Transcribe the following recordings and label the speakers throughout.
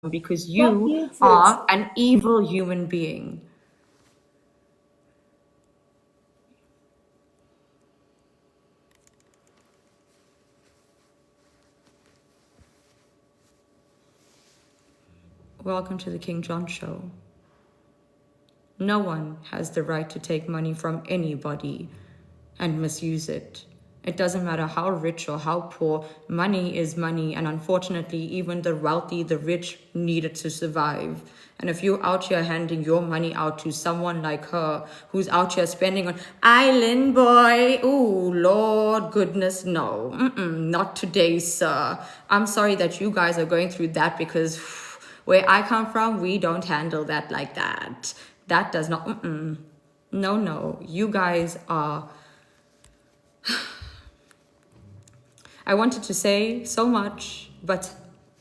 Speaker 1: because you are an evil human being. Welcome to the King John Show. No one has the right to take money from anybody and misuse it. It doesn't matter how rich or how poor, money is money, and unfortunately, even the wealthy, the rich, need it to survive. And if you're out here handing your money out to someone like her, who's out here spending on island boy, oh Lord goodness, no, not today, sir. I'm sorry that you guys are going through that, because where I come from, we don't handle that like that. That does not, no, you guys are... I wanted to say so much, but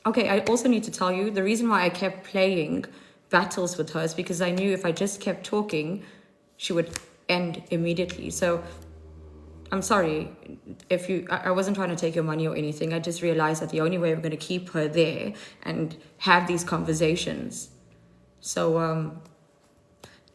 Speaker 1: okay, I also need to tell you, the reason why I kept playing battles with her is because I knew if I just kept talking, she would end immediately. So I'm sorry if I wasn't trying to take your money or anything. I just realized that the only way I'm going to keep her there and have these conversations. So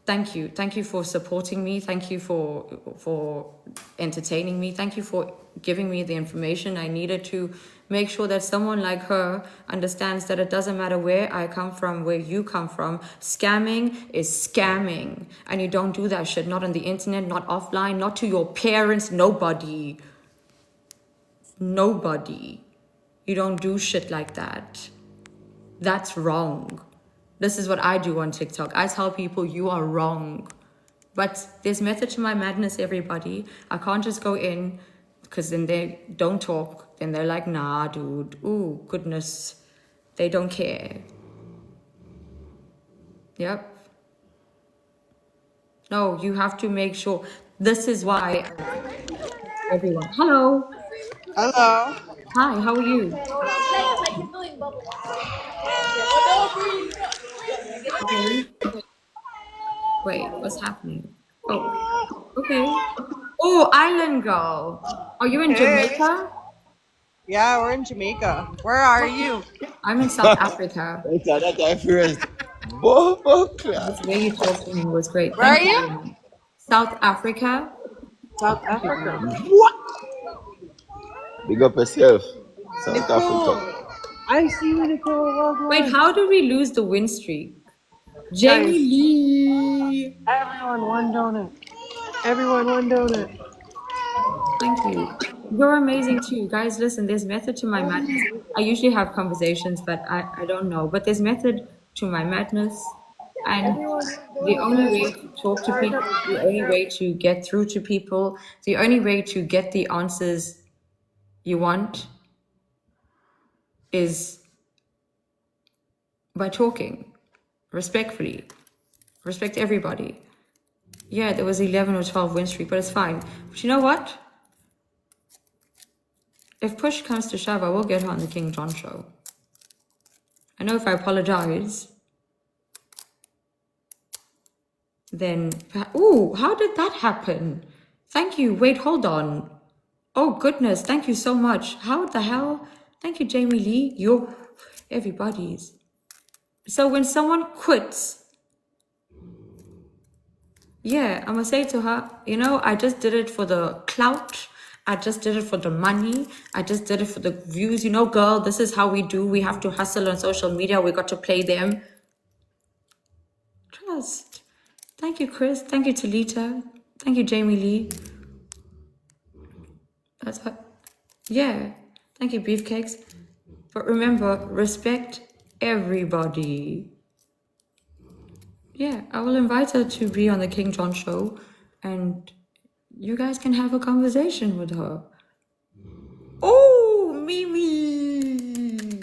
Speaker 1: thank you for supporting me. Thank you for entertaining me. Thank you for giving me the information I needed to make sure that someone like her understands that it doesn't matter where I come from, where you come from. Scamming is scamming, and you don't do that shit, not on the internet, not offline, not to your parents, nobody. You don't do shit like that. That's wrong. This is what I do on TikTok. I tell people you are wrong. But there's method to my madness, everybody. I can't just go in, because then they don't talk. Then they're like, nah, dude. Ooh, goodness. They don't care. Yep. No, you have to make sure. This is why everyone. Hello.
Speaker 2: Hello.
Speaker 1: Hi, how are you? Okay. Wait, what's happening? Oh, okay. Oh, Island Girl. Are you in
Speaker 2: Hey.
Speaker 1: Jamaica?
Speaker 2: Yeah, we're in Jamaica. Where are you?
Speaker 1: I'm in South Africa.
Speaker 3: That's our first. Bobo
Speaker 1: This
Speaker 3: class.
Speaker 1: way you talked to me was great.
Speaker 2: Where are
Speaker 1: Thank you
Speaker 2: you?
Speaker 1: very much. South Africa.
Speaker 2: South
Speaker 1: Thank you very
Speaker 2: Africa.
Speaker 1: much.
Speaker 3: What? Big up yourself. South
Speaker 2: Nicole.
Speaker 3: Africa.
Speaker 2: I see you, Nicole.
Speaker 1: Wait, how do we lose the win streak? Jamie
Speaker 2: Guys,
Speaker 1: Lee.
Speaker 2: everyone one donut. Everyone one donut.
Speaker 1: Thank you. You're amazing too. Guys, listen, there's method to my madness. I usually have conversations, but I don't know. But there's method to my madness. And the only way to talk to people, the only way to get through to people, the only way to get the answers you want is by talking respectfully. Respect everybody. Yeah, there was 11 or 12 win streak, but it's fine. But you know what? If push comes to shove, I will get her on the King John Show. I know if I apologize, then... Ooh, how did that happen? Thank you. Wait, hold on. Oh, goodness. Thank you so much. How the hell? Thank you, Jamie Lee. You're everybody's. So when someone quits, yeah, I'm going to say to her, you know, I just did it for the clout. I just did it for the money. I just did it for the views. You know, girl, this is how we do. We have to hustle on social media. We got to play them. Trust. Thank you, Chris. Thank you, Talita. Thank you, Jamie Lee. That's her. Yeah. Thank you, Beefcakes. But remember, respect everybody. Yeah, I will invite her to be on the King John Show, and you guys can have a conversation with her. Oh, Mimi.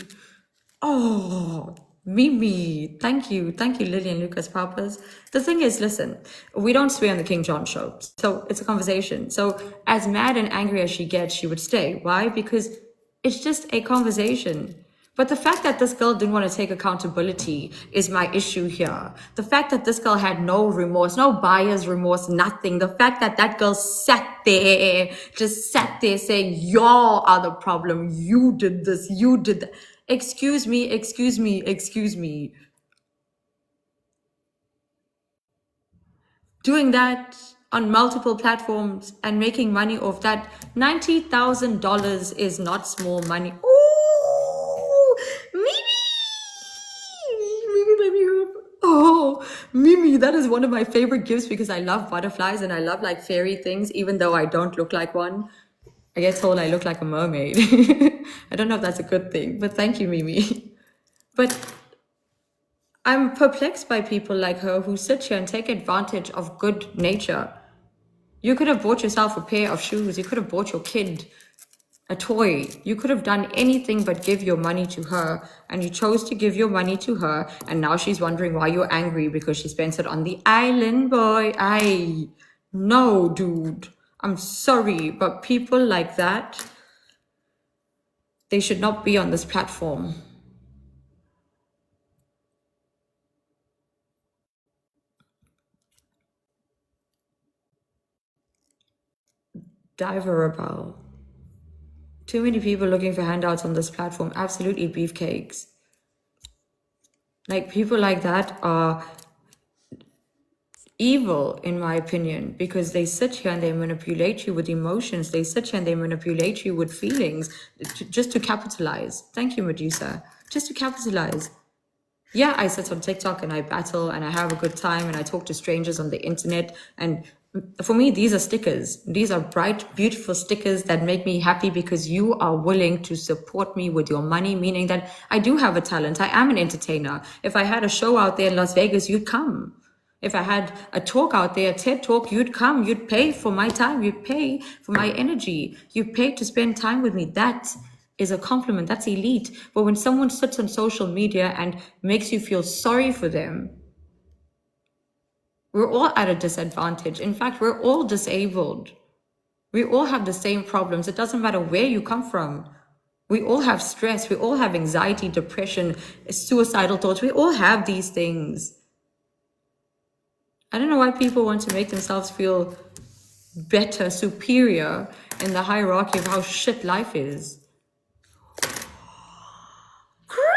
Speaker 1: Oh, Mimi. Thank you, Lillian Lucas Papas. The thing is, listen, we don't swear on the King John Show, so it's a conversation. So as mad and angry as she gets, she would stay. Why? Because it's just a conversation. But the fact that this girl didn't want to take accountability is my issue here. The fact that this girl had no remorse, no buyer's remorse, nothing. The fact that that girl just sat there saying, y'all are the problem. You did this, you did that. Excuse me, excuse me, excuse me. Doing that on multiple platforms and making money off that, $90,000 is not small money. Ooh, Mimi! Mimi, let me hoop. Oh, Mimi, that is one of my favorite gifts because I love butterflies and I love like fairy things, even though I don't look like one. I get told I look like a mermaid. I don't know if that's a good thing, but thank you, Mimi. But I'm perplexed by people like her who sit here and take advantage of good nature. You could have bought yourself a pair of shoes. You could have bought your kid a toy. You could have done anything but give your money to her. And you chose to give your money to her. And now she's wondering why you're angry because she spent it on the island, boy. No, dude. I'm sorry, but people like that, they should not be on this platform. Diverable. Too many people looking for handouts on this platform. Absolutely beefcakes. Like, people like that are evil, in my opinion, because they sit here and they manipulate you with emotions. They sit here and they manipulate you with feelings just to capitalize. Thank you, Medusa. Just to capitalize. Yeah, I sit on TikTok and I battle and I have a good time and I talk to strangers on the internet. And for me, these are stickers. These are bright, beautiful stickers that make me happy because you are willing to support me with your money, meaning that I do have a talent. I am an entertainer. If I had a show out there in Las Vegas, you'd come. If I had a talk out there, a TED talk, you'd come. You'd pay for my time. You'd pay for my energy. You'd pay to spend time with me. That is a compliment. That's elite. But when someone sits on social media and makes you feel sorry for them, we're all at a disadvantage. In fact, we're all disabled. We all have the same problems. It doesn't matter where you come from. We all have stress. We all have anxiety, depression, suicidal thoughts. We all have these things. I don't know why people want to make themselves feel better, superior in the hierarchy of how shit life is. Chris!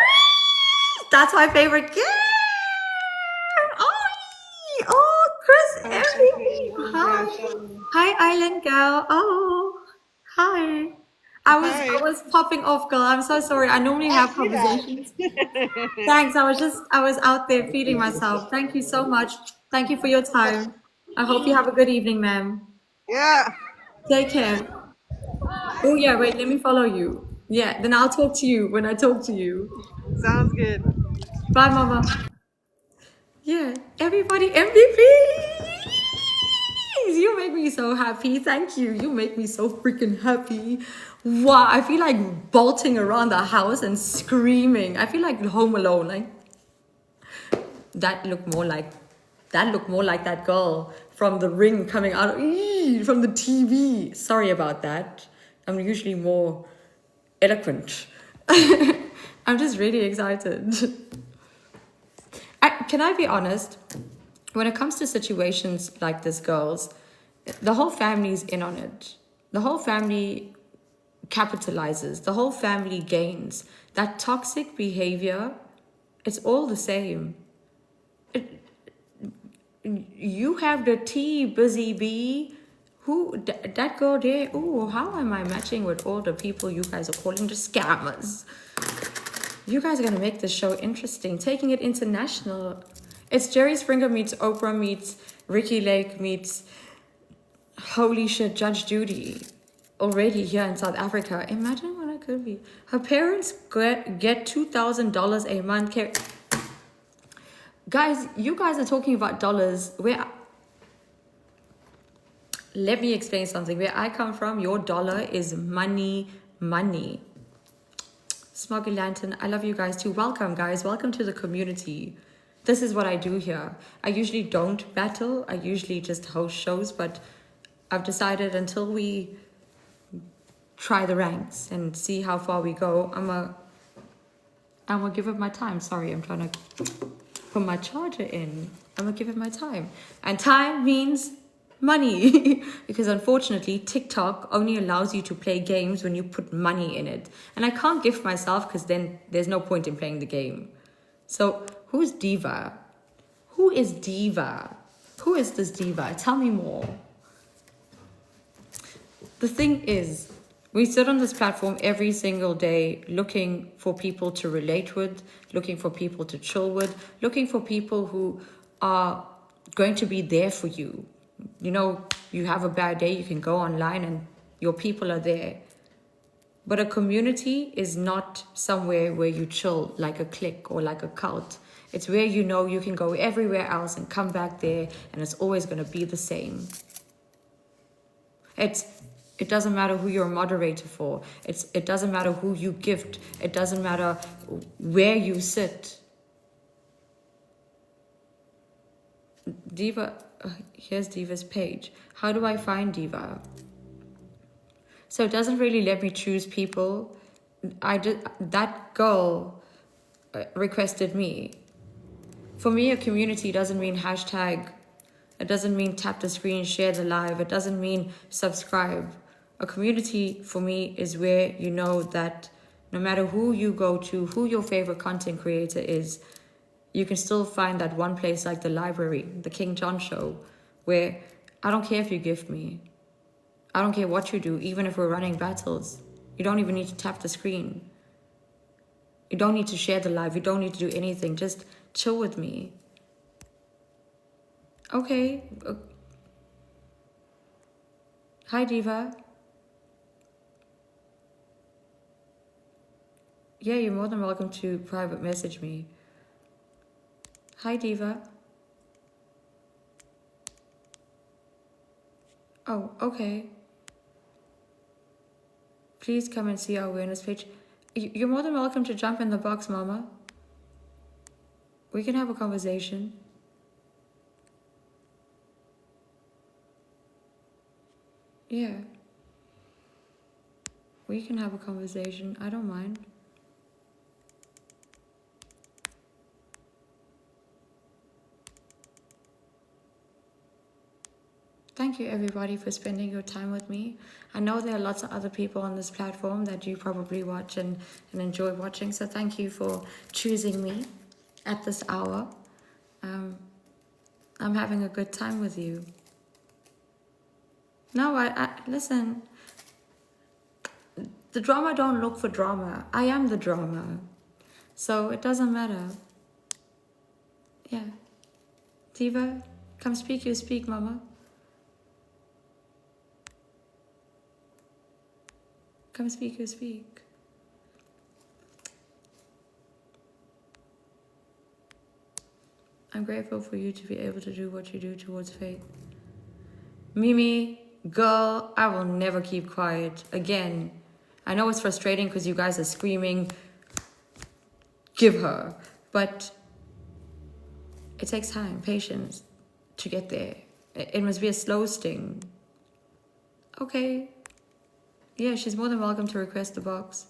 Speaker 1: That's my favorite girl! Oh, Chris, everything. Hi. Hi, Island girl. Oh, hi. I was popping off, girl. I'm so sorry. I normally have conversations. Thanks. I was out there feeding myself. Thank you so much. Thank you for your time. I hope you have a good evening, ma'am.
Speaker 2: Yeah.
Speaker 1: Take care. Oh yeah, wait, let me follow you. Yeah, then I'll talk to you when I talk to you.
Speaker 2: Sounds good.
Speaker 1: Bye, mama. Yeah, everybody MVPs! You make me so happy. Thank you. You make me so freaking happy. Wow, I feel like bolting around the house and screaming. I feel like Home Alone. Like that looked more like that girl from The Ring coming out from the TV. Sorry about that. I'm usually more eloquent. I'm just really excited. Can I be honest? When it comes to situations like this, girls, the whole family's in on it. The whole family capitalizes. The whole family gains. That toxic behavior, it's all the same. You have the T, busy bee. That girl there? Oh, how am I matching with all the people you guys are calling the scammers? You guys are going to make this show interesting. Taking it international. It's Jerry Springer meets Oprah meets Ricky Lake meets, holy shit, Judge Judy. Already here in South Africa. Imagine what I could be. Her parents get $2,000 a month. Guys, you guys are talking about dollars. Let me explain something. Where I come from, your dollar is money. Smoggy Lantern, I love you guys too. Welcome, guys. Welcome to the community. This is what I do here. I usually don't battle. I usually just host shows, but I've decided until we try the ranks and see how far we go, I'm gonna give it my time. Sorry, I'm trying to put my charger in. I'm gonna give it my time. And time means Money. Because unfortunately, TikTok only allows you to play games when you put money in it. And I can't gift myself because then there's no point in playing the game. So who's Diva? Who is Diva? Who is this Diva? Tell me more. The thing is, we sit on this platform every single day looking for people to relate with, looking for people to chill with, looking for people who are going to be there for you. You know, you have a bad day, you can go online and your people are there. But a community is not somewhere where you chill like a clique or like a cult. It's where you know you can go everywhere else and come back there and it's always going to be the same. It doesn't matter who you're a moderator for. It doesn't matter who you gift. It doesn't matter where you sit. Diva, here's Diva's page. How do I find Diva? So it doesn't really let me choose people. That girl requested me. For me, a community doesn't mean hashtag. It doesn't mean tap the screen, share the live. It doesn't mean subscribe. A community for me is where you know that no matter who you go to, who your favorite content creator is, you can still find that one place like the library, the King John Show, where I don't care if you gift me. I don't care what you do, even if we're running battles. You don't even need to tap the screen. You don't need to share the live. You don't need to do anything. Just chill with me. Okay. Hi, Diva. Yeah, you're more than welcome to private message me. Hi, Diva. Oh, okay. Please come and see our awareness page. You're more than welcome to jump in the box, Mama. We can have a conversation. Yeah. We can have a conversation. I don't mind. Thank you, everybody, for spending your time with me. I know there are lots of other people on this platform that you probably watch and enjoy watching. So thank you for choosing me at this hour. I'm having a good time with you. No, I listen. The drama don't look for drama. I am the drama. So it doesn't matter. Yeah. Diva, come speak, you speak, Mama. Come speak, you speak. I'm grateful for you to be able to do what you do towards faith. Mimi, girl, I will never keep quiet. Again, I know it's frustrating because you guys are screaming, give her. But it takes time, patience to get there. It must be a slow sting. Okay. Yeah, she's more than welcome to request the box.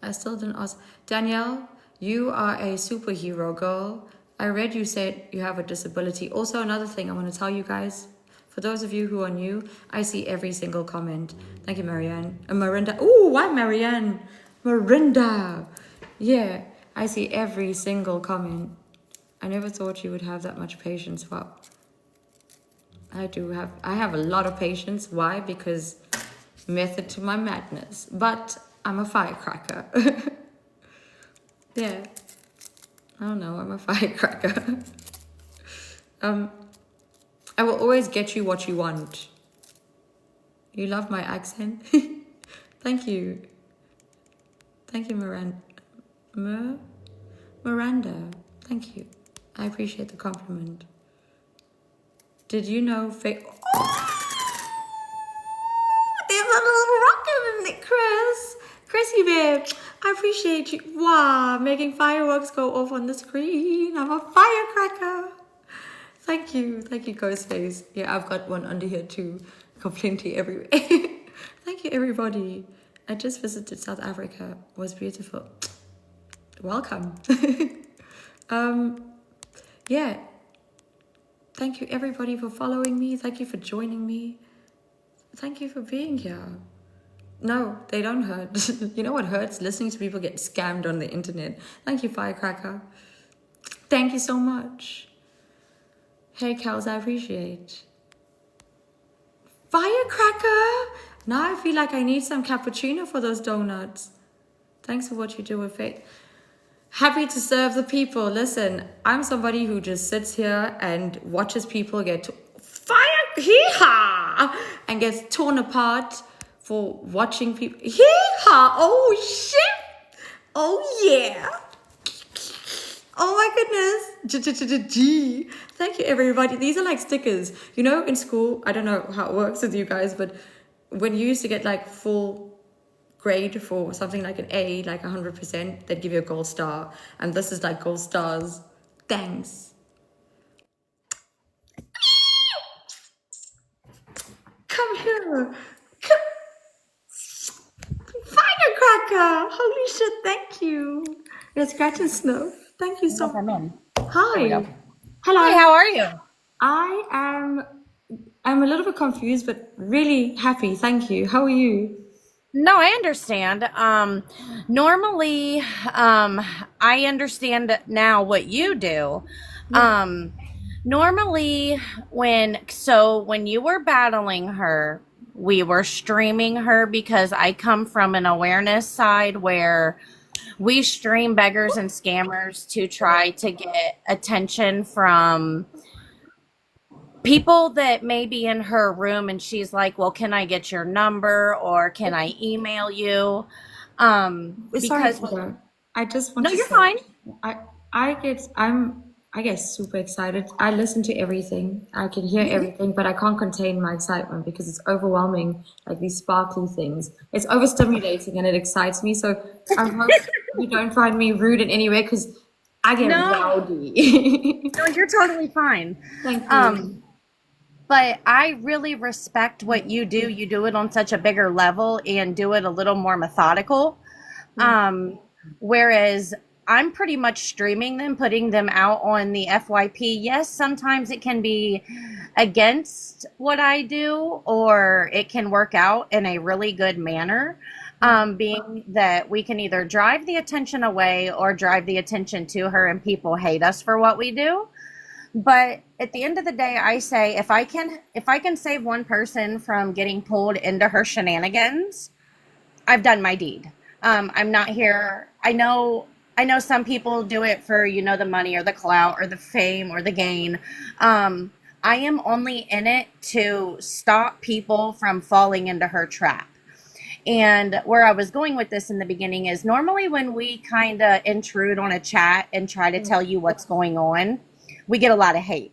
Speaker 1: I still didn't ask. Danielle, you are a superhero, girl. I read you said you have a disability. Also, another thing I want to tell you guys, for those of you who are new, I see every single comment. Thank you, Marianne. Marinda. Oh, why Marianne? Marinda. Yeah, I see every single comment. I never thought you would have that much patience. Wow. I have a lot of patience. Why? Because method to my madness. But I'm a firecracker. Yeah. I don't know, I'm a firecracker. I will always get you what you want. You love my accent? Thank you. Thank you, Miranda. Thank you. I appreciate the compliment. Did you know there's a little rocket in it, Chris. Chrissy babe, I appreciate you. Wow, making fireworks go off on the screen. I'm a firecracker. Thank you, Ghostface. Yeah, I've got one under here too. Got plenty everywhere. Thank you, everybody. I just visited South Africa. It was beautiful. Welcome. Yeah. Thank you, everybody, for following me. Thank you for joining me. Thank you for being here. No, they don't hurt. You know what hurts? Listening to people get scammed on the internet. Thank you, Firecracker. Thank you so much. Hey, Kels, I appreciate. Firecracker! Now I feel like I need some cappuccino for those donuts. Thanks for what you do with faith. Happy to serve the people. Listen, I'm somebody who just sits here and watches people get hee-haw, and gets torn apart for watching people. Hee-haw! Oh, shit! Oh, yeah! Oh my goodness. G. Thank you, everybody. These are like stickers. You know, in school, I don't know how it works with you guys, but when you used to get like full grade for something like an A, like 100%, they'd give you a gold star. And this is like gold stars. Thanks. Come here. Firecracker. Holy shit, thank you. It's Scratch and Snuff. Thank you so much. Hi. Hello.
Speaker 4: Hi, how are you?
Speaker 1: I'm a little bit confused, but really happy. Thank you. How are you?
Speaker 4: No, I understand. Normally, I understand now what you do. Normally, when you were battling her, we were streaming her because I come from an awareness side where we stream beggars and scammers to try to get attention from people that may be in her room, and she's like, well, can I get your number or can I email you?
Speaker 1: Sorry,
Speaker 4: Because
Speaker 1: I just want
Speaker 4: no,
Speaker 1: to
Speaker 4: you're
Speaker 1: say,
Speaker 4: fine.
Speaker 1: I get super excited. I listen to everything. I can hear everything, but I can't contain my excitement because it's overwhelming, like these sparkly things. It's overstimulating and it excites me. So I hope you don't find me rude in any way because I get
Speaker 4: No.
Speaker 1: rowdy.
Speaker 4: No, you're totally fine.
Speaker 1: Thank you.
Speaker 4: But I really respect what you do. You do it on such a bigger level and do it a little more methodical. Whereas I'm pretty much streaming them, putting them out on the FYP. Yes, sometimes it can be against what I do, or it can work out in a really good manner. Being that we can either drive the attention away or drive the attention to her, and people hate us for what we do. But at the end of the day, I say if I can save one person from getting pulled into her shenanigans, I've done my deed. I'm not here. I know some people do it for, the money or the clout or the fame or the gain. I am only in it to stop people from falling into her trap. And where I was going with this in the beginning is normally when we kind of intrude on a chat and try to tell you what's going on, we get a lot of hate.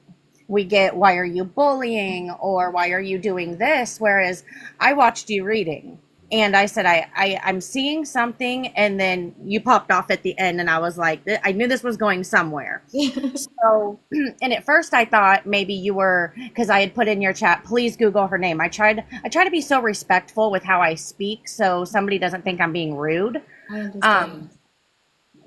Speaker 4: We get, why are you bullying? Or why are you doing this? Whereas I watched you reading and I said, I'm seeing something. And then you popped off at the end and I was like, I knew this was going somewhere. So, and at first I thought maybe you were, because I had put in your chat, please Google her name. I try to be so respectful with how I speak so somebody doesn't think I'm being rude.
Speaker 1: I understand.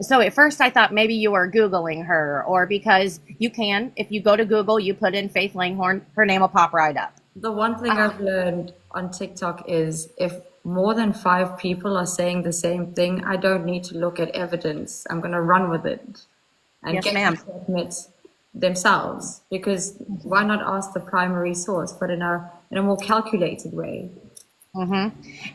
Speaker 4: So at first I thought maybe you were Googling her, or because you can, if you go to Google, you put in Faith Langhorne, her name will pop right up.
Speaker 1: The one thing I've learned on TikTok is if more than 5 people are saying the same thing, I don't need to look at evidence. I'm going to run with it and
Speaker 4: Yes,
Speaker 1: get
Speaker 4: ma'am.
Speaker 1: them to admit themselves, because why not ask the primary source, but in a more calculated way?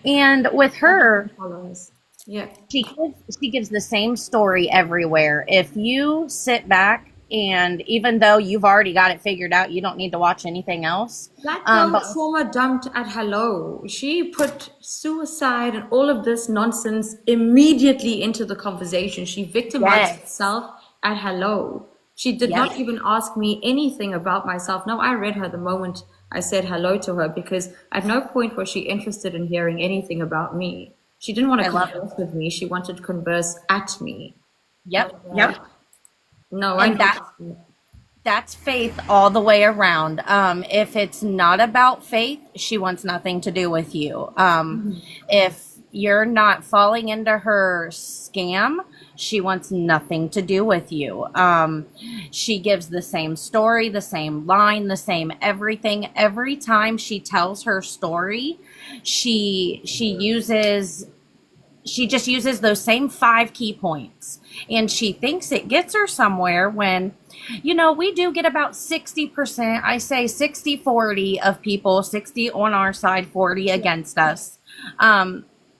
Speaker 4: And with her,
Speaker 1: Follows. Yeah.
Speaker 4: she gives the same story everywhere. If you sit back and even though you've already got it figured out, you don't need to watch anything else.
Speaker 1: That girl
Speaker 4: But
Speaker 1: trauma dumped at Hello. She put suicide and all of this nonsense immediately into the conversation. She victimized
Speaker 4: Yes.
Speaker 1: herself at Hello. She did not
Speaker 4: Yes.
Speaker 1: even ask me anything about myself. No, I read her the moment I said hello to her, because at no point was she interested in hearing anything about me. She didn't want to
Speaker 4: I love
Speaker 1: converse with me. She wanted to converse at me.
Speaker 4: Yep.
Speaker 1: No,
Speaker 4: And that's faith all the way around. If it's not about faith, she wants nothing to do with you. If you're not falling into her scam, She wants nothing to do with you. She gives the same story, the same line, the same everything. Every time she tells her story, she just uses those same 5 key points, and she thinks it gets her somewhere when, we do get about 60%. I say 60-40 of people, 60 on our side, 40 against us,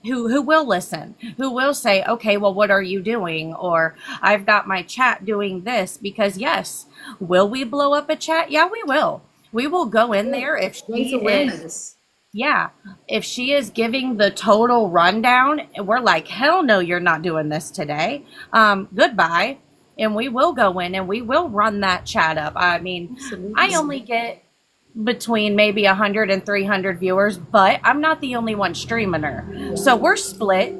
Speaker 4: who will listen, who will say, okay, well, what are you doing? Or I've got my chat doing this. Because yes, will we blow up a chat? Yeah, we will go in there if
Speaker 1: Raise
Speaker 4: she is.
Speaker 1: awareness.
Speaker 4: Yeah, if she is giving the total rundown, we're like, hell no, you're not doing this today. Goodbye. And we will go in and we will run that chat up. I mean, I
Speaker 1: Absolutely.
Speaker 4: only get between maybe 100 and 300 viewers, but I'm not the only one streaming her. So we're split.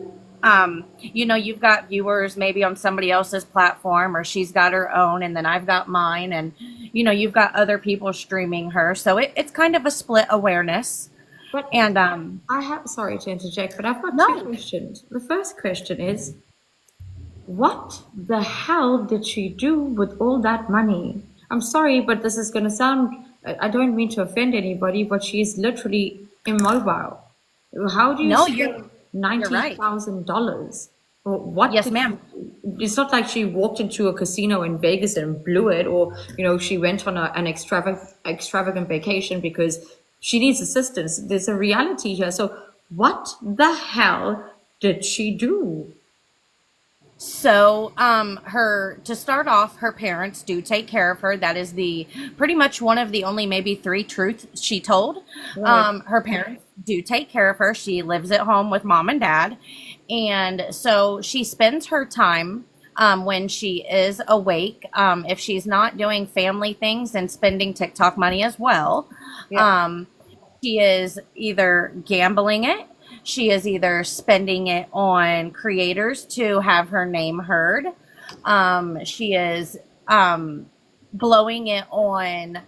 Speaker 4: You've got viewers maybe on somebody else's platform, or she's got her own, and then I've got mine, and you've got other people streaming her. So it's kind of a split awareness.
Speaker 1: But
Speaker 4: And
Speaker 1: I have, sorry to interject, but I've got
Speaker 4: No.
Speaker 1: two questions. The first question is, what the hell did she do with all that money? I'm sorry, but this is going to sound, I don't mean to offend anybody, but she's literally immobile. How do you
Speaker 4: No,
Speaker 1: spend
Speaker 4: you're right.
Speaker 1: $90,000? What
Speaker 4: Yes,
Speaker 1: did
Speaker 4: ma'am.
Speaker 1: It's not like she walked into a casino in Vegas and blew it, or she went on an extravagant vacation because she needs assistance. There's a reality here. So what the hell did she do?
Speaker 4: So, to start off, her parents do take care of her. That is pretty much one of the only maybe 3 truths she told.
Speaker 1: Right.
Speaker 4: Her parents do take care of her. She lives at home with mom and dad. And so she spends her time, when she is awake, if she's not doing family things, and spending TikTok money as well.
Speaker 1: Yeah.
Speaker 4: She is either gambling it, she is either spending it on creators to have her name heard. She is blowing it on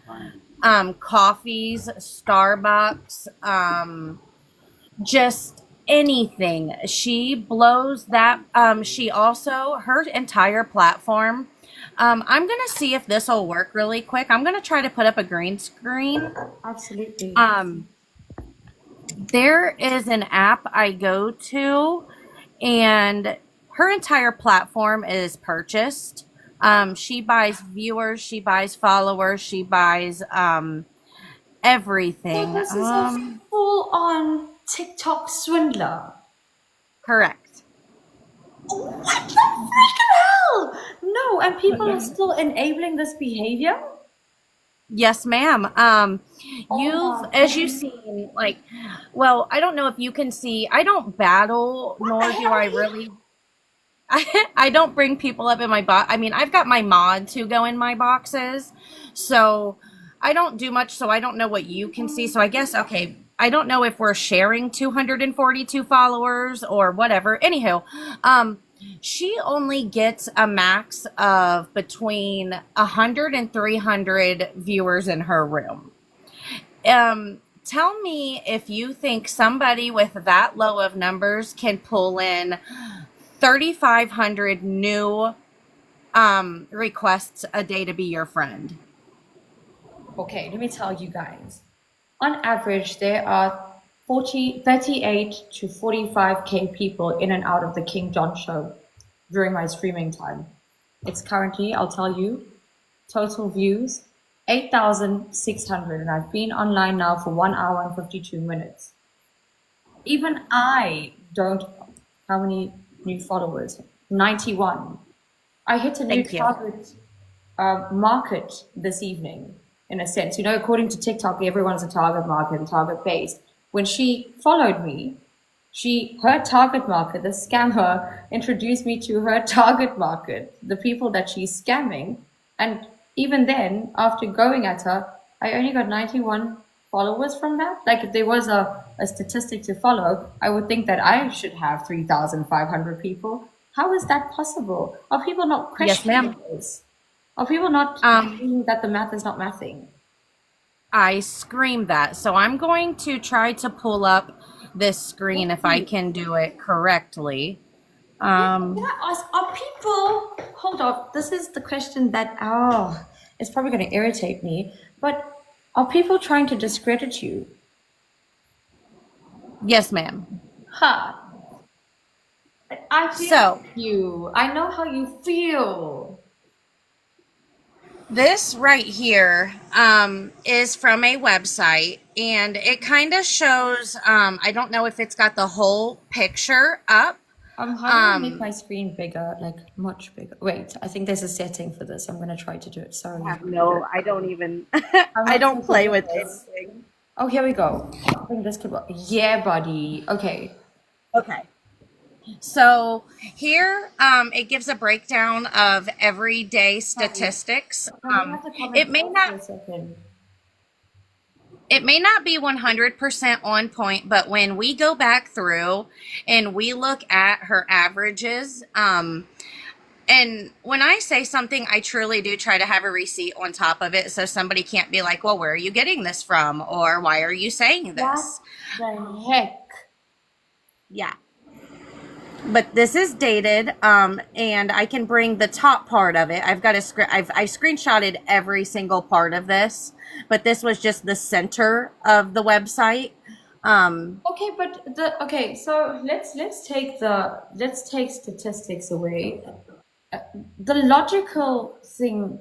Speaker 4: coffees, Starbucks, just anything. She blows that. She also, her entire platform. I'm going to see if this will work really quick. I'm going to try to put up a green screen.
Speaker 1: Absolutely.
Speaker 4: There is an app I go to, and her entire platform is purchased. She buys viewers, she buys followers, she buys
Speaker 1: So
Speaker 4: everything.
Speaker 1: this is a full-on TikTok swindler.
Speaker 4: Correct.
Speaker 1: What the freaking hell? No, and people are still enabling this behavior?
Speaker 4: Yes, ma'am.
Speaker 1: Oh my
Speaker 4: As you've seen, well, I don't know if you can see, I don't battle, nor do I really. I don't bring people up in my box. I mean, I've got my mods who go in my boxes, so I don't do much. So I don't know what you can see. So I guess, okay, I don't know if we're sharing 242 followers or whatever. Anywho, she only gets a max of between 100 and 300 viewers in her room. Tell me if you think somebody with that low of numbers can pull in 3,500 new requests a day to be your friend.
Speaker 1: Okay, let me tell you guys. On average, there are 38 to 45K people in and out of the King John show during my streaming time. It's currently, I'll tell you, total views 8,600, and I've been online now for 1 hour and 52 minutes. Even I don't, how many new followers? 91. I hit a new
Speaker 4: Thank you.
Speaker 1: target market this evening, in a sense. According to TikTok, everyone's a target market and target base. When she followed me, her target market, the scammer, introduced me to her target market, the people that she's scamming. And even then, after going at her, I only got 91 followers from that. Like, if there was a statistic to follow, I would think that I should have 3,500 people. How is that possible? Are people not
Speaker 4: Yes,
Speaker 1: questioning
Speaker 4: ma'am.
Speaker 1: this? Are people not seeing that the math is not mathing?
Speaker 4: I scream that. So I'm going to try to pull up this screen if I can do it correctly. Um,
Speaker 1: Can I ask, are people, hold on, this is the question that, it's probably going to irritate me, but are people trying to discredit you?
Speaker 4: yes, ma'am.
Speaker 1: Ha! I feel
Speaker 4: So
Speaker 1: you. I know how you feel.
Speaker 4: this right here is from a website, and it kind of shows. I don't know if it's got the whole picture up.
Speaker 1: How do I make my screen bigger, like much bigger? Wait, I think there's a setting for this. I'm going to try to do it. Sorry.
Speaker 4: No, I don't even.
Speaker 1: I'm
Speaker 4: I
Speaker 1: not
Speaker 4: don't
Speaker 1: so good
Speaker 4: play
Speaker 1: at
Speaker 4: with
Speaker 1: this.
Speaker 4: anything.
Speaker 1: Oh, here we go. I think this could work. Yeah, buddy. Okay.
Speaker 4: Okay. So here, it gives a breakdown of everyday
Speaker 1: Sorry.
Speaker 4: statistics.
Speaker 1: Can we have the
Speaker 4: It
Speaker 1: comments
Speaker 4: may
Speaker 1: off for
Speaker 4: not
Speaker 1: a second?
Speaker 4: it may not be 100% on point, but when we go back through and we look at her averages, and when I say something, I truly do try to have a receipt on top of it so somebody can't be like, well, where are you getting this from? Or why are you saying
Speaker 1: What
Speaker 4: this?
Speaker 1: the heck?
Speaker 4: Yeah. But this is dated, and I can bring the top part of it. I've got I've screenshotted every single part of this, but this was just the center of the website.
Speaker 1: Okay, but so let's take statistics away. The logical thing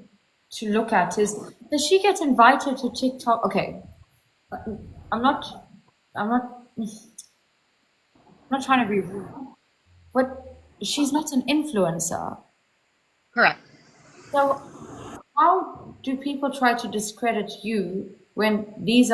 Speaker 1: to look at is, does she get invited to TikTok? Okay, I'm not I'm not I'm not trying to be rude, but she's not an influencer.
Speaker 4: Correct.
Speaker 1: So how do people try to discredit you when these,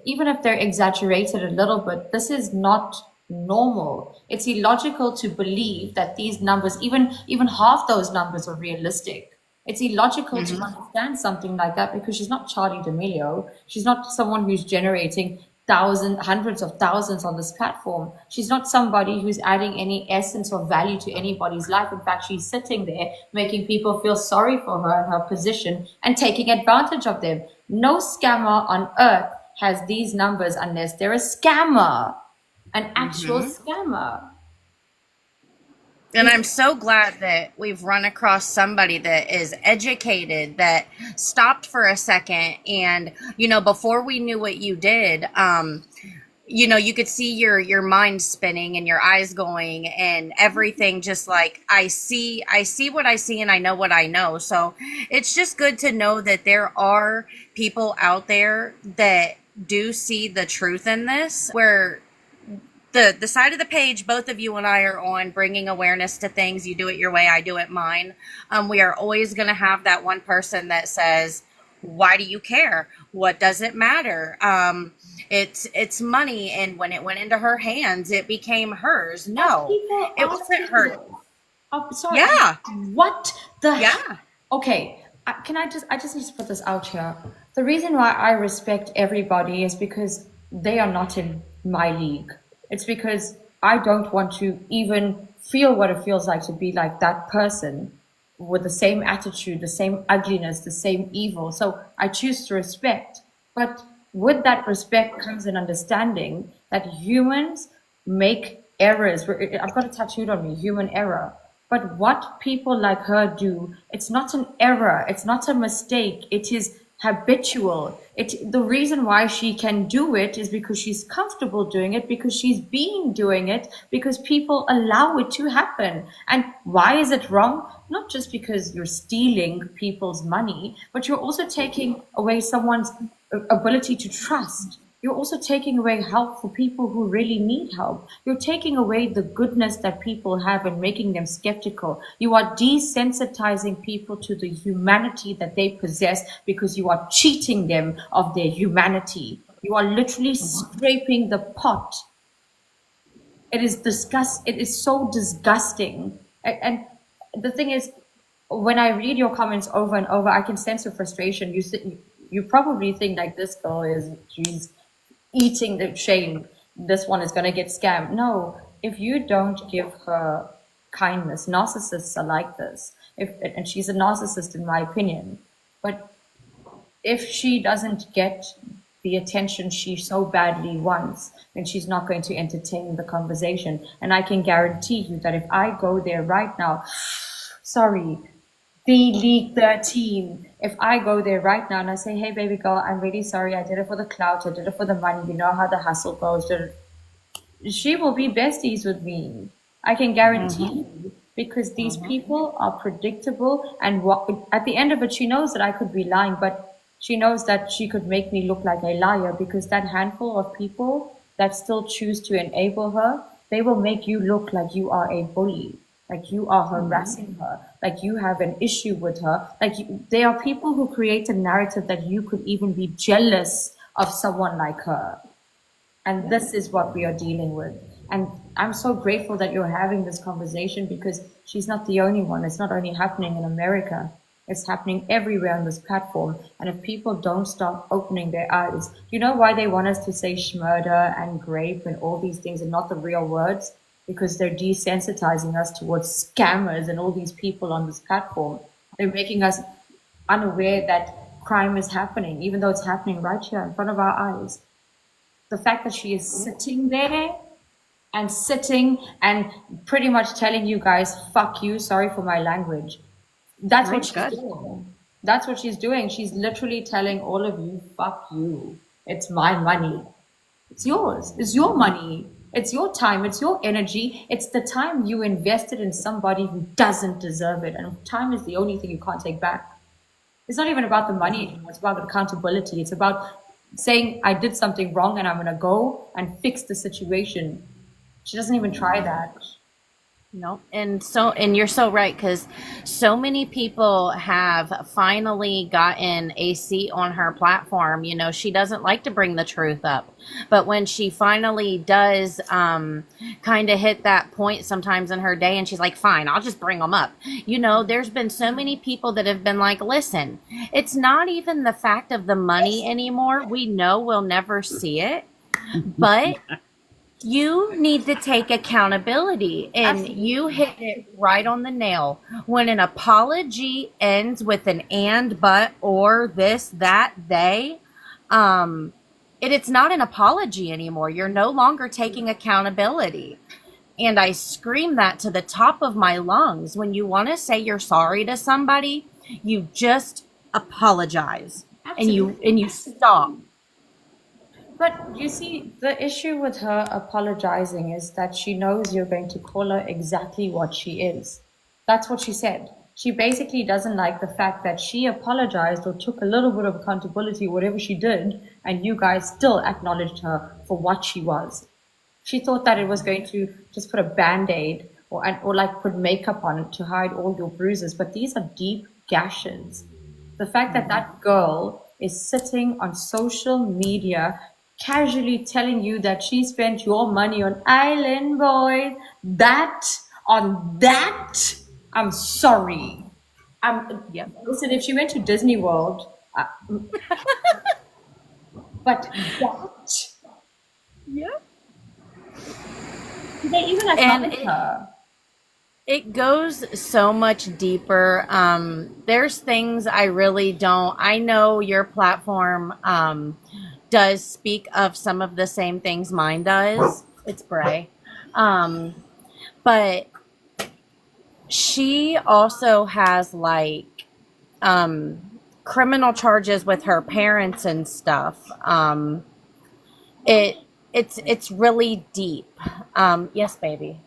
Speaker 1: even if they're exaggerated a little bit, this is not normal. It's illogical to believe that these numbers, even half those numbers are realistic. It's illogical to understand something like that because she's not Charlie D'Amelio. She's not someone who's generating hundreds of thousands on this platform. She's not somebody who's adding any essence or value to anybody's life. In fact, she's sitting there making people feel sorry for her and her position and taking advantage of them. No scammer on earth has these numbers unless they're a scammer, an actual scammer.
Speaker 4: And I'm so glad that we've run across somebody that is educated, that stopped for a second. And, before we knew what you did, you could see your mind spinning and your eyes going and everything, just like I see what I see and I know what I know. So it's just good to know that there are people out there that do see the truth in this, where the side of the page both of you and I are on, bringing awareness to things. You do it your way, I do it mine. We are always going to have that one person that says, why do you care? What does it matter? It's money, and when it went into her hands, it became hers.
Speaker 1: Are
Speaker 4: No,
Speaker 1: people
Speaker 4: it wasn't
Speaker 1: asking
Speaker 4: hers.
Speaker 1: this? Oh, sorry.
Speaker 4: Yeah,
Speaker 1: What the?
Speaker 4: yeah.
Speaker 1: Okay. I just need to put this out here. The reason why I respect everybody is because they are not in my league. It's because I don't want to even feel what it feels like to be like that person with the same attitude, the same ugliness, the same evil. So I choose to respect. But with that respect comes an understanding that humans make errors. I've got it tattooed on me, human error. But what people like her do, it's not an error, it's not a mistake, it is habitual. The reason why she can do it is because she's comfortable doing it, because she's been doing it, because people allow it to happen. And why is it wrong? Not just because you're stealing people's money, but you're also taking away someone's ability to trust. You're also taking away help for people who really need help. You're taking away the goodness that people have and making them skeptical. You are desensitizing people to the humanity that they possess because you are cheating them of their humanity. You are literally scraping the pot. It is so disgusting. And the thing is, when I read your comments over and over, I can sense your frustration. You probably think like, this girl she's eating the shame. This one is going to get scammed. No, if you don't give her kindness, narcissists are like this. And she's a narcissist in my opinion. But if she doesn't get the attention she so badly wants, then she's not going to entertain the conversation. And I can guarantee you that if I go there right now, sorry, the League 13, if I go there right now and I say, hey, baby girl, I'm really sorry. I did it for the clout. I did it for the money. You know how the hustle goes. She will be besties with me. I can guarantee you, because these people are predictable. And at the end of it, she knows that I could be lying, but she knows that she could make me look like a liar, because that handful of people that still choose to enable her, they will make you look like you are a bully, like you are harassing her, like you have an issue with her. Like there are people who create a narrative that you could even be jealous of someone like her. And this is what we are dealing with. And I'm so grateful that you're having this conversation, because she's not the only one. It's not only happening in America. It's happening everywhere on this platform. And if people don't start opening their eyes, you know why they want us to say schmurder and grape and all these things and not the real words? Because they're desensitizing us towards scammers and all these people on this platform. They're making us unaware that crime is happening, even though it's happening right here in front of our eyes. The fact that she is sitting there and pretty much telling you guys, fuck you, sorry for my language. That's what she's doing. That's what she's doing. She's literally telling all of you, fuck you. It's my money. It's yours. It's your money. It's your time. It's your energy. It's the time you invested in somebody who doesn't deserve it. And time is the only thing you can't take back. It's not even about the money anymore. It's about accountability. It's about saying, I did something wrong and I'm going to go and fix the situation. She doesn't even try that.
Speaker 4: No, and you're so right, because so many people have finally gotten a seat on her platform. You know, she doesn't like to bring the truth up, but when she finally does kind of hit that point sometimes in her day, and she's like, fine, I'll just bring them up. You know, there's been so many people that have been like, listen, it's not even the fact of the money anymore. We know we'll never see it, but you need to take accountability, and you hit it right on the nail. When an apology ends with an and, but, or, this, that, they, it's not an apology anymore. You're no longer taking accountability. And I scream that to the top of my lungs. When you want to say you're sorry to somebody, you just apologize. Absolutely. And you stop.
Speaker 1: But you see, the issue with her apologizing is that she knows you're going to call her exactly what she is. That's what she said. She basically doesn't like the fact that she apologized or took a little bit of accountability, whatever she did, and you guys still acknowledged her for what she was. She thought that it was going to just put a band-aid or like put makeup on it to hide all your bruises, but these are deep gashes. The fact that that girl is sitting on social media casually telling you that she spent your money on Island Boys, I'm sorry. Listen, if she went to Disney World, but that.
Speaker 4: Yeah.
Speaker 1: They even acknowledge her.
Speaker 4: It goes so much deeper. There's things I really don't. I know your platform does speak of some of the same things mine does. It's Bray. But she also has like criminal charges with her parents and stuff. It's really deep. Yes, baby.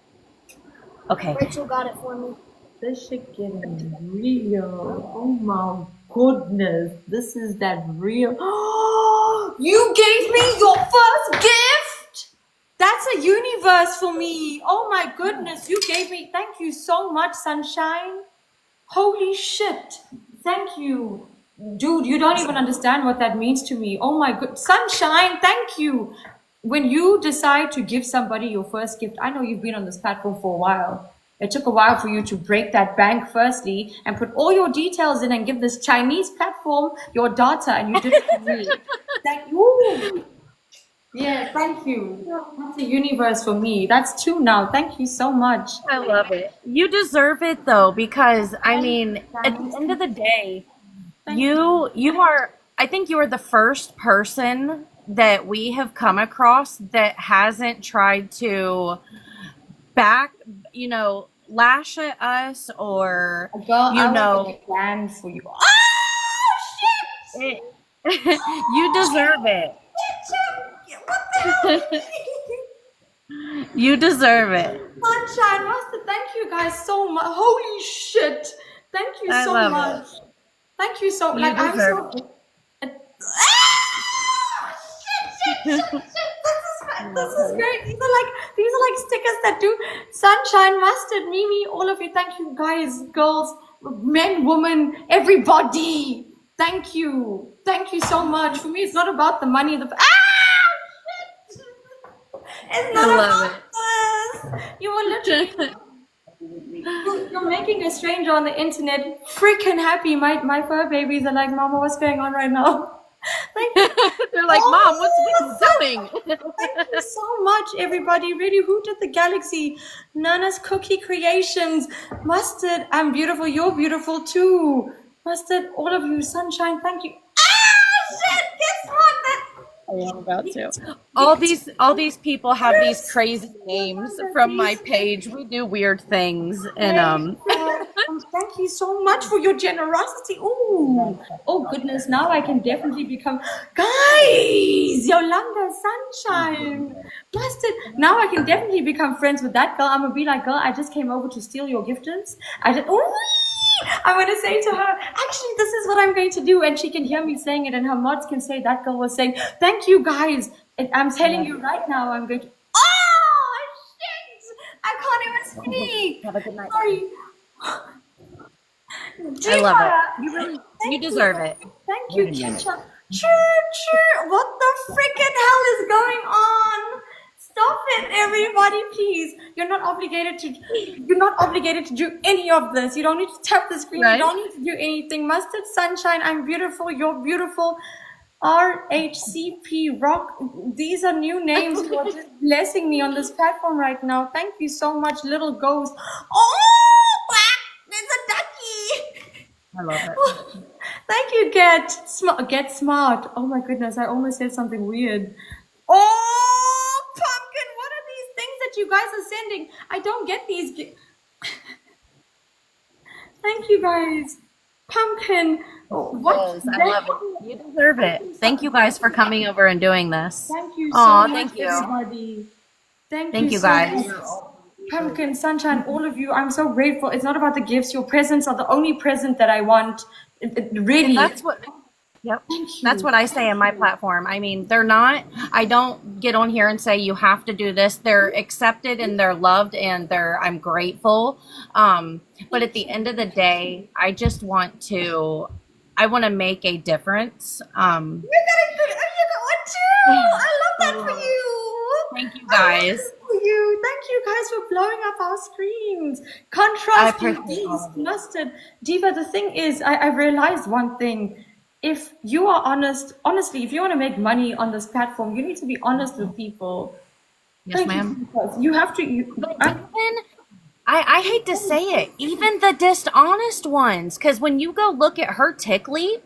Speaker 4: Okay.
Speaker 5: Rachel got it for me.
Speaker 1: This shit getting real. Oh my goodness. This is that real. You gave me your first gift. That's a universe for me. Oh my goodness. You gave me. Thank you so much, Sunshine. Holy shit. Thank you. Dude, you don't even understand what that means to me. Oh my god. Sunshine, thank you. When you decide to give somebody your first gift, I know you've been on this platform for a while. It took a while for you to break that bank firstly and put all your details in and give this Chinese platform your data, and you did it for me. Thank you. Yeah, thank you. That's a universe for me. That's two now. Thank you so much.
Speaker 4: I love it. You deserve it though, because I mean, at the end of the day, you are I think you're the first person that we have come across that hasn't tried to back, lash at us or,
Speaker 1: Girl,
Speaker 4: you
Speaker 1: I will
Speaker 4: know,
Speaker 1: make a plan for you. Oh, shit!
Speaker 4: it, you deserve it.
Speaker 1: What the hell?
Speaker 4: You deserve it.
Speaker 1: Sunshine, Master, thank you guys so much. Holy shit. Thank you
Speaker 4: I
Speaker 1: so
Speaker 4: love
Speaker 1: much.
Speaker 4: it.
Speaker 1: Thank you so much.
Speaker 4: You
Speaker 1: Like, I'm
Speaker 4: deserve
Speaker 1: so.
Speaker 4: it.
Speaker 1: Shit. This is great. These are like stickers that do Sunshine, Mustard, Mimi, all of you. Thank you guys, girls, men, women, everybody. Thank you. Thank you so much. For me, it's not about the money. Shit. It's not
Speaker 4: I love
Speaker 1: about this. You are literally you're making a stranger on the internet freaking happy. My fur babies are like, Mama, what's going on right now? Thank you.
Speaker 4: They're like, Mom, what are you doing?
Speaker 1: Thank you so much, everybody. Really, who did the galaxy? Nana's Cookie Creations. Mustard, I'm beautiful. You're beautiful too. Mustard, all of you. Sunshine, thank you. Shit, guess what?
Speaker 4: I am about to. All these people have these crazy names from my page. We do weird things, and
Speaker 1: Thank you so much for your generosity. Ooh, oh goodness! Now I can definitely become, guys. Yolanda, Sunshine, Mustard. Now I can definitely become friends with that girl. I'm gonna be like, girl, I just came over to steal your giftings. I'm going to say to her, actually, this is what I'm going to do. And she can hear me saying it, and her mods can say that girl was saying, thank you, guys. And I'm telling you right now, I'm going to. Oh, shit! I can't even speak.
Speaker 4: have a good night.
Speaker 1: Sorry.
Speaker 4: I love it. You deserve it.
Speaker 1: Thank you, Kitcha. What the freaking hell is going on? Stop it, everybody, please. You're not obligated to do any of this. You don't need to tap the screen.
Speaker 4: Right.
Speaker 1: You don't need to do anything. Mustard, Sunshine, I'm beautiful. You're beautiful. RHCP Rock. These are new names who are just blessing me on this platform right now. Thank you so much, Little Ghost. Oh, there's a ducky.
Speaker 4: I love it.
Speaker 1: Thank you, Get Smart. Oh my goodness, I almost said something weird. Oh, Pumpkin, what are these things that you guys are sending? I don't get these. Thank you, guys. Pumpkin. What?
Speaker 4: Yes, I love it. You deserve it. Thank you guys for coming over and doing this.
Speaker 1: Thank you so
Speaker 4: Aw,
Speaker 1: much,
Speaker 4: thank you.
Speaker 1: everybody.
Speaker 4: Thank you
Speaker 1: so
Speaker 4: guys.
Speaker 1: much. Pumpkin, Sunshine, all of you. I'm so grateful. It's not about the gifts. Your presents are the only present that I want. Really.
Speaker 4: That's what. Yep.
Speaker 1: Thank you.
Speaker 4: That's what I say in my platform. I mean, they're not, I don't get on here and say you have to do this. They're accepted and they're loved and I'm grateful. But at the end of the day, I just want to make a difference.
Speaker 1: You got one too. I love that for you.
Speaker 4: Thank you guys.
Speaker 1: Thank you guys for blowing up our screens. Contrast these mustard. Diva, the thing is, I realized one thing. If you are honestly, if you want to make money on this platform, you need to be honest with people.
Speaker 4: Yes, ma'am.
Speaker 1: You have to.
Speaker 4: I hate to say it, even the dishonest ones, because when you go look at her tick leap,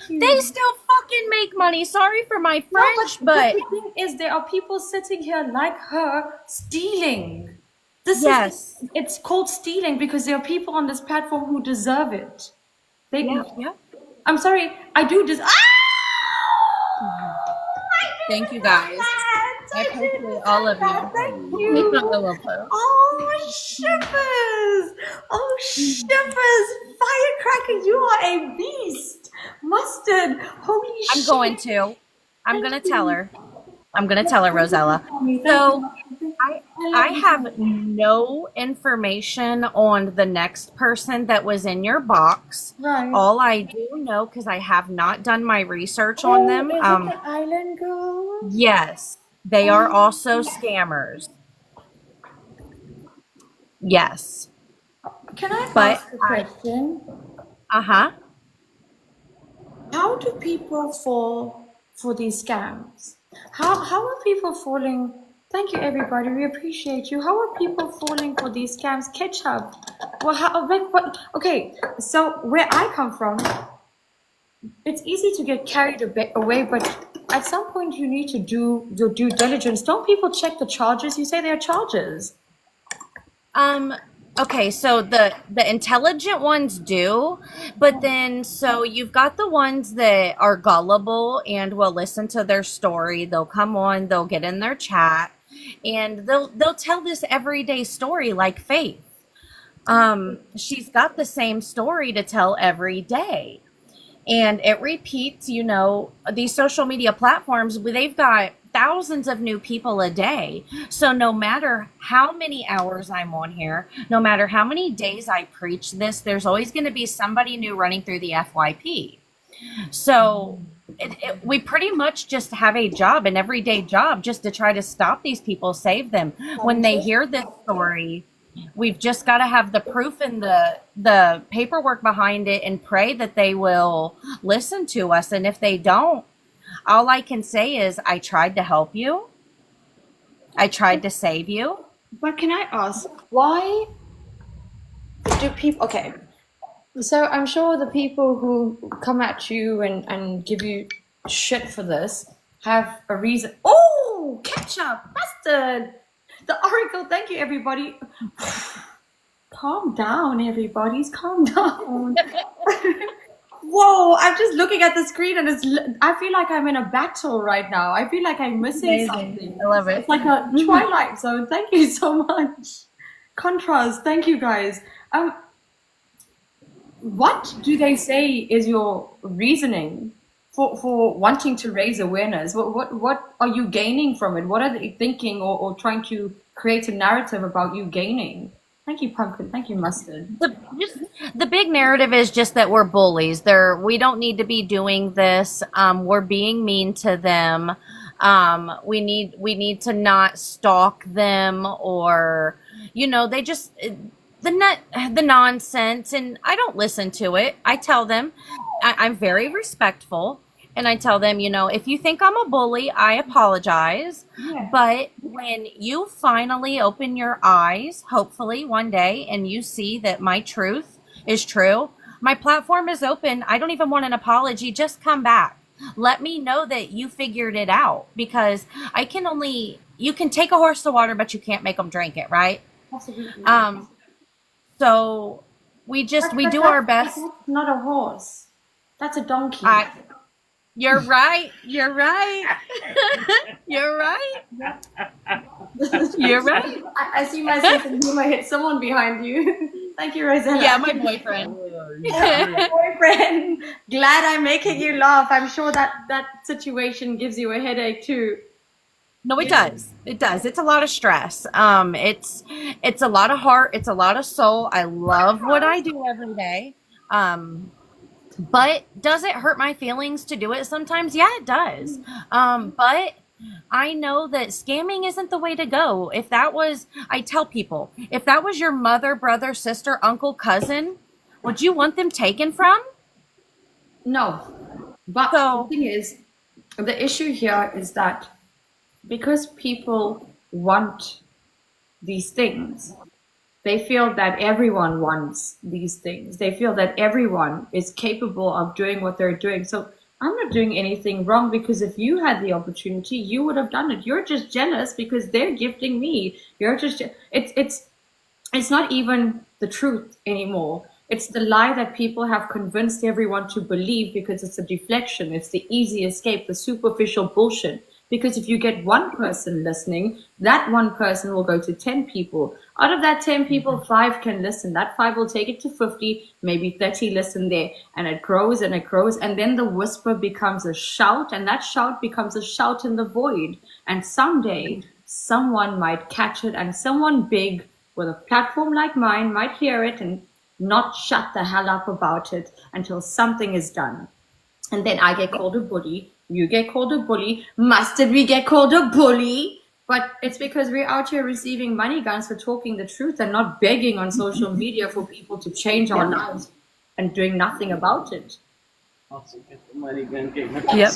Speaker 4: they still fucking make money. Sorry for my French, but
Speaker 1: the thing is, there are people sitting here like her stealing. It's called stealing because there are people on this platform who deserve it.
Speaker 4: Yeah.
Speaker 1: I'm sorry, I do this.
Speaker 4: Thank you guys. I appreciate all of you.
Speaker 1: Thank you. Oh, shippers. Firecracker, you are a beast. Mustard, holy shit.
Speaker 4: I'm going to tell her. Rosella. So I have no information on the next person that was in your box.
Speaker 1: Right.
Speaker 4: All I do know, because I have not done my research on them.
Speaker 1: Is it the island girl?
Speaker 4: Yes. They are also scammers. Yes.
Speaker 1: Can I ask a question?
Speaker 4: Uh-huh.
Speaker 1: How do people fall for these scams? How are people falling? Thank you, everybody. We appreciate you. How are people falling for these scams? Ketchup. Well, what? Okay, so where I come from, it's easy to get carried away, but at some point you need to do your due diligence. Don't people check the charges? You say there are charges.
Speaker 4: Um, okay, so the intelligent ones do, but then so you've got the ones that are gullible and will listen to their story. They'll come on, they'll get in their chat, and they'll tell this everyday story like Faith. She's got the same story to tell every day. And it repeats, these social media platforms, they've got thousands of new people a day. So no matter how many hours I'm on here, no matter how many days I preach this, there's always going to be somebody new running through the FYP. So we pretty much just have a job, an everyday job, just to try to stop these people, save them. When they hear this story, we've just got to have the proof and the paperwork behind it and pray that they will listen to us. And if they don't, all I can say is I tried to help you. I tried to save you.
Speaker 1: But can I ask, why do people... Okay, so I'm sure the people who come at you and give you shit for this have a reason. Oh, ketchup, mustard, the oracle. Thank you, everybody. Calm down, everybody. Calm down. Whoa, I'm just looking at the screen and I feel like I'm in a battle right now. I feel like I'm missing something.
Speaker 4: I love it.
Speaker 1: It's like a Twilight Zone. Thank you so much. Contrast. Thank you, guys. What do they say is your reasoning for wanting to raise awareness? What are you gaining from it? What are they thinking or trying to create a narrative about you gaining? Thank you, Pumpkin. Thank you, Mustard.
Speaker 4: The big narrative is just that we're bullies. We don't need to be doing this. We're being mean to them. We need to not stalk them, or they just the nonsense. And I don't listen to it. I tell them I'm very respectful. And I tell them, if you think I'm a bully, I apologize.
Speaker 1: Yeah.
Speaker 4: But when you finally open your eyes, hopefully one day, and you see that my truth is true, my platform is open. I don't even want an apology. Just come back. Let me know that you figured it out, because you can take a horse to water, but you can't make them drink it, right?
Speaker 1: Absolutely.
Speaker 4: So we do our best.
Speaker 1: That's not a horse. That's a donkey.
Speaker 4: You're right. You're right. You're right. You're right.
Speaker 1: I see myself in humor hit someone behind you. Thank you, Rosella.
Speaker 4: Yeah, my boyfriend.
Speaker 1: Boyfriend. Glad I'm making you laugh. I'm sure that situation gives you a headache too.
Speaker 4: No, it does. It does. It's a lot of stress. It's a lot of heart. It's a lot of soul. I love what I do every day. But does it hurt my feelings to do it sometimes? Yeah, it does. But I know that scamming isn't the way to go. I tell people, if that was your mother, brother, sister, uncle, cousin, would you want them taken from?
Speaker 1: No. But the thing is, the issue here is that because people want these things, they feel that everyone wants these things. They feel that everyone is capable of doing what they're doing. So I'm not doing anything wrong, because if you had the opportunity, you would have done it. You're just jealous because they're gifting me. It's not even the truth anymore. It's the lie that people have convinced everyone to believe, because it's a deflection. It's the easy escape, the superficial bullshit. Because if you get one person listening, that one person will go to 10 people. Out of that 10 people, 5 can listen. That 5 will take it to 50, maybe 30 listen there. And it grows and it grows. And then the whisper becomes a shout, and that shout becomes a shout in the void. And someday, someone might catch it, and someone big with a platform like mine might hear it and not shut the hell up about it until something is done. And then I get called a bully. You get called a bully. Mustard, we get called a bully. But it's because we're out here receiving money guns for talking the truth and not begging on social media for people to change our lives and doing nothing about it.
Speaker 2: Also get the money gun, get my
Speaker 4: Yep.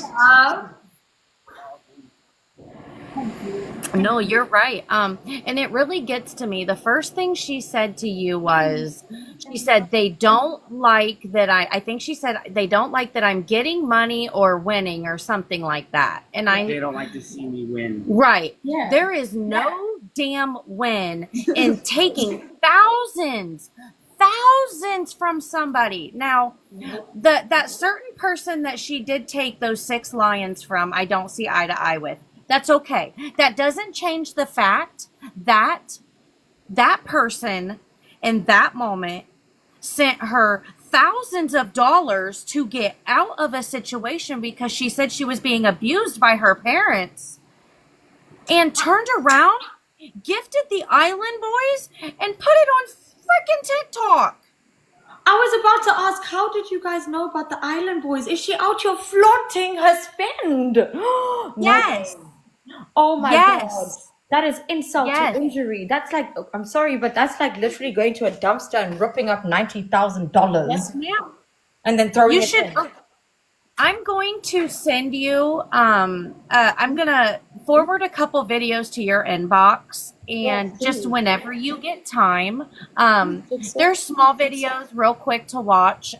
Speaker 4: No, you're right. And it really gets to me. The first thing she said to you was, she said they don't like that I think she said they don't like that I'm getting money or winning or something like that. And
Speaker 5: They don't like to see me win.
Speaker 4: right.
Speaker 1: Yeah.
Speaker 4: There is no damn win in taking thousands from somebody. Now, that certain person that she did take those 6 lions from, I don't see eye to eye with. That's okay. That doesn't change the fact that that person in that moment sent her thousands of dollars to get out of a situation because she said she was being abused by her parents, and turned around, gifted the Island Boys, and put it on freaking TikTok.
Speaker 1: I was about to ask, how did you guys know about the Island Boys? Is she out here flaunting her spend? No
Speaker 4: Yes.
Speaker 1: way. Oh my God.
Speaker 4: Yes.
Speaker 1: That is insult
Speaker 4: Yes.
Speaker 1: to injury. That's like, I'm sorry, but that's like literally going to a dumpster and ripping up $90,000
Speaker 4: Yes, ma'am.
Speaker 1: and then throwing
Speaker 4: You
Speaker 1: it
Speaker 4: should.
Speaker 1: in.
Speaker 4: I'm going to send you. I'm gonna forward a couple videos to your inbox, and
Speaker 1: Yes,
Speaker 4: just
Speaker 1: please.
Speaker 4: whenever you get time, they're small videos, real quick to watch.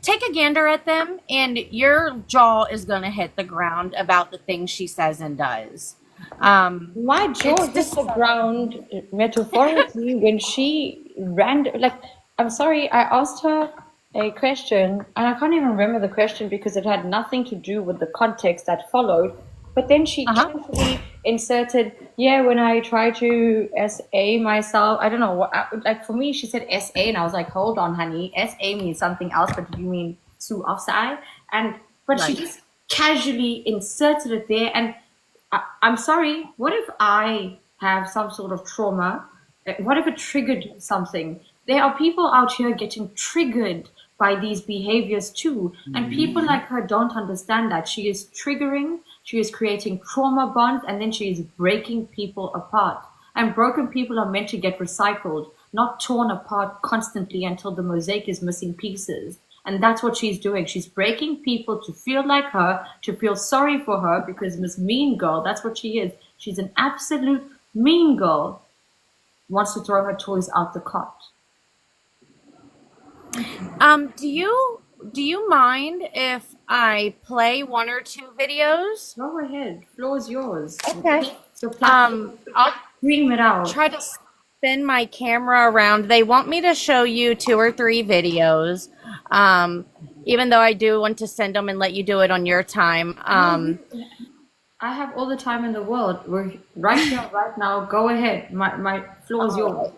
Speaker 4: Take a gander at them, and your jaw is gonna hit the ground about the things she says and does.
Speaker 1: My jaw
Speaker 4: It's
Speaker 1: hit the
Speaker 4: just
Speaker 1: ground metaphorically when she ran. Like, I'm sorry, I asked her a question, and I can't even remember the question because it had nothing to do with the context that followed. But then she casually inserted, yeah, when I try to SA myself, I don't know what, like for me, she said SA, and I was like, hold on, honey, SA means something else, but do you mean Sue offside? But she
Speaker 4: Right.
Speaker 1: just casually inserted it there, and I'm sorry, what if I have some sort of trauma? What if it triggered something? There are people out here getting triggered by these behaviors too. And people like her don't understand that. She is triggering, she is creating trauma bonds, and then she is breaking people apart. And broken people are meant to get recycled, not torn apart constantly until the mosaic is missing pieces. And that's what she's doing. She's breaking people to feel like her, to feel sorry for her, because Miss Mean Girl, that's what she is. She's an absolute mean girl, wants to throw her toys out the cot.
Speaker 4: Do you mind if I play 1 or 2 videos?
Speaker 1: Go ahead. Floor is yours.
Speaker 4: Okay.
Speaker 1: The platform.
Speaker 4: I'll
Speaker 1: Scream it out.
Speaker 4: try to spin my camera around. They want me to show you 2 or 3 videos. Even though I do want to send them and let you do it on your time.
Speaker 1: I have all the time in the world. We're right here, right now. Go ahead. My floor is yours.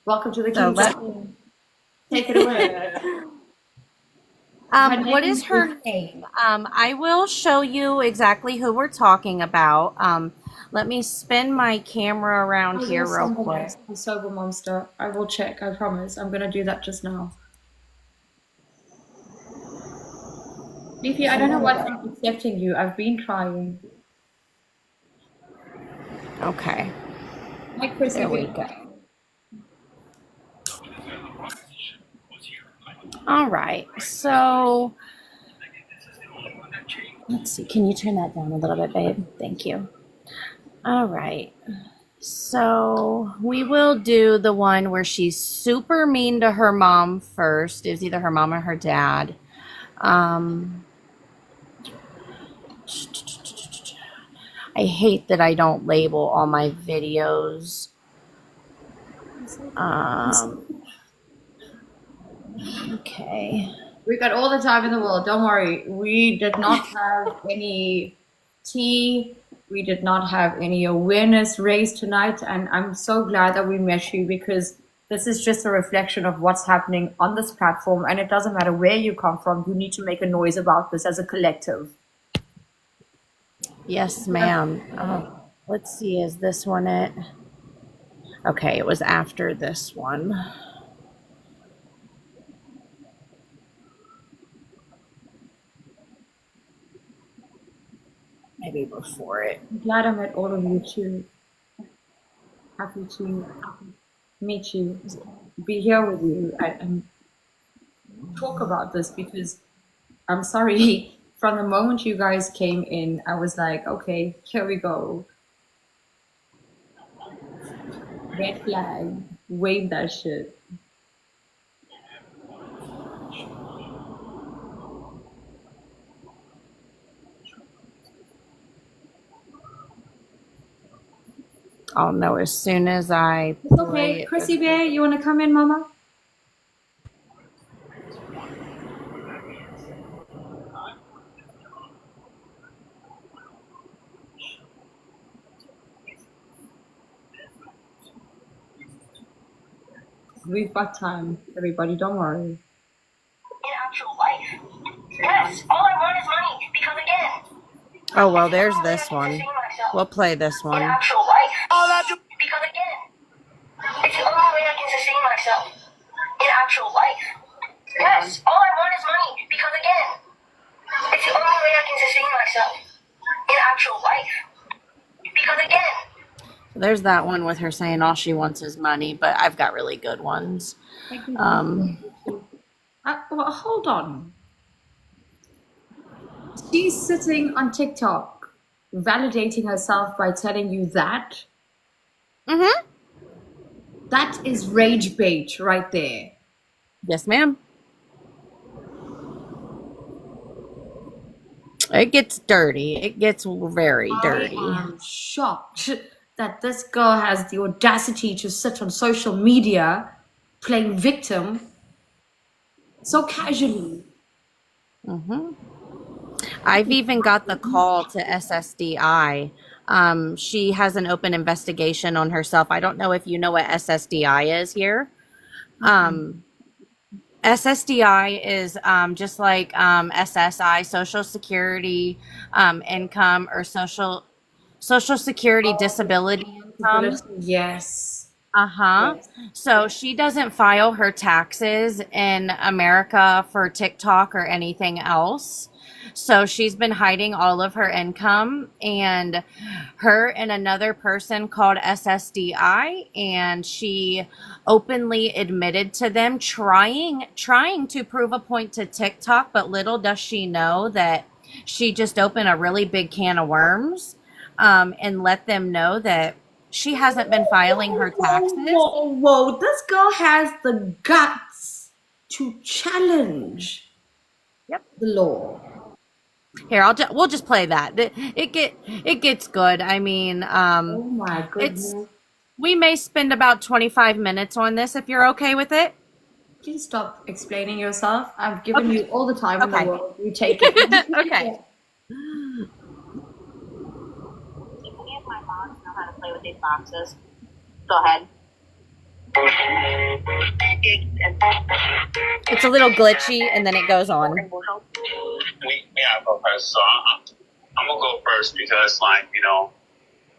Speaker 1: Welcome to the
Speaker 4: So
Speaker 1: King Show. Take it away.
Speaker 4: what is her name? I will show you exactly who we're talking about. Let me spin my camera around here real quick.
Speaker 1: The sober monster. I will check. I promise. I'm gonna do that just now. Leafy, I don't know what's not accepting you. I've been trying.
Speaker 4: Okay.
Speaker 1: Hi, Chris.
Speaker 4: There we go. All right. So let's see. Can you turn that down a little bit, babe? Thank you. All right. So we will do the one where she's super mean to her mom first. It was either her mom or her dad. I hate that I don't label all my videos. Okay.
Speaker 1: We got all the time in the world. Don't worry. We did not have any tea. We did not have any awareness raised tonight. And I'm so glad that we met you, because this is just a reflection of what's happening on this platform. And it doesn't matter where you come from. You need to make a noise about this as a collective.
Speaker 4: Yes, ma'am. Let's see. Is this one it? Okay. It was after this one. Maybe before it.
Speaker 1: I'm glad I met all of you too. Happy to meet you, be here with you, and talk about this, because I'm sorry, from the moment you guys came in, I was like, okay, here we go. Red flag. Wave that shit.
Speaker 4: I'll know as soon as I
Speaker 1: It's
Speaker 4: play
Speaker 1: okay.
Speaker 4: it.
Speaker 1: Chrissy Bear, you want to come in, Mama? We've got time, everybody. Don't worry.
Speaker 6: In actual life. Yes, all I want is money because again.
Speaker 4: Oh, well,
Speaker 6: It's the
Speaker 4: there's
Speaker 6: only way I
Speaker 4: this
Speaker 6: can
Speaker 4: one.
Speaker 6: sustain myself.
Speaker 4: We'll play this
Speaker 6: In
Speaker 4: one.
Speaker 6: actual life. Because again. It's the only way I can sustain myself. In actual life. Yes, all I want is money because again. It's the only way I can sustain myself. In actual life. Because again.
Speaker 4: There's that one with her saying all she wants is money, but I've got really good ones.
Speaker 1: Well, hold on. She's sitting on TikTok, validating herself by telling you that.
Speaker 4: Mm-hmm.
Speaker 1: That is rage bait right there.
Speaker 4: Yes, ma'am. It gets dirty. It gets very dirty.
Speaker 1: I am shocked that this girl has the audacity to sit on social media playing victim so casually.
Speaker 4: I've even got the call to SSDI. She has an open investigation on herself. I don't know if you know what SSDI is here. SSDI is just like SSI, Social Security income, or Social Security disability income.
Speaker 1: Yes.
Speaker 4: Uh-huh.
Speaker 1: Yes.
Speaker 4: So she doesn't file her taxes in America for TikTok or anything else. So she's been hiding all of her income, and her and another person called SSDI, and she openly admitted to them trying to prove a point to TikTok, but little does she know that she just opened a really big can of worms, and let them know that she hasn't been filing her taxes.
Speaker 1: Whoa. This girl has the guts to challenge
Speaker 4: Yep.
Speaker 1: the law.
Speaker 4: Here, we'll just play that. It gets good. I mean,
Speaker 1: Oh my goodness.
Speaker 4: we may spend about 25 minutes on this if you're okay with it.
Speaker 1: Please stop explaining yourself. I've given you all the time in
Speaker 4: Okay.
Speaker 1: the world. You take it.
Speaker 4: Okay.
Speaker 6: If any of my moms know how to play with these boxes, go ahead.
Speaker 4: It's a little glitchy, and then it goes on.
Speaker 5: We have go first, so I'm gonna go first because, like,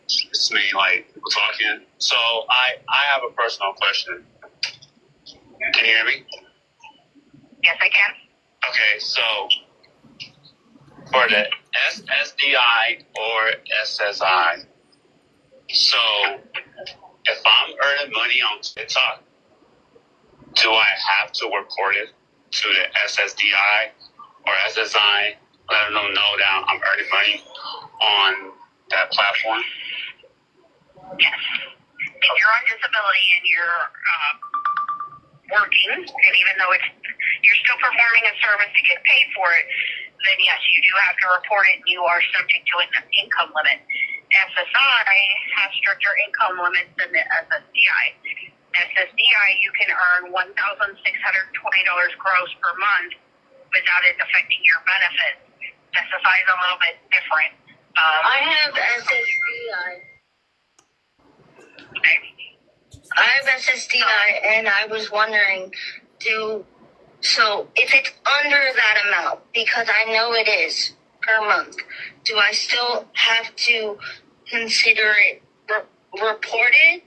Speaker 5: it's me, like, people talking. So I have a personal question. Can you hear me?
Speaker 6: Yes, I can.
Speaker 5: Okay, so for the SSDI or SSI, so if I'm earning money on TikTok, do I have to report it to the SSDI or SSI? Let them know that I'm earning money on that platform.
Speaker 6: Yes. If you're on disability and you're working, and even though you're still performing a service to get paid for it, then yes, you do have to report it. You are subject to an income limit. SSI has stricter income limits than the SSDI. SSDI, you can earn $1,620 gross per month without it affecting your benefits. SSI is a little bit different.
Speaker 7: I have SSDI.
Speaker 6: Okay.
Speaker 7: I have SSDI, and I was wondering, so if it's under that amount, because I know it is per month, do I still have to consider it reported?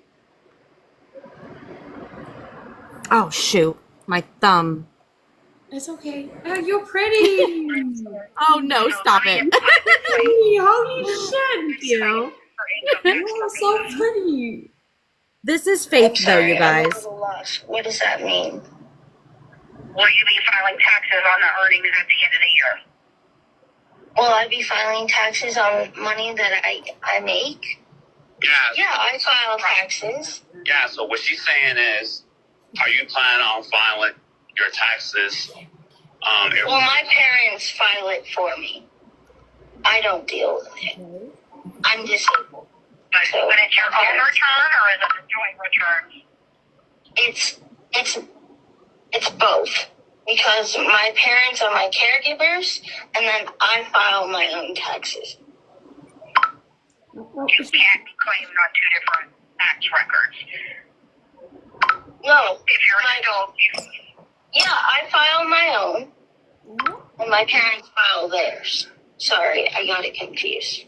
Speaker 4: Oh, shoot. My thumb.
Speaker 1: It's okay. Oh, you're pretty.
Speaker 4: Oh, no, stop it.
Speaker 1: Holy shit.
Speaker 4: You.
Speaker 1: You're so pretty.
Speaker 4: This is Faith,
Speaker 7: I'm
Speaker 4: though,
Speaker 7: sorry,
Speaker 4: you guys.
Speaker 7: I'm a little lost. What does that mean?
Speaker 6: Will you be filing taxes on the earnings at the end of the year?
Speaker 7: Will I be filing taxes on money that I make? Yeah, I file taxes.
Speaker 5: Yeah, so what she's saying is, are you planning on filing your taxes?
Speaker 7: Well, my parents file it for me. I don't deal with it. I'm disabled.
Speaker 6: But it's your own return or is it a joint return?
Speaker 7: It's both. Because my parents are my caregivers, and then I file my own taxes.
Speaker 6: You can't be claimed on two different tax records.
Speaker 7: No.
Speaker 6: If you're an adult,
Speaker 7: Yeah, I file my own, and my parents file theirs. Sorry, I got it confused.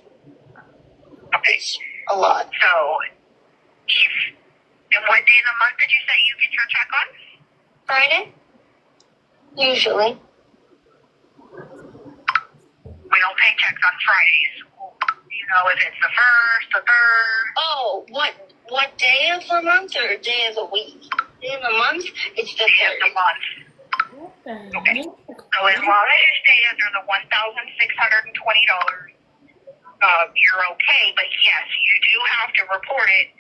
Speaker 6: okay.
Speaker 7: It's a lot.
Speaker 6: So, and what day of the month did you say you get your check on?
Speaker 7: Friday? Usually.
Speaker 6: We don't pay checks on Fridays. You know if it's the first, the third.
Speaker 7: Oh, what day of the month or day of the week? Day of the month? It's the
Speaker 6: Day of the
Speaker 7: third.
Speaker 6: month. Okay. So as long as you stay under the $1,620, you're okay. But yes, you do have to report it.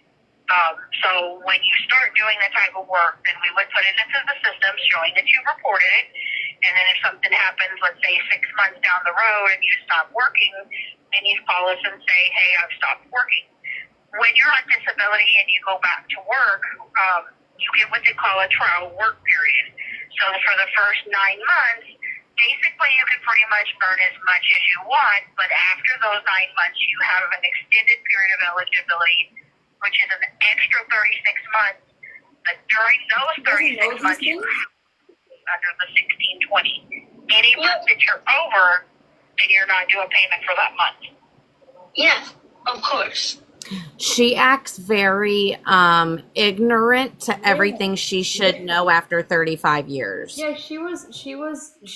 Speaker 6: So when you start doing the type of work, then we would put it into the system showing that you reported it. And then if something happens, let's say 6 months down the road and you stop working, then you call us and say, hey, I've stopped working. When you're on disability and you go back to work, you get what they call a trial work period. So for the first 9 months, basically you can pretty much earn as much as you want, but after those 9 months, you have an extended period of eligibility, which is an extra 36 months. But during those 36 months, you under the 1620. Any month that you're over, then you're not due a payment for that month.
Speaker 7: Yeah, of course.
Speaker 4: She acts very ignorant to everything she should know after 35 years.
Speaker 1: Yeah, she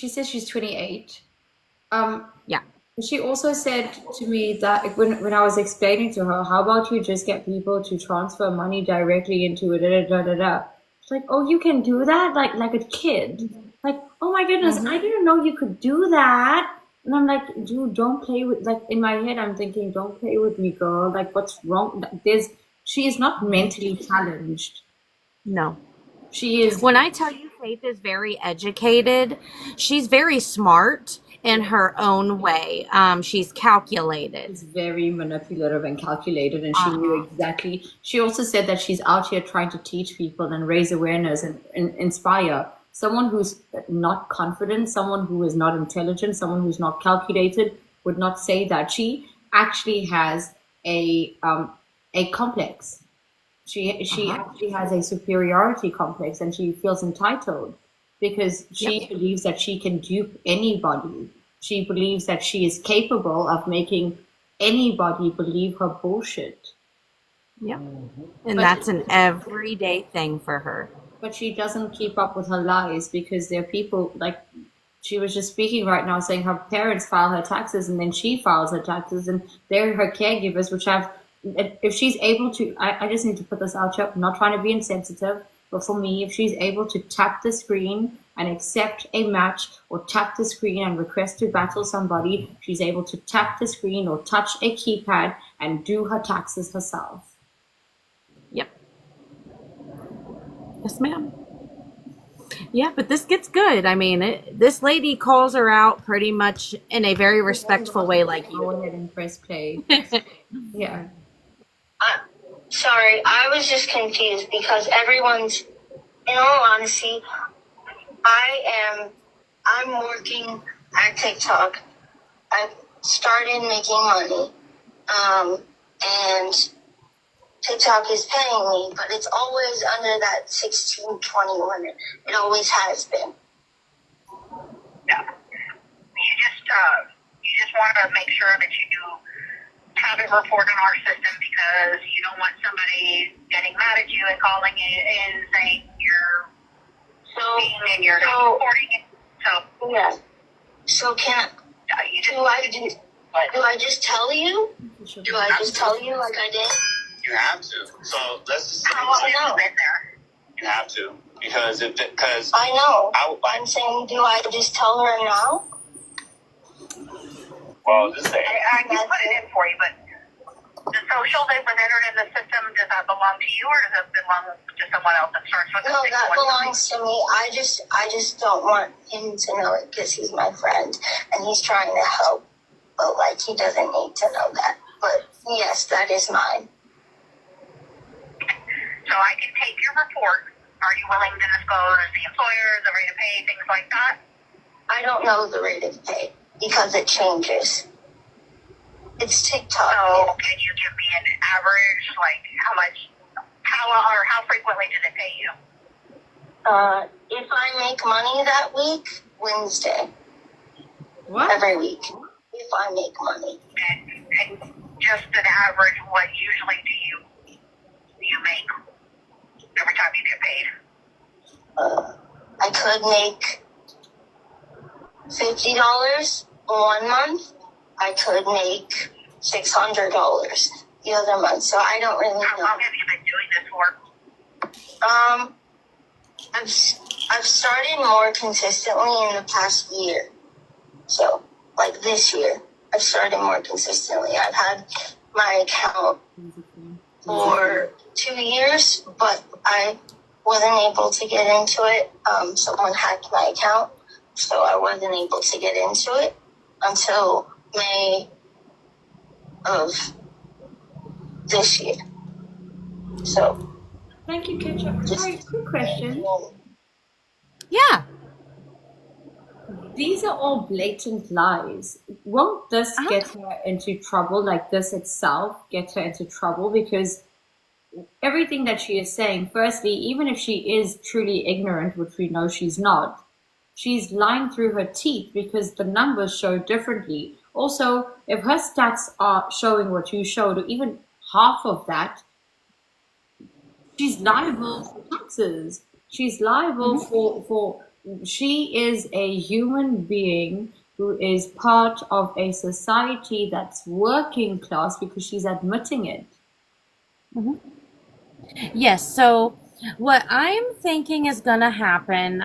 Speaker 1: says she's 28.
Speaker 4: Yeah.
Speaker 1: She also said to me that when I was explaining to her, how about you just get people to transfer money directly into it, She's like, oh, you can do that? Like a kid. Like, oh my goodness, I didn't know you could do that. And I'm like, dude, don't play with, like, in my head, I'm thinking, don't play with me, girl. Like, what's wrong? She is not mentally challenged.
Speaker 4: No.
Speaker 1: She is.
Speaker 4: When I tell you Faith is very educated, she's very smart in her own way. She's calculated.
Speaker 1: She's very manipulative and calculated, and she knew exactly. She also said that she's out here trying to teach people and raise awareness and inspire. Someone who's not confident, someone who is not intelligent, someone who's not calculated would not say that. She actually has a complex. She actually has a superiority complex, and she feels entitled because she believes that she can dupe anybody. She believes that she is capable of making anybody believe her bullshit.
Speaker 4: Yeah. And that's an everyday thing for her.
Speaker 1: But she doesn't keep up with her lies because there are people, like she was just speaking right now, saying her parents file her taxes and then she files her taxes, and they're her caregivers, which have, if she's able to, I just need to put this out here, I'm not trying to be insensitive, but for me, if she's able to tap the screen and accept a match, or tap the screen and request to battle somebody, she's able to tap the screen or touch a keypad and do her taxes herself.
Speaker 4: Yep. Yes, ma'am. Yeah, but this gets good. I mean, this lady calls her out pretty much in a very respectful way, like you.
Speaker 1: Go ahead and press play. Yeah.
Speaker 7: Sorry, I was just confused because everyone's, in all honesty, I'm working at TikTok. I've started making money, and TikTok is paying me, but it's always under that 1620 limit. It always has been.
Speaker 6: Yeah. You just want to make sure that you do have it reported in our system because you don't want somebody getting mad at you and calling you and saying you're and you're not reporting it. So
Speaker 7: yeah. So do I just tell you? Do I just tell you like I did?
Speaker 5: You have to. So let's just say
Speaker 6: how long have you been there?
Speaker 5: you have to because
Speaker 7: I know. I'm saying, do I just tell her now?
Speaker 5: well, just say
Speaker 6: I can put it in for you, but The social that was entered in the system, does that belong to you or does it belong to someone else that starts with a
Speaker 7: No, that
Speaker 6: 613?
Speaker 7: belongs to me. I just don't want him to know it because he's my friend and he's trying to help. But like, he doesn't need to know that. But yes, that is mine.
Speaker 6: So I can take your report. Are you willing to disclose the employer, the rate of pay, things like that?
Speaker 7: I don't know the rate of pay because it changes. It's TikTok.
Speaker 6: So can you give me an average, like how much, how frequently does it pay you?
Speaker 7: If I make money that week, Wednesday.
Speaker 1: What?
Speaker 7: Every week. If I make money.
Speaker 6: And just an average, what usually do you make every time you get paid?
Speaker 7: I could make $50 one month. I could make $600 the other month. So I don't really
Speaker 6: How
Speaker 7: know.
Speaker 6: long have you been doing this for?
Speaker 7: I've started more consistently in the past year. So, like this year, I've started more consistently. I've had my account for 2 years, but I wasn't able to get into it. Someone hacked my account, so I wasn't able to get into it until May of this year. So,
Speaker 1: Thank you, Ketchup. Sorry, quick question.
Speaker 4: Yeah.
Speaker 1: These are all blatant lies. Won't this get her into trouble, like this itself get her into trouble? Because everything that she is saying, firstly, even if she is truly ignorant, which we know she's not, she's lying through her teeth because the numbers show differently. Also, if her stats are showing what you showed, or even half of that, she's liable for taxes. She's liable for she is a human being who is part of a society that's working class because she's admitting it.
Speaker 4: Yes. So what I'm thinking is going to happen,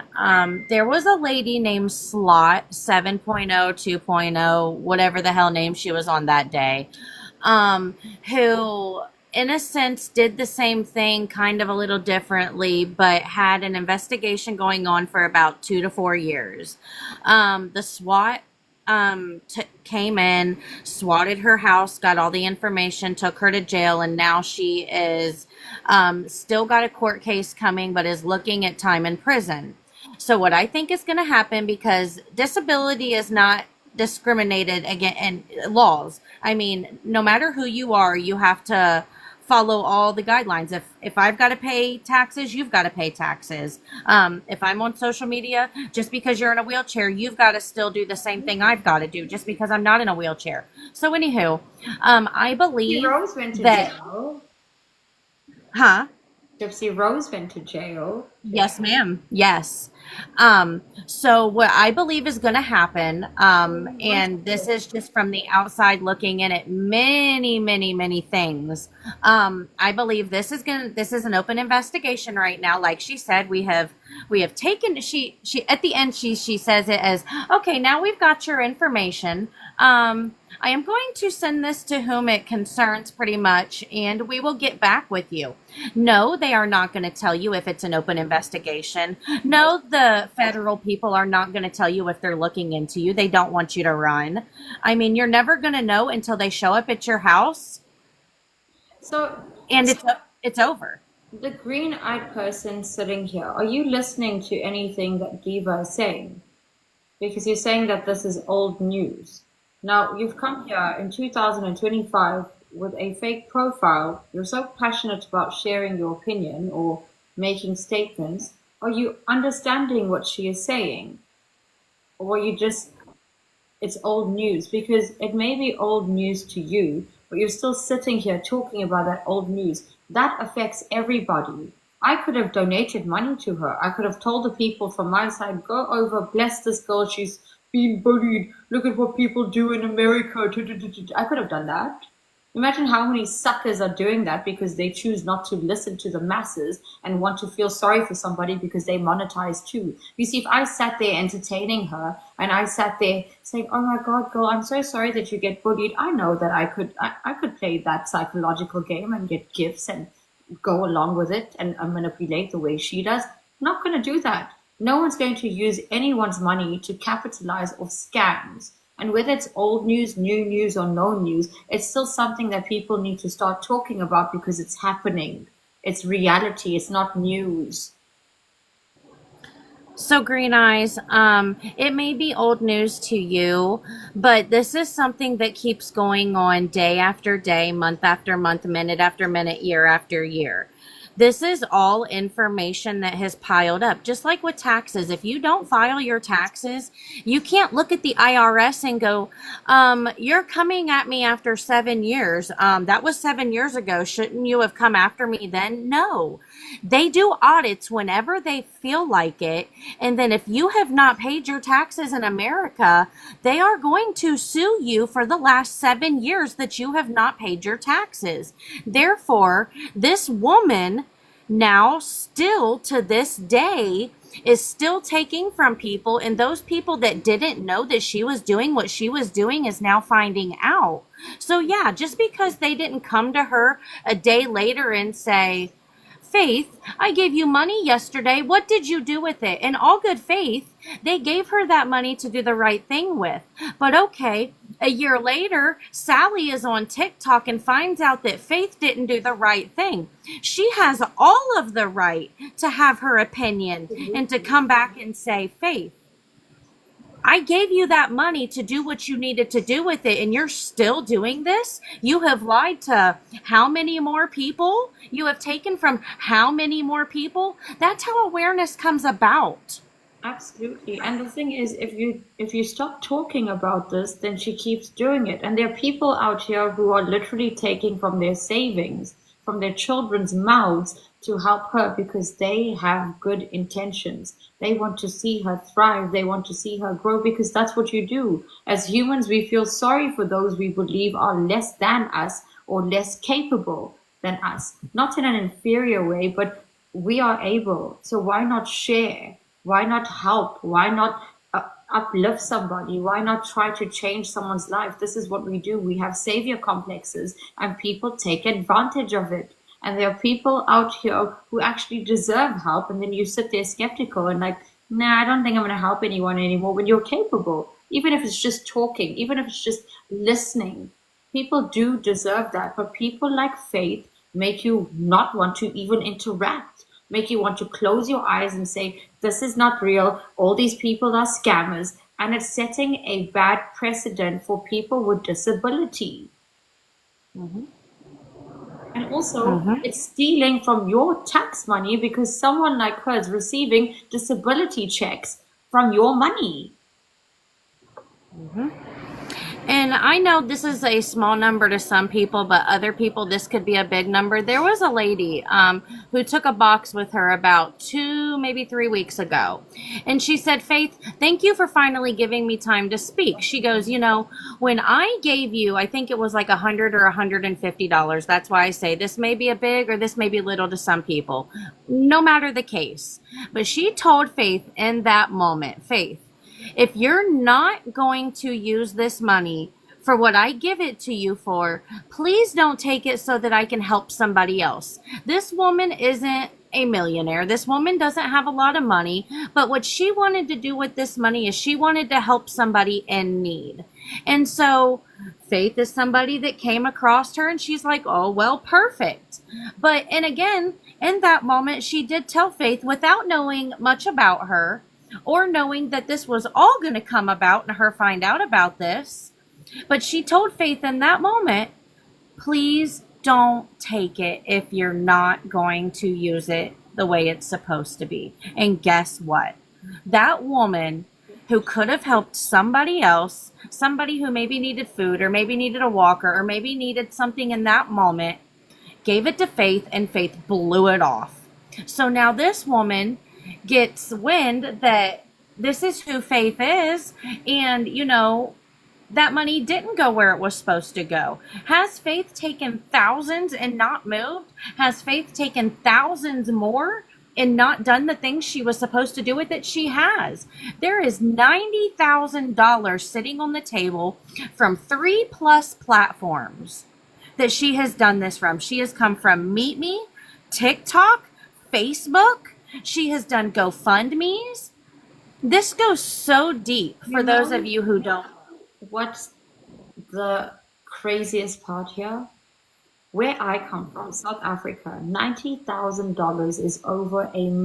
Speaker 4: there was a lady named Slot 7.0, 2.0, whatever the hell name she was on that day, who in a sense did the same thing kind of a little differently, but had an investigation going on for about 2 to 4 years. The SWAT came in, swatted her house, got all the information, took her to jail, and now she is still got a court case coming, but is looking at time in prison. So what I think is going to happen, because disability is not discriminated against in laws. I mean, no matter who you are, you have to follow all the guidelines. If I've got to pay taxes, you've got to pay taxes. If I'm on social media, just because you're in a wheelchair, you've got to still do the same thing I've got to do just because I'm not in a wheelchair. So anywho, I believe
Speaker 1: Gypsy Rose went to
Speaker 4: that,
Speaker 1: jail.
Speaker 4: huh?
Speaker 1: Gypsy Rose went to jail.
Speaker 4: Yes, ma'am. Yes. So what I believe is going to happen, and this is just from the outside looking in at many, many, many things. I believe this is an open investigation right now. Like she said, we have taken, she, at the end, she says it as, okay, now we've got your information. I am going to send this to whom it concerns pretty much, and we will get back with you. No, they are not going to tell you if it's an open investigation. No, the federal people are not going to tell you if they're looking into you. They don't want you to run. I mean, you're never going to know until they show up at your house,
Speaker 1: So,
Speaker 4: and it's over.
Speaker 1: the green-eyed person sitting here, are you listening to anything that Diva is saying? Because you're saying that this is old news. Now, you've come here in 2025 with a fake profile. You're so passionate about sharing your opinion or making statements. Are you understanding what she is saying? Or are you just, it's old news? Because it may be old news to you, but you're still sitting here talking about that old news. That affects everybody. I could have donated money to her. I could have told the people from my side, go over, bless this girl. She's being bullied. Look at what people do in America. I could have done that. Imagine how many suckers are doing that because they choose not to listen to the masses and want to feel sorry for somebody because they monetize too. You see, if I sat there entertaining her and I sat there saying, "Oh my God, girl, I'm so sorry that you get bullied," I know that I could play that psychological game and get gifts and go along with it and manipulate the way she does. I'm not going to do that. No one's going to use anyone's money to capitalize off scams. And whether it's old news, new news, or no news, it's still something that people need to start talking about because it's happening. It's reality. It's not news.
Speaker 4: So, Green Eyes, it may be old news to you, but this is something that keeps going on day after day, month after month, minute after minute, year after year. This is all information that has piled up. Just like with taxes, if you don't file your taxes, you can't look at the IRS and go, you're coming at me after 7 years. That was 7 years ago. Shouldn't you have come after me then? No. They do audits whenever they feel like it. And then if you have not paid your taxes in America, they are going to sue you for the last 7 years that you have not paid your taxes. Therefore, this woman now still to this day is still taking from people, and those people that didn't know that she was doing what she was doing is now finding out. So yeah, just because they didn't come to her a day later and say, "Faith, I gave you money yesterday. What did you do with it?" In all good faith, they gave her that money to do the right thing with. But okay, a year later, Sally is on TikTok and finds out that Faith didn't do the right thing. She has all of the right to have her opinion and to come back and say, "Faith, I gave you that money to do what you needed to do with it, and you're still doing this? You have lied to how many more people? You have taken from how many more people?" That's how awareness comes about.
Speaker 1: Absolutely. And the thing is, if you stop talking about this, then she keeps doing it. And there are people out here who are literally taking from their savings, from their children's mouths to help her because they have good intentions. They want to see her thrive. They want to see her grow because that's what you do. As humans, we feel sorry for those we believe are less than us or less capable than us. Not in an inferior way, but we are able. So why not share? Why not help? Why not uplift somebody? Why not try to change someone's life? This is what we do. We have savior complexes and people take advantage of it. And there are people out here who actually deserve help. And then you sit there skeptical and like, nah, I don't think I'm going to help anyone anymore when you're capable. Even if it's just talking, even if it's just listening, people do deserve that. But people like Faith make you not want to even interact, make you want to close your eyes and say, this is not real. All these people are scammers. And it's setting a bad precedent for people with disability. And also, it's stealing from your tax money because someone like her is receiving disability checks from your money.
Speaker 4: And I know this is a small number to some people, but other people, this could be a big number. There was a lady who took a box with her about 2, maybe 3 weeks ago. And she said, "Faith, thank you for finally giving me time to speak." She goes, "You know, when I gave you, I think it was like $100 or $150. That's why I say this may be a big or this may be little to some people, no matter the case." But she told Faith in that moment, "Faith, if you're not going to use this money for what I give it to you for, please don't take it so that I can help somebody else." This woman isn't a millionaire. This woman doesn't have a lot of money, but what she wanted to do with this money is she wanted to help somebody in need. And so Faith is somebody that came across her and she's like, "Oh, well, perfect." But, and again, in that moment, she did tell Faith without knowing much about her, or knowing that this was all going to come about and her find out about this. But she told Faith in that moment, "Please don't take it if you're not going to use it the way it's supposed to be." And guess what? That woman who could have helped somebody else, somebody who maybe needed food or maybe needed a walker or maybe needed something in that moment, gave it to Faith, and Faith blew it off. So now this woman gets wind that this is who Faith is, and, you know, that money didn't go where it was supposed to go? Has Faith taken thousands and not moved? Has Faith taken thousands more and not done the things she was supposed to do with it? She has. There is $90,000 sitting on the table from 3+ platforms that she has done this from. She has come from Meet Me, TikTok, Facebook. She has done GoFundMe's. This goes so deep for those of you who don't.
Speaker 1: What's the craziest part here? Where I come from, South Africa, $90,000 is over over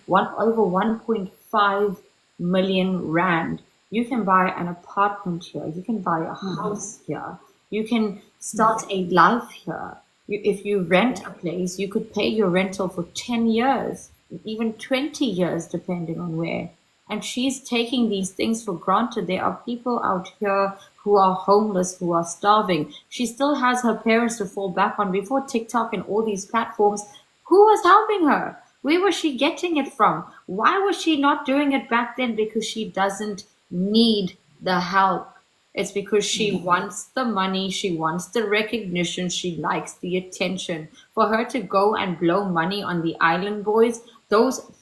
Speaker 1: 1.5 million rand. You can buy an apartment here. You can buy a house here. You can start a life here. If you rent a place, you could pay your rental for 10 years, even 20 years, depending on where. And she's taking these things for granted. There are people out here who are homeless, who are starving. She still has her parents to fall back on. Before TikTok and all these platforms, who was helping her? Where was she getting it from? Why was she not doing it back then? Because she doesn't need the help. It's because she wants the money, she wants the recognition, she likes the attention. For her to go and blow money on the island boys, those,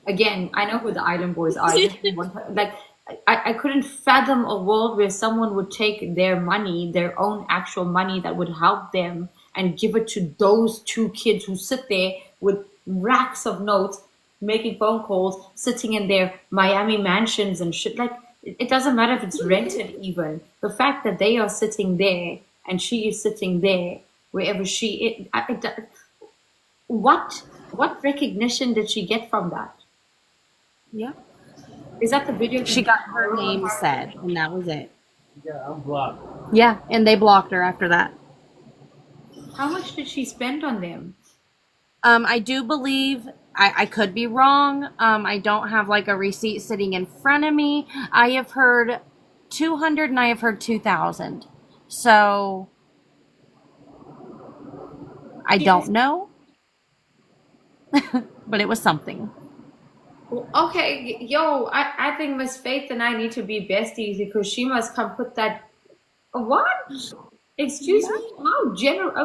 Speaker 1: again, I know who the island boys are. I just want her, like, I couldn't fathom a world where someone would take their money, their own actual money that would help them, and give it to those two kids who sit there with racks of notes, making phone calls, sitting in their Miami mansions and shit. Like, it doesn't matter if it's rented even. The fact that they are sitting there and she is sitting there, wherever she is, what recognition did she get from that?
Speaker 4: Yeah.
Speaker 1: Is that the video?
Speaker 4: She got her name said, and that was it. Yeah, I'm blocked. Yeah, and they blocked her after that.
Speaker 1: How much did she spend on them?
Speaker 4: I do believe, I could be wrong. I don't have like a receipt sitting in front of me. I have heard 200 and I have heard 2,000. So I don't know, but it was something.
Speaker 1: Okay, yo, I think Miss Faith and I need to be besties because she must come put that. What? Excuse me? How generous?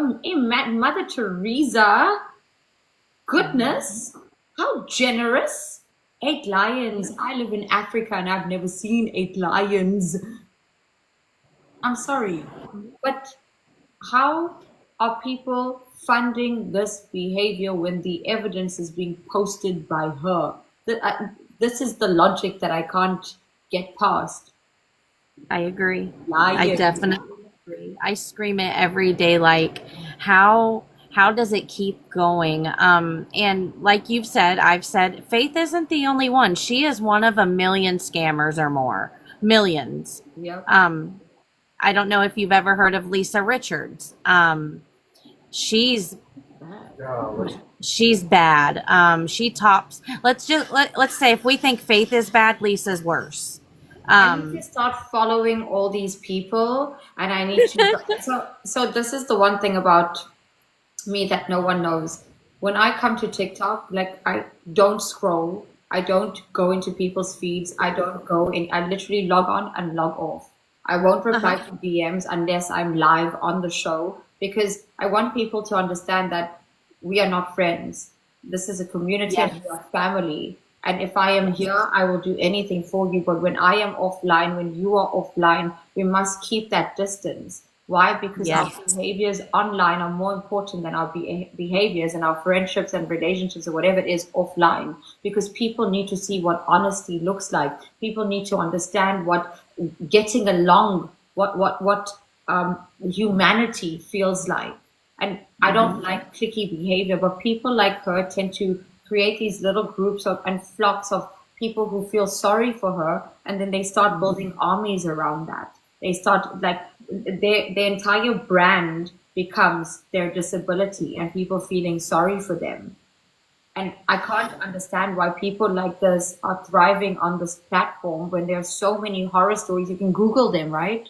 Speaker 1: Mother Teresa. Goodness, how generous. 8 lions. I live in Africa and I've never seen 8 lions. I'm sorry, but how are people funding this behavior when the evidence is being posted by her? This is the logic that I can't get past.
Speaker 4: I agree.
Speaker 1: Lions.
Speaker 4: I definitely agree. I scream it every day, like, how does it keep going? And like you've said, I've said, Faith isn't the only one. She is one of a million scammers or more. Millions.
Speaker 1: Yep.
Speaker 4: I don't know if you've ever heard of Lisa Richards. She's bad. She tops. Let's say if we think Faith is bad, Lisa's worse.
Speaker 1: I need to start following all these people, and I need to. So this is the one thing about me that no one knows. When I come to TikTok, like, I don't scroll. I don't go into people's feeds. I don't go in. I literally log on and log off. I won't reply to DMs unless I'm live on the show, because I want people to understand that we are not friends. This is a community and we are family. And if I am here, I will do anything for you. But when I am offline, when you are offline, we must keep that distance. Why? Because our behaviors online are more important than our behaviors and our friendships and relationships or whatever it is offline. Because people need to see what honesty looks like. People need to understand what getting along, what humanity feels like. And I don't like cliquey behavior, but people like her tend to create these little groups and flocks of people who feel sorry for her, and then they start building armies around that. They start, like, their entire brand becomes their disability and people feeling sorry for them. And I can't understand why people like this are thriving on this platform when there are so many horror stories. You can Google them, right?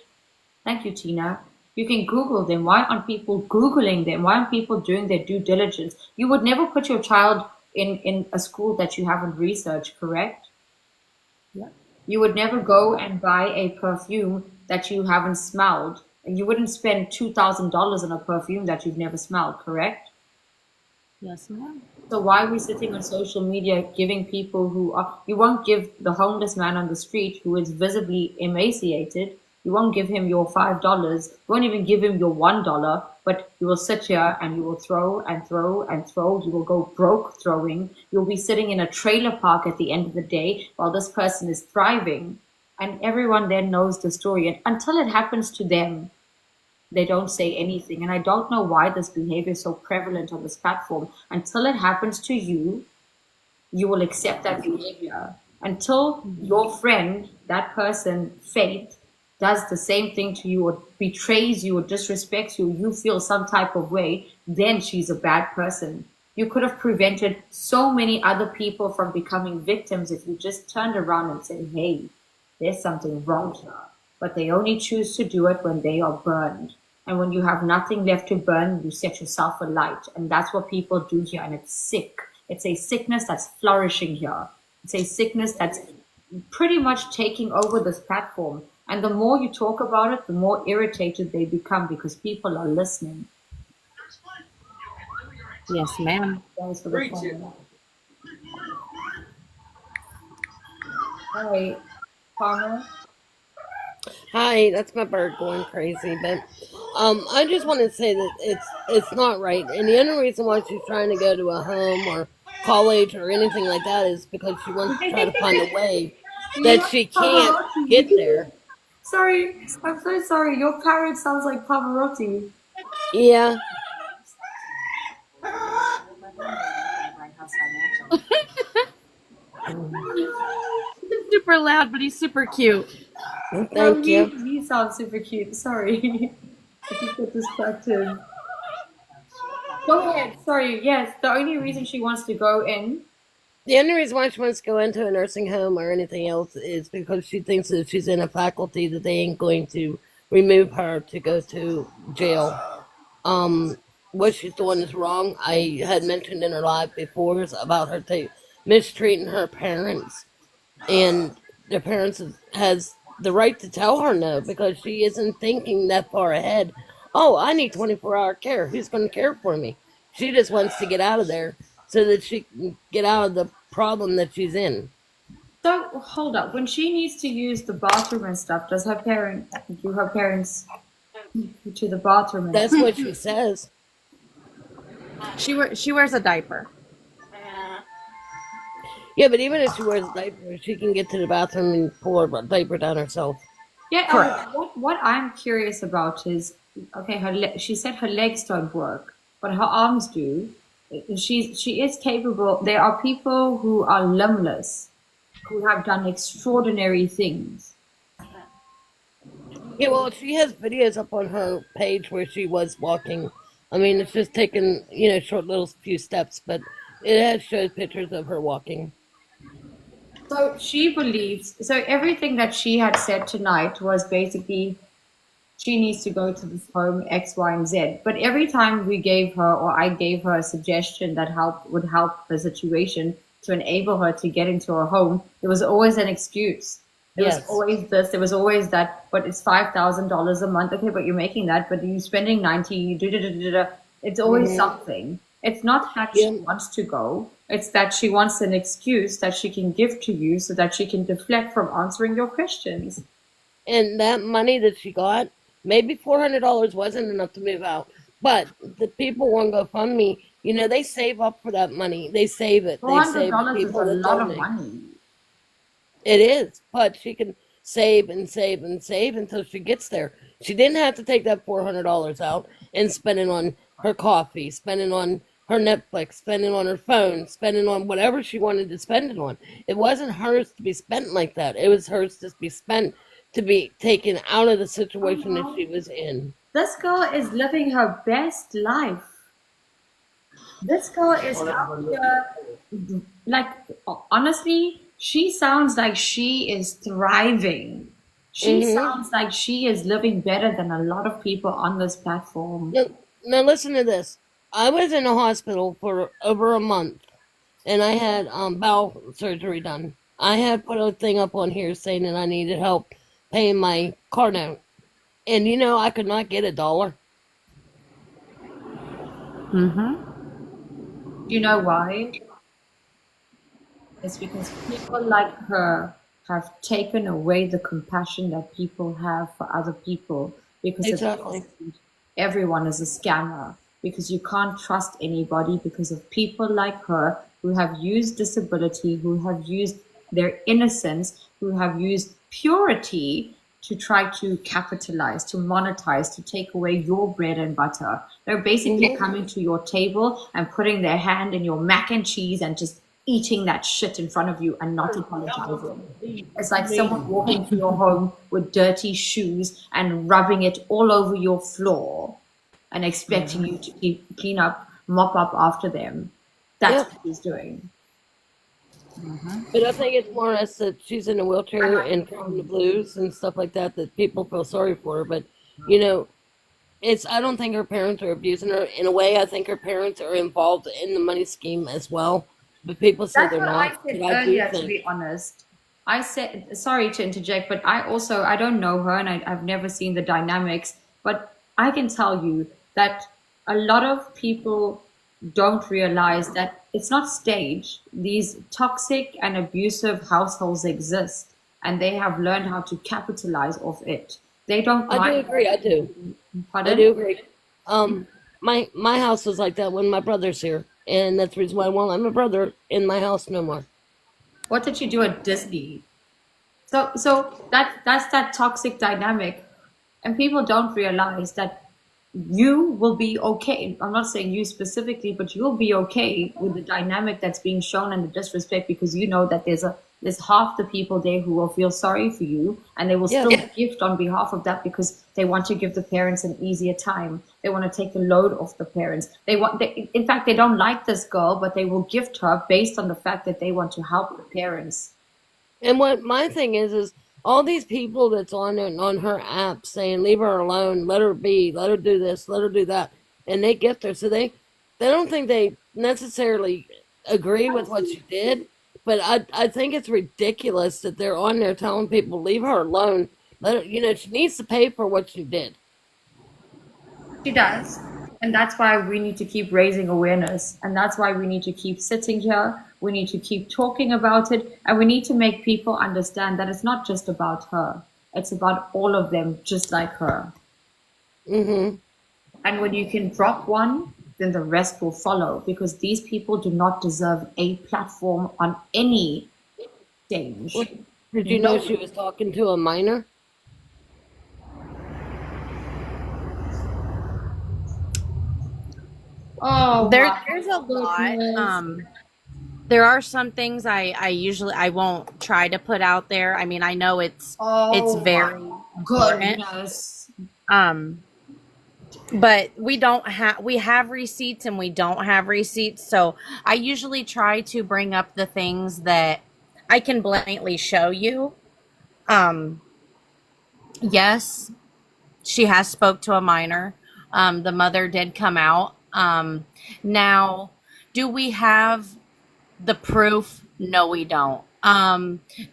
Speaker 1: Thank you, Tina. You can Google them. Why aren't people Googling them? Why aren't people doing their due diligence? You would never put your child in a school that you haven't researched, correct?
Speaker 4: Yeah.
Speaker 1: You would never go and buy a perfume that you haven't smelled. And you wouldn't spend $2,000 on a perfume that you've never smelled, correct?
Speaker 4: Yes, ma'am.
Speaker 1: So why are we sitting on social media giving people who are, you won't give the homeless man on the street who is visibly emaciated, you won't give him your $5, you won't even give him your $1, but you will sit here and you will throw and throw and throw. You will go broke throwing. You'll be sitting in a trailer park at the end of the day while this person is thriving. And everyone then knows the story. And until it happens to them, they don't say anything. And I don't know why this behavior is so prevalent on this platform. Until it happens to you, you will accept that behavior. Until your friend, that person, Faith, does the same thing to you or betrays you or disrespects you, you feel some type of way, then she's a bad person. You could have prevented so many other people from becoming victims if you just turned around and said, hey, there's something wrong here. But they only choose to do it when they are burned. And when you have nothing left to burn, you set yourself alight. And that's what people do here. And it's sick. It's a sickness that's flourishing here. It's a sickness that's pretty much taking over this platform. And the more you talk about it, the more irritated they become because people are listening.
Speaker 4: Yes, ma'am.
Speaker 1: Thanks for the phone. Hi, Palmer.
Speaker 8: Hi, that's my bird going crazy. But I just want to say that it's not right. And the only reason why she's trying to go to a home or college or anything like that is because she wants to try to find a way that she can't get there.
Speaker 1: Sorry, I'm so sorry. Your parrot sounds like Pavarotti.
Speaker 8: Yeah.
Speaker 4: He's super loud, but he's super cute.
Speaker 8: Thank you.
Speaker 1: He sounds super cute. Sorry. I just got distracted. Go ahead. Sorry. Yes, the only reason she wants to go in.
Speaker 8: The only reason why she wants to go into a nursing home or anything else is because she thinks that if she's in a faculty that they ain't going to remove her to go to jail. What she's doing is wrong. I had mentioned in her live before about her mistreating her parents, and the parents has the right to tell her no because she isn't thinking that far ahead. Oh, I need 24-hour care. Who's going to care for me? She just wants to get out of there so that she can get out of the problem that she's in.
Speaker 1: So hold up. When she needs to use the bathroom and stuff, does her parents do her parents to the bathroom? And
Speaker 8: That's what she says.
Speaker 4: She wears a diaper.
Speaker 8: Yeah, but even if she wears a diaper, she can get to the bathroom and pull her diaper down herself.
Speaker 1: Yeah. What I'm curious about is, okay, she said her legs don't work, but her arms do. She is capable. There are people who are limbless, who have done extraordinary things.
Speaker 8: Yeah, well, she has videos up on her page where she was walking. I mean, it's just taken, short little few steps, but it shows pictures of her walking.
Speaker 1: So she believes, so everything that she had said tonight was basically she needs to go to this home X, Y, and Z. But every time we gave her, or I gave her a suggestion that would help the situation to enable her to get into a home, there was always an excuse. There was always this, there was always that, but it's $5,000 a month. Okay, but you're making that, but you're spending 90, it's always something. It's not that she wants to go. It's that she wants an excuse that she can give to you so that she can deflect from answering your questions.
Speaker 8: And that money that she got, maybe $400 wasn't enough to move out. But the people on GoFundMe, they save up for that money. They save it. They save
Speaker 1: $400 is a lot of money.
Speaker 8: It is, but she can save and save and save until she gets there. She didn't have to take that $400 out and spend it on her coffee, spend it on her Netflix, spend it on her phone, spend it on whatever she wanted to spend it on. It wasn't hers to be spent like that. It was hers to be spent to be taken out of the situation that she was in.
Speaker 1: This girl is living her best life. This girl is out here, like, honestly, she sounds like she is thriving. She sounds like she is living better than a lot of people on this platform.
Speaker 8: Now listen to this. I was in a hospital for over a month, and I had bowel surgery done. I had put a thing up on here saying that I needed help paying my car note. And I could not get $1.
Speaker 1: Do you know why? It's because people like her have taken away the compassion that people have for other people because of
Speaker 8: Exactly.
Speaker 1: everyone is a scammer, because you can't trust anybody because of people like her who have used disability, who have used their innocence, who have used purity to try to capitalize, to monetize, to take away your bread and butter. They're basically coming to your table and putting their hand in your mac and cheese and just eating that shit in front of you and not apologizing. It's like someone walking to your home with dirty shoes and rubbing it all over your floor and expecting you to clean up, mop up after them. That's
Speaker 8: Yep.
Speaker 1: what he's doing.
Speaker 8: But I think it's more or less that she's in a wheelchair and from the blues and stuff like that people feel sorry for her. But I don't think her parents are abusing her. In a way, I think her parents are involved in the money scheme as well. But people say
Speaker 1: That's
Speaker 8: they're
Speaker 1: what I
Speaker 8: not.
Speaker 1: said
Speaker 8: But I do
Speaker 1: earlier, to
Speaker 8: think
Speaker 1: be honest. I said, sorry to interject, but I don't know her and I've never seen the dynamics, but I can tell you that a lot of people don't realize that it's not staged. These toxic and abusive households exist and they have learned how to capitalize off it. They don't
Speaker 8: I do
Speaker 1: mind.
Speaker 8: agree. I do. I
Speaker 1: Pardon?
Speaker 8: do agree. My house was like that when my brother's here, and that's the reason why I won't let my brother in my house no more.
Speaker 1: What did you do at Disney? So that's that toxic dynamic, and people don't realize that you will be okay. I'm not saying you specifically, but you'll be okay with the dynamic that's being shown and the disrespect because you know that there's half the people there who will feel sorry for you and they will
Speaker 8: Yes.
Speaker 1: still gift on behalf of that because they want to give the parents an easier time. They want to take the load off the parents. In fact, they don't like this girl, but they will gift her based on the fact that they want to help the parents.
Speaker 8: And what my thing is all these people that's on her app saying leave her alone, let her be, let her do this, let her do that, and they get her. So they don't think they necessarily agree with what she did, but I think it's ridiculous that they're on there telling people leave her alone. Let her, she needs to pay for what she did.
Speaker 1: She does. And that's why we need to keep raising awareness. And that's why we need to keep sitting here. We need to keep talking about it. And we need to make people understand that it's not just about her. It's about all of them, just like her.
Speaker 8: Mm-hmm.
Speaker 1: And when you can drop one, then the rest will follow because these people do not deserve a platform on any stage.
Speaker 8: Did you know she was talking to a minor?
Speaker 1: Oh,
Speaker 4: There's a lot. There are some things I usually I won't try to put out there. I mean, I know it's very important.
Speaker 1: goodness.
Speaker 4: But we have receipts and we don't have receipts. So I usually try to bring up the things that I can blatantly show you. Yes, she has spoke to a minor. The mother did come out. Now, do we have the proof? No, we don't.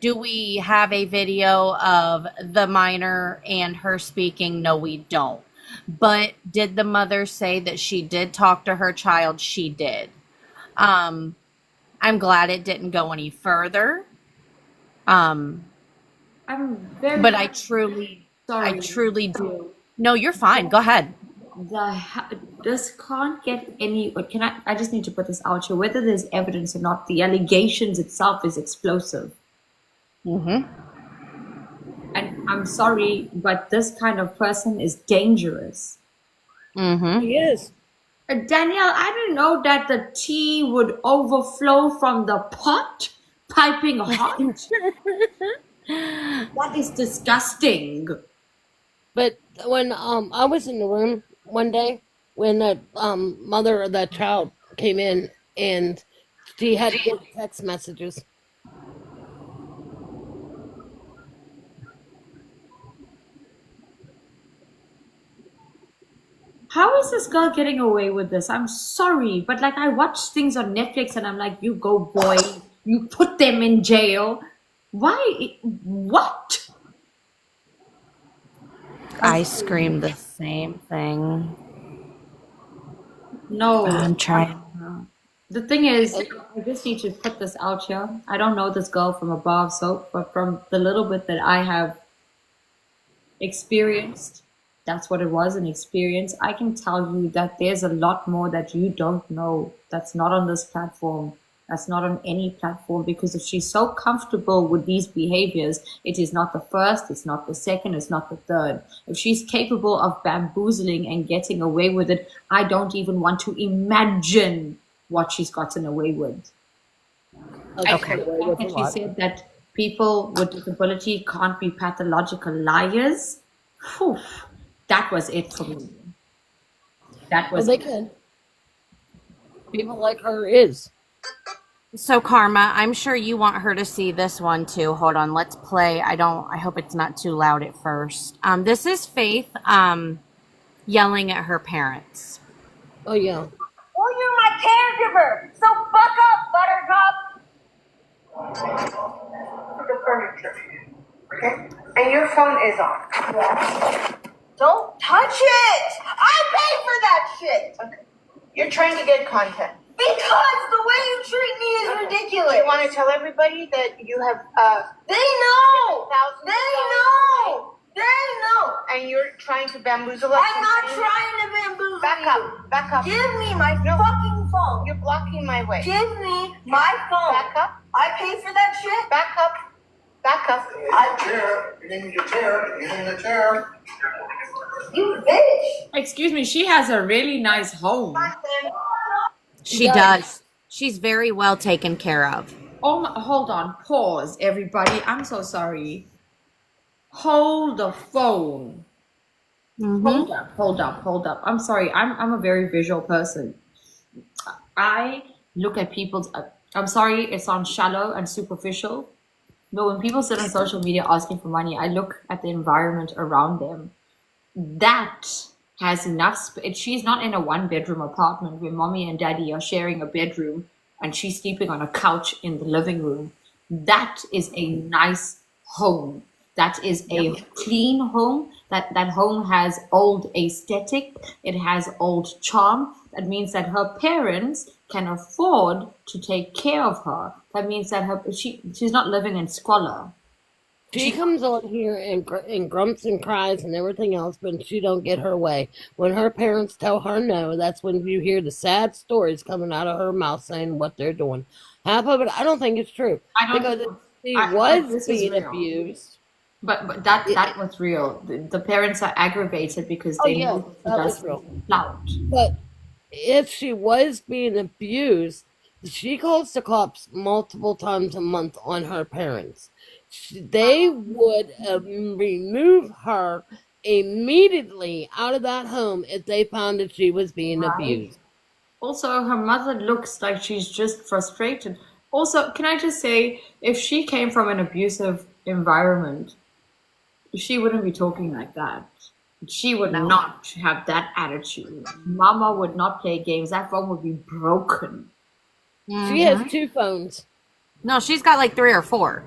Speaker 4: Do we have a video of the minor and her speaking? No, we don't. But did the mother say that she did talk to her child? She did. I'm glad it didn't go any further.
Speaker 1: I'm very
Speaker 4: But I truly do. No, you're fine. Go ahead.
Speaker 1: This can't get any. Can I just need to put this out here. Whether there's evidence or not, the allegations itself is explosive.
Speaker 4: Mm-hmm.
Speaker 1: And I'm sorry, but this kind of person is dangerous.
Speaker 4: Mm-hmm.
Speaker 8: He is.
Speaker 1: Danielle, I didn't know that the tea would overflow from the pot, piping hot. That is disgusting.
Speaker 8: But when I was in the room one day when the mother of that child came in and she had to get text messages.
Speaker 1: How is this girl getting away with this? I'm sorry, but like I watch things on Netflix and I'm like, you go boy, you put them in jail. Why? What?
Speaker 4: I screamed the same thing.
Speaker 1: No.
Speaker 4: I'm trying.
Speaker 1: The thing is, I just need to put this out here. I don't know this girl from a bar of soap, but from the little bit that I have experienced, that's what it was, an experience. I can tell you that there's a lot more that you don't know that's not on this platform, that's not on any platform, because if she's so comfortable with these behaviors, it is not the first, it's not the second, it's not the third. If she's capable of bamboozling and getting away with it, I don't even want to imagine what she's gotten away with.
Speaker 4: Okay.
Speaker 1: The fact that she said that people with disability can't be pathological liars, whew, that was it for me. That
Speaker 8: Well,
Speaker 1: was
Speaker 8: they
Speaker 1: it.
Speaker 8: could. People like her is.
Speaker 4: So Karma, I'm sure you want her to see this one too. Hold on, let's play. I hope it's not too loud at first. This is Faith yelling at her parents.
Speaker 8: Oh yeah.
Speaker 6: Well, you're my caregiver, so fuck up, Buttercup. The furniture. Okay? And your phone is on. Yes. Don't touch it! I paid for that shit! Okay. You're trying to get content. Because the way you treat me is ridiculous. Do you want to tell everybody that you have, They know! They know! They know! And you're trying to bamboozle us? I'm not trying to bamboozle you. Back up. Give me my fucking phone. You're blocking my way. Give me my phone. Back up. I paid for that shit. Back up. Back up.
Speaker 9: Get in your chair. Get in the chair.
Speaker 6: You bitch.
Speaker 1: Excuse me, she has a really nice home.
Speaker 4: She does. She's very well taken care of.
Speaker 1: Oh my, hold on, pause, everybody. I'm so sorry. Hold the phone. Hold up. I'm sorry. I'm a very visual person. I look at people's. I'm sorry, it sounds shallow and superficial. But when people sit on social media asking for money, I look at the environment around them. That has enough. She's not in a one-bedroom apartment where mommy and daddy are sharing a bedroom and she's sleeping on a couch in the living room. That is a nice home. That is a clean home. That home has old aesthetic. It has old charm. That means that her parents can afford to take care of her. That means that she's not living in squalor.
Speaker 8: She comes on here and grumps and cries and everything else, but she don't get her way. When her parents tell her no, that's when you hear the sad stories coming out of her mouth saying what they're doing. Half of it, I don't think it's true. Because she was being abused.
Speaker 1: But that was real. The parents are aggravated because they know
Speaker 8: that was real.
Speaker 1: Loud.
Speaker 8: But if she was being abused, she calls the cops multiple times a month on her parents. They would remove her immediately out of that home if they found that she was being abused.
Speaker 1: Also, her mother looks like she's just frustrated. Also, can I just say, if she came from an abusive environment, she wouldn't be talking like that. She would not have that attitude. Mama would not play games. That phone would be broken.
Speaker 8: She has 2 phones.
Speaker 4: No, she's got like 3 or 4.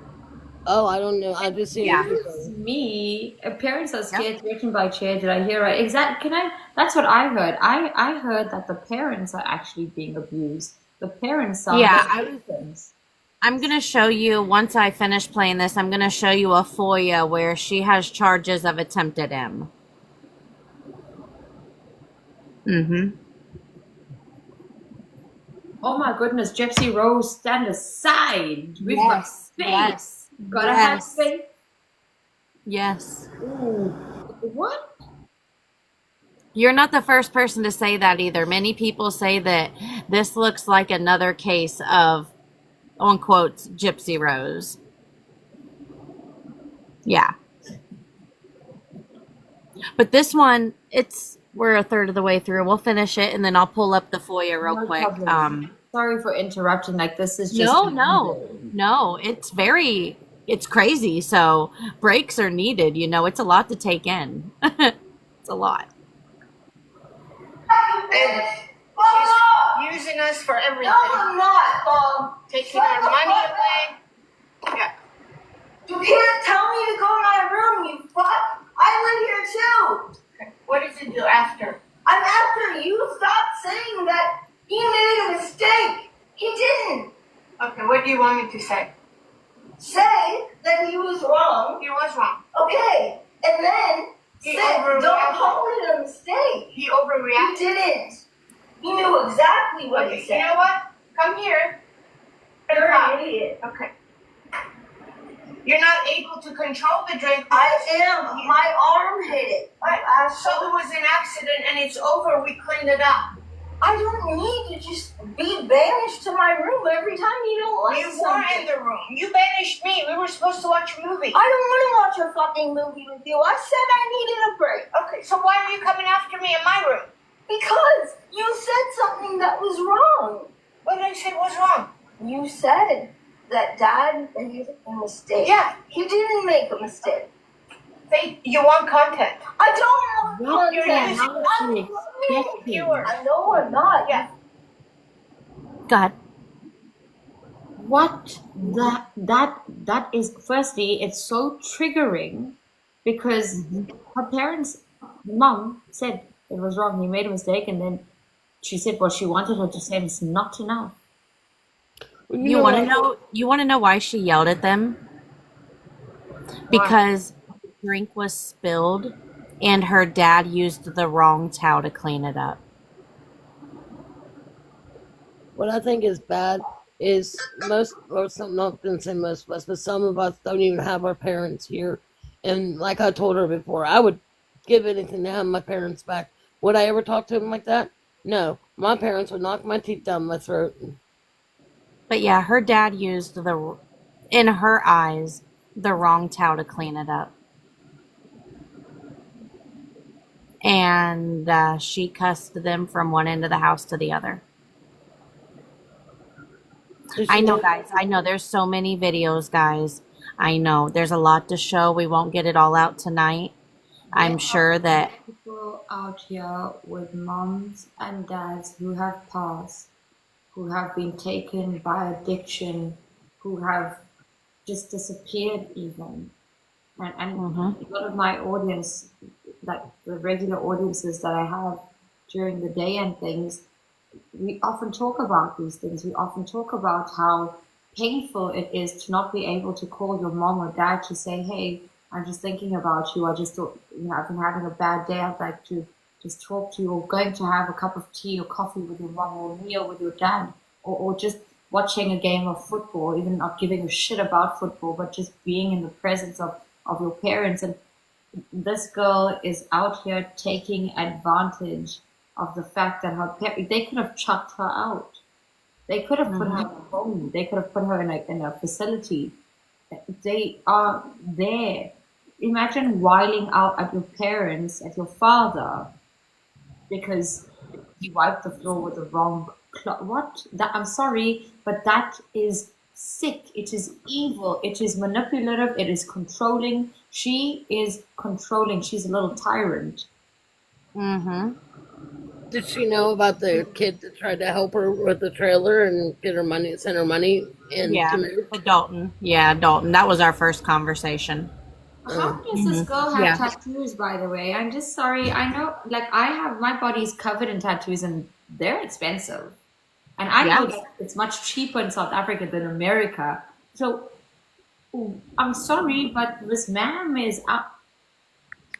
Speaker 8: Oh, I don't know. I just seen
Speaker 1: me. Parents are scared, threatened by chair. Did I hear right? Exactly. That's what I heard. I heard that the parents are actually being abused. The parents are.
Speaker 4: I'm going to show you, once I finish playing this, I'm going to show you a FOIA where she has charges of attempted M.
Speaker 1: Oh my goodness, Gypsy Rose, stand aside. We've got faith. Gotta have faith.
Speaker 4: Yes.
Speaker 1: Ooh. What?
Speaker 4: You're not the first person to say that either. Many people say that this looks like another case of, on quotes, Gypsy Rose. Yeah. But this one, we're a third of the way through. We'll finish it and then I'll pull up the FOIA real quick.
Speaker 1: Sorry for interrupting. Like, this is just
Speaker 4: no. It's crazy. So breaks are needed. It's a lot to take in. It's a lot.
Speaker 6: And she's using us for everything. No, I'm not, Mom. Taking our money away. Yeah.
Speaker 7: You can't tell me to go to my room, you fuck. I live here too.
Speaker 6: Okay. What did you do after?
Speaker 7: I'm after you. Stop saying that he made a mistake. He didn't.
Speaker 6: Okay, what do you want me to say?
Speaker 7: Say that he was wrong.
Speaker 6: He was wrong.
Speaker 7: Okay. And then
Speaker 6: He
Speaker 7: say, don't
Speaker 6: overreacted.
Speaker 7: call it a mistake.
Speaker 6: He
Speaker 7: He
Speaker 6: overreacted.
Speaker 7: didn't. He knew exactly what
Speaker 6: Okay,
Speaker 7: he said.
Speaker 6: you know what? Come here.
Speaker 7: You're an idiot.
Speaker 6: Okay. You're not able to control the drink.
Speaker 7: I am. My arm hit it.
Speaker 6: So it was an accident and it's over. We cleaned it up.
Speaker 7: I don't need to just be banished to my room every time you don't like
Speaker 6: You were
Speaker 7: something.
Speaker 6: in the room. You banished me. We were supposed to watch a movie.
Speaker 7: I don't want to watch a fucking movie with you. I said I needed a break.
Speaker 6: Okay, so why are you coming after me in my room?
Speaker 7: Because you said something that was wrong.
Speaker 6: What did I say was wrong?
Speaker 7: You said that Dad made a mistake.
Speaker 6: Yeah.
Speaker 7: He didn't make a mistake.
Speaker 6: You want content.
Speaker 7: I don't want
Speaker 1: What
Speaker 6: You're
Speaker 1: the
Speaker 6: using
Speaker 1: hell
Speaker 7: I'm
Speaker 1: is she expecting?
Speaker 6: viewers.
Speaker 7: I know I'm not.
Speaker 6: Yeah.
Speaker 4: God.
Speaker 1: What that is, firstly, it's so triggering because her parents, mom said it was wrong, he made a mistake, and then she said what she wanted her to say was not enough.
Speaker 4: You want to know? You want to know why she yelled at them? Because drink was spilled, and her dad used the wrong towel to clean it up.
Speaker 8: What I think is bad is most, or some, not going to say most of us, but some of us don't even have our parents here. And like I told her before, I would give anything to have my parents back. Would I ever talk to them like that? No. My parents would knock my teeth down my throat.
Speaker 4: But yeah, her dad used in her eyes, the wrong towel to clean it up. And she cussed them from one end of the house to the other. I know, guys. I know there's so many videos, guys. I know there's a lot to show. We won't get it all out tonight. I'm sure that
Speaker 1: people out here with moms and dads who have passed, who have been taken by addiction, who have just disappeared even. And a lot of my audience, like the regular audiences that I have during the day and things, we often talk about these things. We often talk about how painful it is to not be able to call your mom or dad to say, hey, I'm just thinking about you. I just thought, I've been having a bad day. I'd like to just talk to you, or going to have a cup of tea or coffee with your mom, or a meal with your dad, or just watching a game of football, even not giving a shit about football, but just being in the presence of your parents. And this girl is out here taking advantage of the fact that they could have chucked her out. They could have put her in a home. They could have put her in a facility. They are there. Imagine whiling out at your parents, at your father, because you wiped the floor with the wrong cloth. What? I'm sorry, but that is sick. It is evil. It is manipulative. It is controlling. She is controlling. She's a little tyrant.
Speaker 8: Did she know about the kid that tried to help her with the trailer and get her money, send her money in to move?
Speaker 4: Dalton. Yeah, Dalton. That was our first conversation.
Speaker 1: How does this girl have tattoos, by the way? I'm just sorry. I know, like, my body's covered in tattoos and they're expensive. And I know that it's much cheaper in South Africa than America. So, I'm sorry, but this ma'am is up.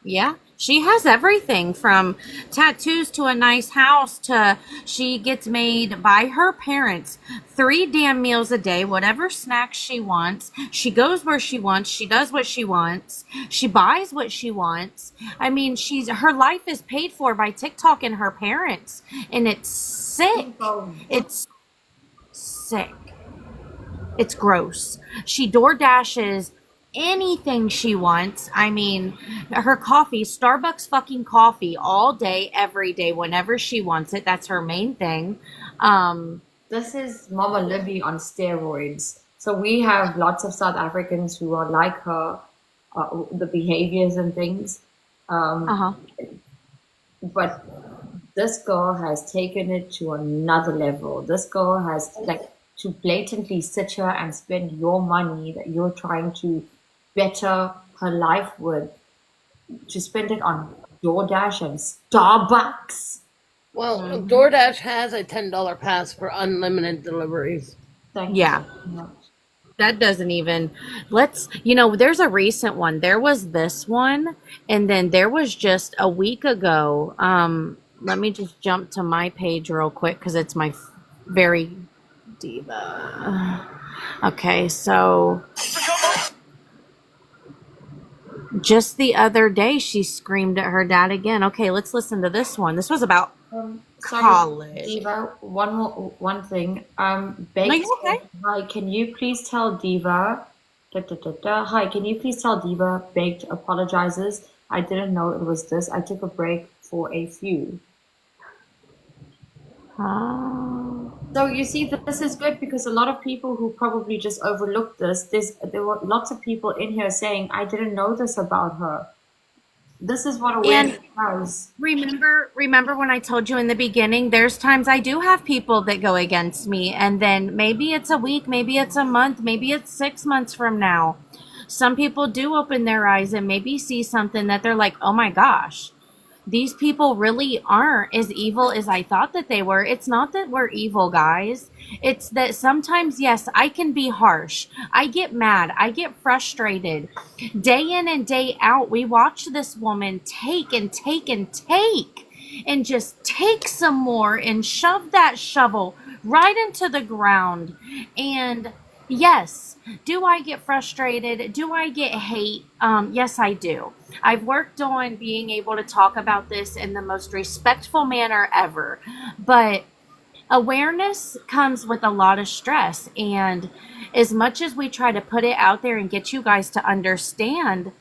Speaker 4: Yeah, she has everything from tattoos to a nice house to she gets made by her parents 3 damn meals a day, whatever snacks she wants. She goes where she wants. She does what she wants. She buys what she wants. I mean, her life is paid for by TikTok and her parents, and it's sick. It's sick. It's gross. She door dashes anything she wants. I mean, her coffee, Starbucks fucking coffee all day, every day, whenever she wants it. That's her main thing.
Speaker 1: This is Mama Libby on steroids. So we have lots of South Africans who are like her, the behaviors and things. But this girl has taken it to another level. This girl has, like, to blatantly sit here and spend your money that you're trying to better her life with to spend it on DoorDash and Starbucks.
Speaker 8: Well,
Speaker 4: Mhm.
Speaker 8: DoorDash has a $10 pass for unlimited deliveries.
Speaker 1: Thank you
Speaker 4: Yeah.
Speaker 1: so much.
Speaker 4: That doesn't even there's a recent one. There was this one, and then there was just a week ago. Let me just jump to my page real quick because it's my very diva. Okay, so just the other day she screamed at her dad again. Okay, let's listen to this one. This was about
Speaker 1: Sorry,
Speaker 4: college.
Speaker 1: Diva. One thing.
Speaker 4: No,
Speaker 1: Baked
Speaker 4: you're okay.
Speaker 1: said, hi, can you please tell Diva? Hi, can you please tell Diva Baked apologizes. I didn't know it was this. I took a break for a few. So you see, this is good because a lot of people who probably just overlooked this. There were lots of people in here saying, I didn't know this about her. This is what
Speaker 4: And
Speaker 1: awareness does.
Speaker 4: remember when I told you in the beginning, there's times I do have people that go against me, and then maybe it's a week, maybe it's a month, maybe it's 6 months from now. Some people do open their eyes and maybe see something that they're like, oh my gosh, these people really aren't as evil as I thought that they were. It's not that we're evil, guys. It's that sometimes, yes, I can be harsh. I get mad. I get frustrated. Day in and day out, we watch this woman take and take and take and just take some more and shove that shovel right into the ground. And yes, do I get frustrated? Do I get hate? Yes, I do. I've worked on being able to talk about this in the most respectful manner ever. But awareness comes with a lot of stress. And as much as we try to put it out there and get you guys to understand,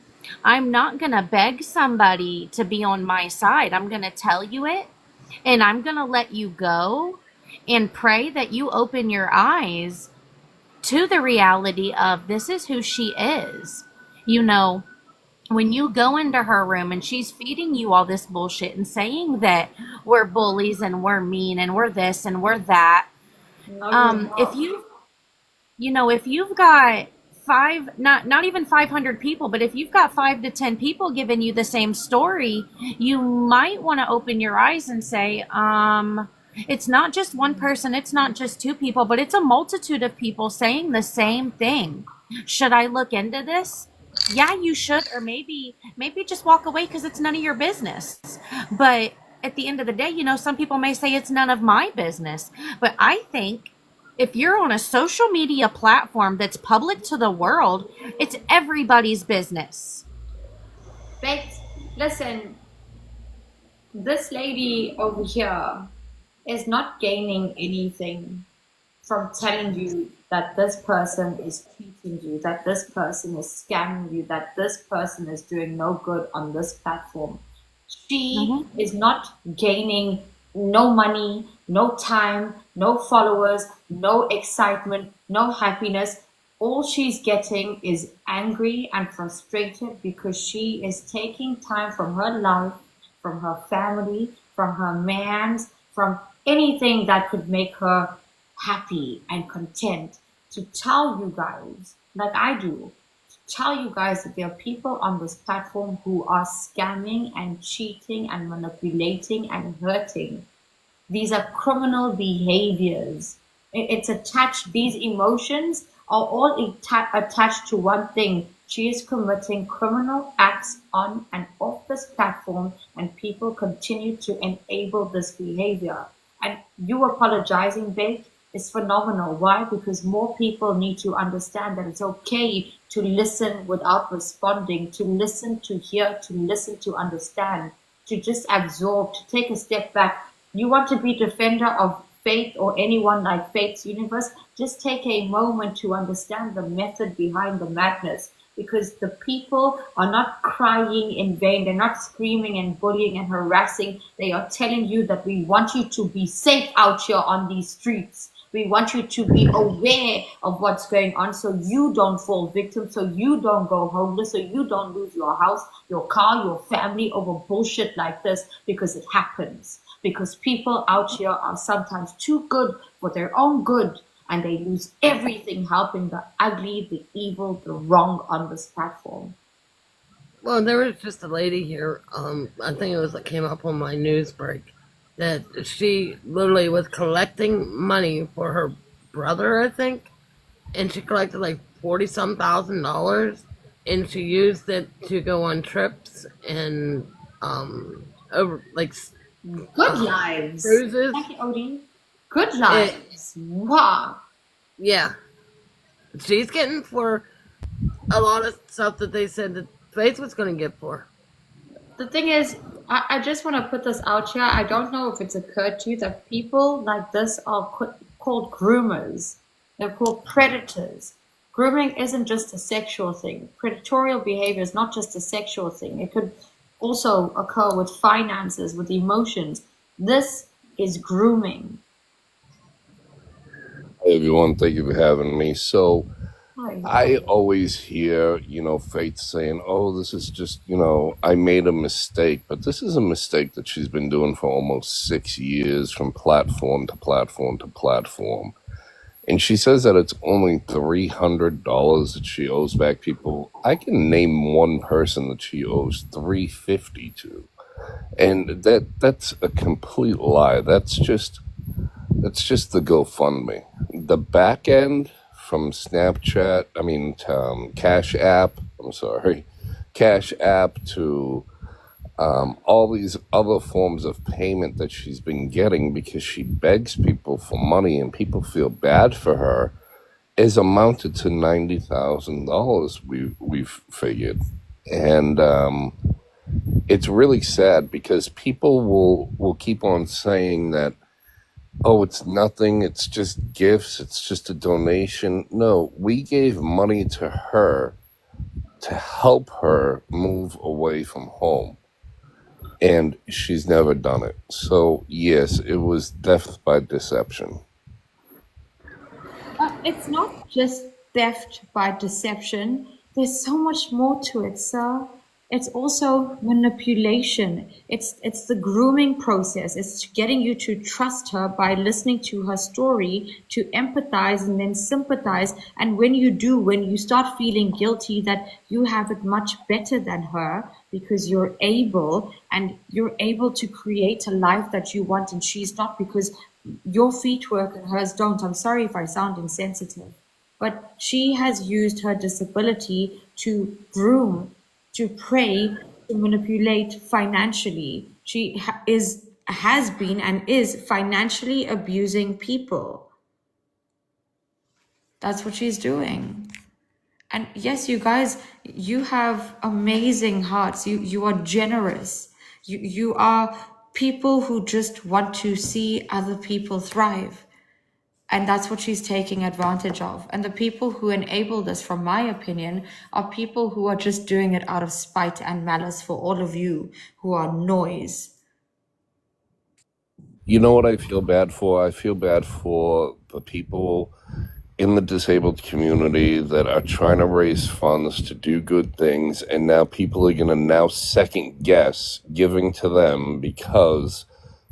Speaker 4: I'm not going to beg somebody to be on my side. I'm going to tell you it, and I'm going to let you go and pray that you open your eyes to the reality of this is who she is. You know, when you go into her room and she's feeding you all this bullshit and saying that we're bullies and we're mean and we're this and we're that,
Speaker 1: No, you're
Speaker 4: if
Speaker 1: not.
Speaker 4: if you've got not even 500 people, but if you've got 5 to 10 people giving you the same story, you might want to open your eyes and say, it's not just one person, it's not just two people, but it's a multitude of people saying the same thing. Should I look into this? Yeah, you should. Or maybe just walk away because it's none of your business. But at the end of the day, some people may say it's none of my business. But I think if you're on a social media platform that's public to the world, it's everybody's business.
Speaker 1: Baked, listen, this lady over here is not gaining anything from telling you that this person is cheating you, that this person is scamming you, that this person is doing no good on this platform. She is not gaining no money, no time, no followers, no excitement, no happiness. All she's getting is angry and frustrated because she is taking time from her life, from her family, from her man's, from anything that could make her happy and content to tell you guys, like I do, to tell you guys that there are people on this platform who are scamming and cheating and manipulating and hurting. These are criminal behaviors. It's attached, these emotions are all attached to one thing. She is committing criminal acts on and off this platform, and people continue to enable this behavior. And you apologizing, Beth, is phenomenal. Why? Because more people need to understand that it's okay to listen without responding, to listen, to hear, to listen, to understand, to just absorb, to take a step back. You want to be defender of faith or anyone like Faith's Universe, just take a moment to understand the method behind the madness, because the people are not crying in vain. They're not screaming and bullying and harassing. They are telling you that we want you to be safe out here on these streets. We want you to be aware of what's going on so you don't fall victim, so you don't go homeless, so you don't lose your house, your car, your family over bullshit like this, because it happens. Because people out here are sometimes too good for their own good, and they lose everything helping the ugly, the evil, the wrong on this platform.
Speaker 8: Well, there was just a lady here. I think it was that came up on my news break that she literally was collecting money for her brother, I think, and she collected like 40 some $1,000, and she used it to go on trips and over like
Speaker 1: Good lives.
Speaker 8: cruises.
Speaker 1: Thank you, Odie. Good
Speaker 8: It,
Speaker 1: lives. Wow.
Speaker 8: yeah, she's getting for a lot of stuff that they said that Faith was going to get for.
Speaker 1: The thing is, I just want to put this out here. I don't know if it's occurred to you that people like this are called groomers. They're called predators. Grooming isn't just a sexual thing. Predatorial behavior is not just a sexual thing. It could also occur with finances, with emotions. This is grooming.
Speaker 10: Hey everyone, thank you for having me. So
Speaker 1: Hi.
Speaker 10: I always hear, Faith saying, oh, this is just, I made a mistake. But this is a mistake that she's been doing for almost 6 years from platform to platform to platform. And she says that it's only $300 that she owes back people. I can name one person that she owes $350 to. And that's a complete lie. That's just the GoFundMe. The back end from Snapchat, Cash App, Cash App to all these other forms of payment that she's been getting because she begs people for money and people feel bad for her is amounted to $90,000 we've figured. And it's really sad because people will keep on saying that, oh, it's nothing, it's just gifts, it's just a donation. No, we gave money to her to help her move away from home. And she's never done it. So, yes, it was theft by deception.
Speaker 1: It's not just theft by deception. There's so much more to it, sir. It's also manipulation. It's the grooming process. It's getting you to trust her by listening to her story, to empathize and then sympathize. And when you do, when you start feeling guilty that you have it much better than her because you're able to create a life that you want and she's not, because your feet work and hers don't. I'm sorry if I sound insensitive, but she has used her disability to groom, to prey, to manipulate financially. She has been and is financially abusing people. That's what she's doing. And yes, you guys, you have amazing hearts. You are generous. You are people who just want to see other people thrive. And that's what she's taking advantage of. And the people who enable this, from my opinion, are people who are just doing it out of spite and malice for all of you who are noise.
Speaker 10: You know what I feel bad for? I feel bad for the people in the disabled community that are trying to raise funds to do good things, and now people are going to now second guess giving to them because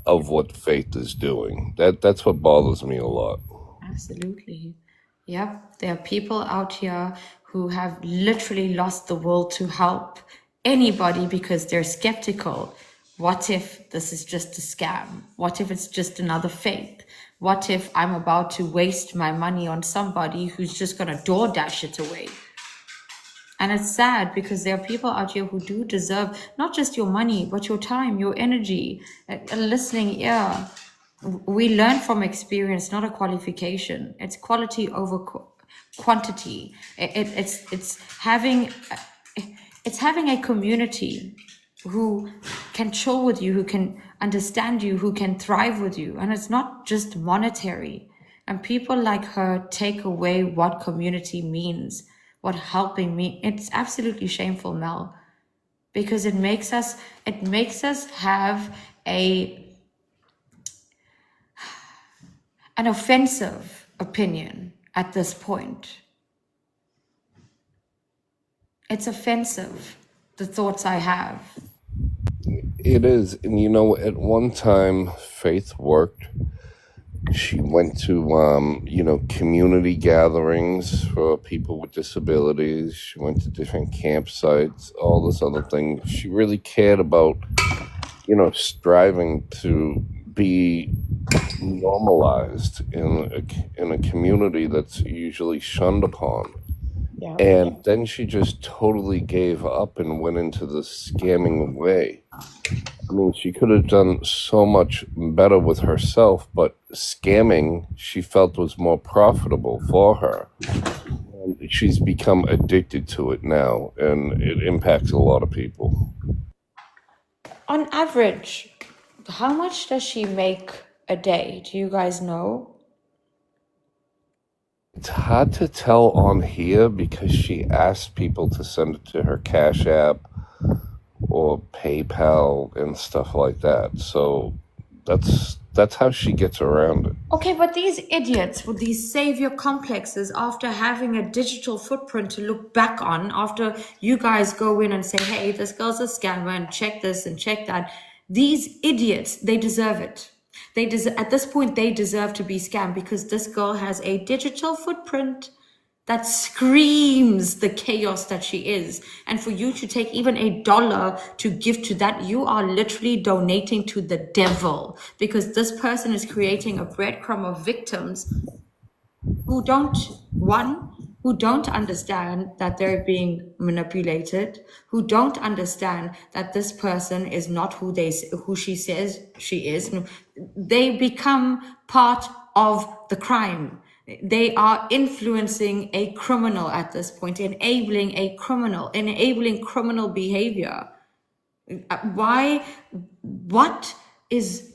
Speaker 10: of what Faith is doing. That's what bothers me a lot.
Speaker 1: Absolutely. Yep. There are people out here who have literally lost the will to help anybody because they're skeptical. What if this is just a scam? What if it's just another fake? What if I'm about to waste my money on somebody who's just going to DoorDash it away? And it's sad because there are people out here who do deserve not just your money, but your time, your energy, a listening ear. We learn from experience, not a qualification. It's quality over quantity. It's having a community who can chill with you, who can understand you, who can thrive with you. And it's not just monetary. And people like her take away what community means, what helping means. It's absolutely shameful, Mel, because it makes us have an offensive opinion at this point. It's offensive, the thoughts I have.
Speaker 10: It is. And at one time, Faith worked She went to, community gatherings for people with disabilities. She went to different campsites, all this other thing. She really cared about, striving to be normalized in a community that's usually shunned upon.
Speaker 1: Yeah.
Speaker 10: And then she just totally gave up and went into the scamming way. I mean, she could have done so much better with herself, but scamming she felt was more profitable for her. And she's become addicted to it now, and it impacts a lot of people.
Speaker 1: On average, how much does she make a day? Do you guys know?
Speaker 10: It's hard to tell on here because she asked people to send it to her Cash App or PayPal and stuff like that. So that's how she gets around it.
Speaker 1: Okay, but these idiots with these savior complexes, after having a digital footprint to look back on, after you guys go in and say, hey, this girl's a scammer and check this and check that, these idiots, they deserve it. At this point, they deserve to be scammed because this girl has a digital footprint that screams the chaos that she is. And for you to take even $1 to give to that, you are literally donating to the devil, because this person is creating a breadcrumb of victims who don't understand that they're being manipulated, who don't understand that this person is not who she says she is. They become part of the crime. They are influencing a criminal at this point, enabling criminal behavior. What is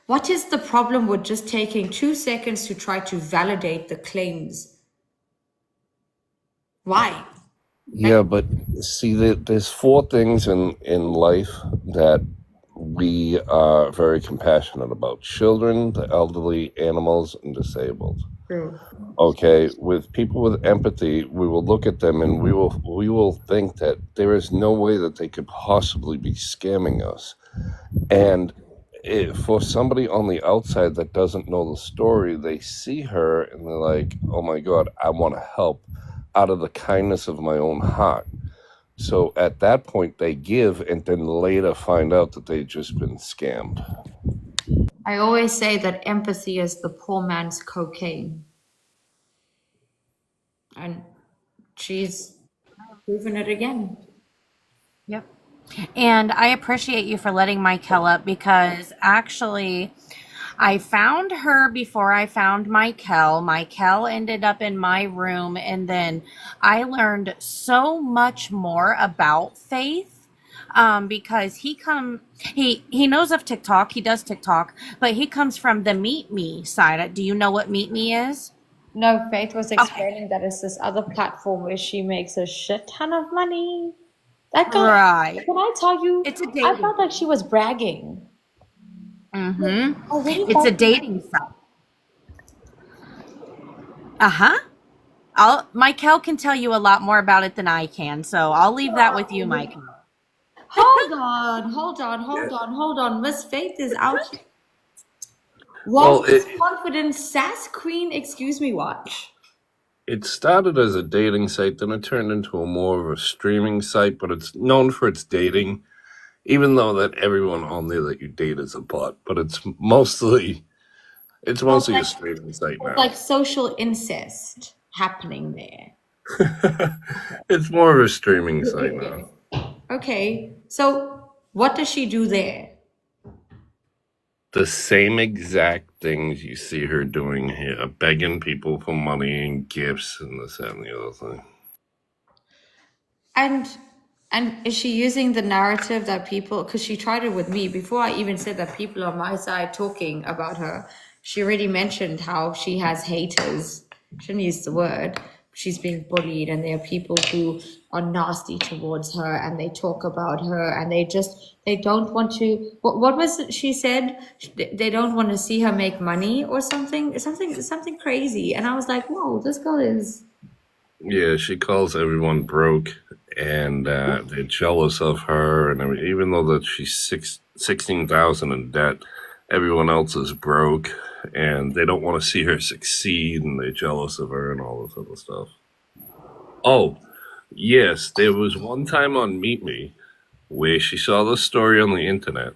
Speaker 1: the problem with just taking 2 seconds to try to validate the claims? Why?
Speaker 10: Yeah, but see, there's 4 things in life that we are very compassionate about: children, the elderly, animals, and disabled.
Speaker 1: True.
Speaker 10: Okay, with people with empathy, we will look at them and we will think that there is no way that they could possibly be scamming us. And for somebody on the outside that doesn't know the story, they see her and they're like, oh my God, I want to help out of the kindness of my own heart. So at that point, they give and then later find out that they've just been scammed.
Speaker 1: I always say that empathy is the poor man's cocaine. And she's proven it again.
Speaker 4: Yep. And I appreciate you for letting Michael up, because actually I found her before I found Michael. Michael ended up in my room, and then I learned so much more about Faith, because he knows of TikTok. He does TikTok, but he comes from the Meet Me side. Do you know what Meet Me is?
Speaker 1: No, Faith was explaining that it's this other platform where she makes a shit ton of money. That girl,
Speaker 4: Right.
Speaker 1: can I tell you,
Speaker 4: It's a
Speaker 1: I
Speaker 4: dating.
Speaker 1: felt like she was bragging.
Speaker 4: Mm-hmm.
Speaker 1: I really
Speaker 4: It's
Speaker 1: thought
Speaker 4: a dating site. Michael can tell you a lot more about it than I can, so I'll leave that with you, Michael.
Speaker 1: Hold on. Miss Faith is out.
Speaker 10: Well,
Speaker 1: Walt's confident sass queen, excuse me, watch.
Speaker 10: it started as a dating site, then it turned into a more of a streaming site, but it's known for its dating, even though that everyone on there that you date is a bot. But it's mostly a streaming site now.
Speaker 1: It's like social incest happening there.
Speaker 10: It's more of a streaming site now.
Speaker 1: Okay, so what does she do there?
Speaker 10: The same exact things you see her doing here, begging people for money and gifts and this, that, and the other thing.
Speaker 1: And is she using the narrative that people, because she tried it with me before I even said that people on my side talking about her, she already mentioned how she has haters. Shouldn't use the word. She's being bullied, and there are people who are nasty towards her, and they talk about her, and they don't want to. What was it she said? They don't want to see her make money or something crazy. And I was like, whoa, this girl is.
Speaker 10: Yeah, she calls everyone broke, and they're jealous of her, and everything, even though that she's 16,000 in debt, everyone else is broke and they don't want to see her succeed and they're jealous of her and all this other stuff. Oh, yes, there was one time on Meet Me where she saw the story on the internet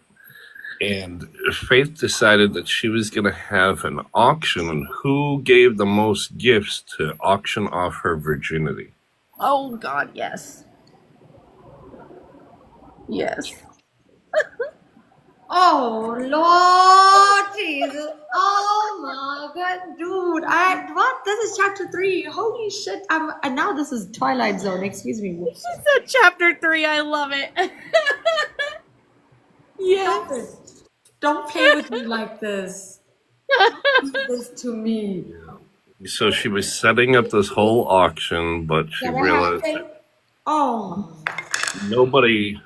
Speaker 10: and Faith decided that she was going to have an auction on who gave the most gifts to auction off her virginity.
Speaker 4: Oh, God, yes. Yes.
Speaker 1: Oh Lord Jesus! Oh my God, dude! What? This is chapter 3. Holy shit! And now this is Twilight Zone. Excuse me.
Speaker 4: She said chapter 3. I love it.
Speaker 1: Stop it! Don't play with me like this. Do this to me.
Speaker 10: So she was setting up this whole auction, but she realized that nobody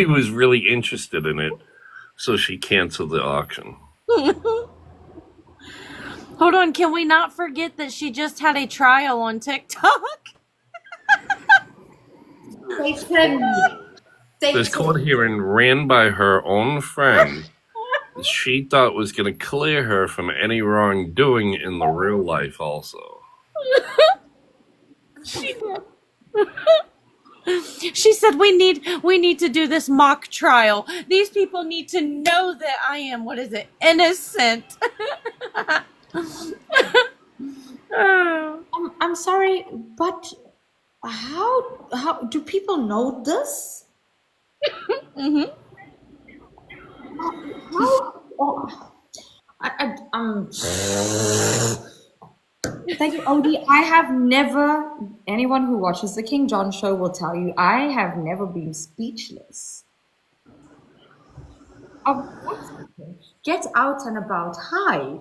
Speaker 10: was really interested in it, so she canceled the auction.
Speaker 4: Hold on, can we not forget that she just had a trial on TikTok?
Speaker 10: This court hearing ran by her own friend that she thought was going to clear her from any wrongdoing in the real life also.
Speaker 4: She said we need to do this mock trial. These people need to know that I am, what is it, innocent.
Speaker 1: I'm sorry, but how do people know this?
Speaker 4: Mm-hmm.
Speaker 1: Thank you, Odie. I have never, anyone who watches The King John Show will tell you, I have never been speechless. Get out and about. Hi.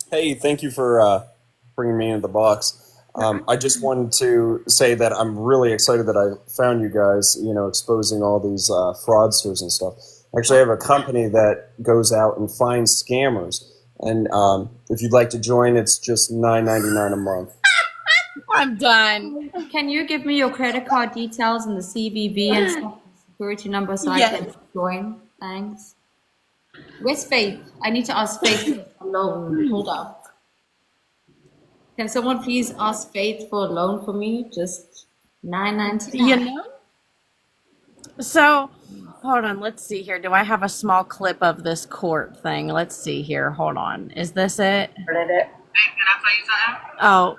Speaker 11: Hey, thank you for bringing me into the box. I just wanted to say that I'm really excited that I found you guys, exposing all these fraudsters and stuff. Actually, I have a company that goes out and finds scammers. And if you'd like to join, it's just $9.99 a month.
Speaker 4: I'm done.
Speaker 1: Can you give me your credit card details and the CVV and stuff, security number so I can join? Thanks. Where's Faith? I need to ask Faith for a loan. Hold up. Can someone please ask Faith for a loan for me? Just $9.99.
Speaker 4: So, hold on. Let's see here. Do I have a small clip of this court thing? Let's see here. Hold on. Is this it?
Speaker 6: Hey, can I tell you something?
Speaker 4: Oh,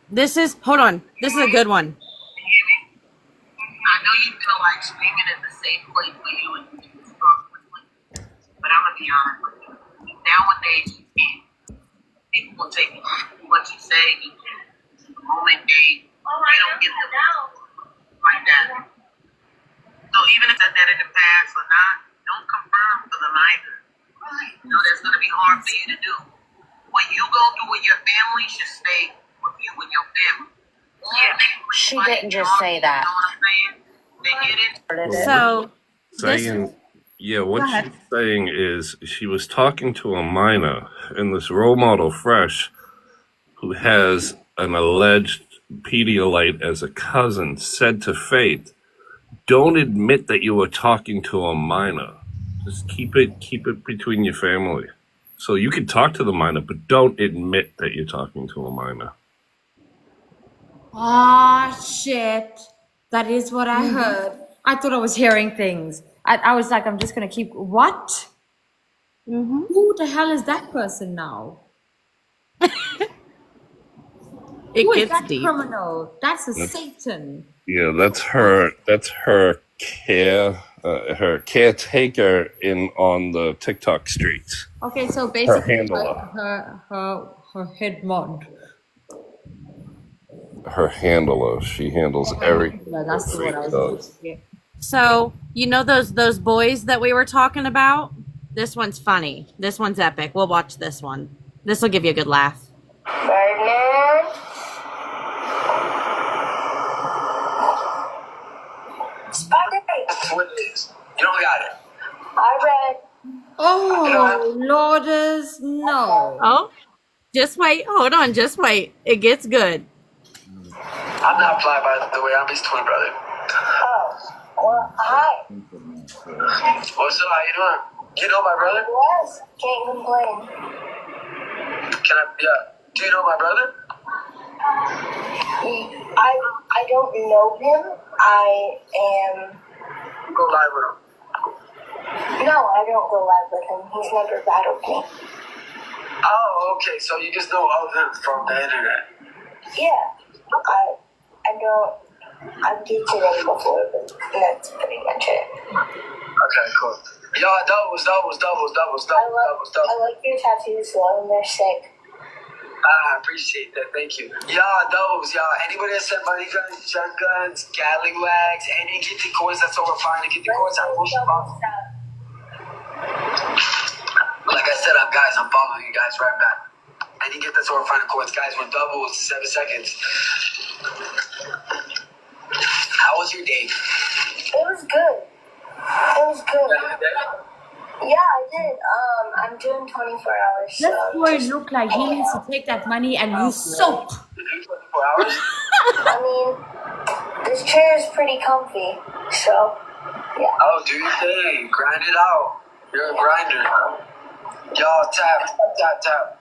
Speaker 4: this is. Hold on. This is a good one.
Speaker 6: Can you hear me? I know you feel like streaming is the safe place for you and you can talk quickly, but I'm gonna be honest with you. Nowadays, you can't. People will take what you say, the moment they don't get the like that. So even if that's that in the past or not, don't confirm for them either. That's going to be hard for you to do. What you go through with your family should stay with you and your family.
Speaker 4: She didn't just say that.
Speaker 6: You know what I'm saying? They get it.
Speaker 4: So,
Speaker 10: What she's saying is she was talking to a minor, and this role model, Fresh, who has an alleged Pedialyte as a cousin, said to Faith, don't admit that you were talking to a minor. Just keep it between your family. So you can talk to the minor, but don't admit that you're talking to a minor.
Speaker 1: Shit. That is what I heard. I thought I was hearing things. I was like, I'm just going to keep... What? Who the hell is that person now? Who is that
Speaker 4: deep.
Speaker 1: criminal? That's a Satan.
Speaker 10: Yeah, that's her caretaker on the TikTok streets.
Speaker 1: Okay, so basically
Speaker 10: Her handler.
Speaker 1: Her head mod.
Speaker 10: Her handler. She handles everything.
Speaker 1: That's what I was saying.
Speaker 4: So, those boys that we were talking about? This one's funny. This one's epic. We'll watch this one. This will give you a good laugh.
Speaker 7: Ferdinand?
Speaker 9: That's what it is. You don't got it.
Speaker 7: I read.
Speaker 1: Oh, Lourdes, no.
Speaker 4: Oh, just wait. Hold on. Just wait. It gets good.
Speaker 9: I'm not fly by the way. I'm his twin brother.
Speaker 7: Oh, well, hi.
Speaker 9: What's up? How you doing? You know my brother?
Speaker 7: Yes, can't complain.
Speaker 9: Can I? Yeah. Do you know my brother?
Speaker 7: I don't know him. I am.
Speaker 9: You go live with him.
Speaker 7: No, I don't go live with him. He's never battled me.
Speaker 9: Oh, okay. So you just know of him from the internet.
Speaker 7: Yeah, I don't. I've dated him before, but that's pretty much it.
Speaker 9: Okay, cool. Y'all, doubles.
Speaker 7: I like your tattoos, though, and they're sick.
Speaker 9: I appreciate that. Thank you. Y'all, doubles, y'all. Anybody that sent money guns, shotguns, Gatling wags, any get the coins, that's over fine to get the coins. I wish you all. Like I said, I'm following you guys right back. And you get that's over fine coins, guys. We're doubles, 7 seconds. How was your day?
Speaker 7: It was good. Yeah, I did. I'm doing 24 hours.
Speaker 1: This
Speaker 7: So
Speaker 1: boy look like he needs to take that money and use soap.
Speaker 9: You do 24 hours?
Speaker 7: I mean, this chair is pretty comfy, so yeah.
Speaker 9: Oh, do your thing. Grind it out. You're a grinder. Y'all, tap.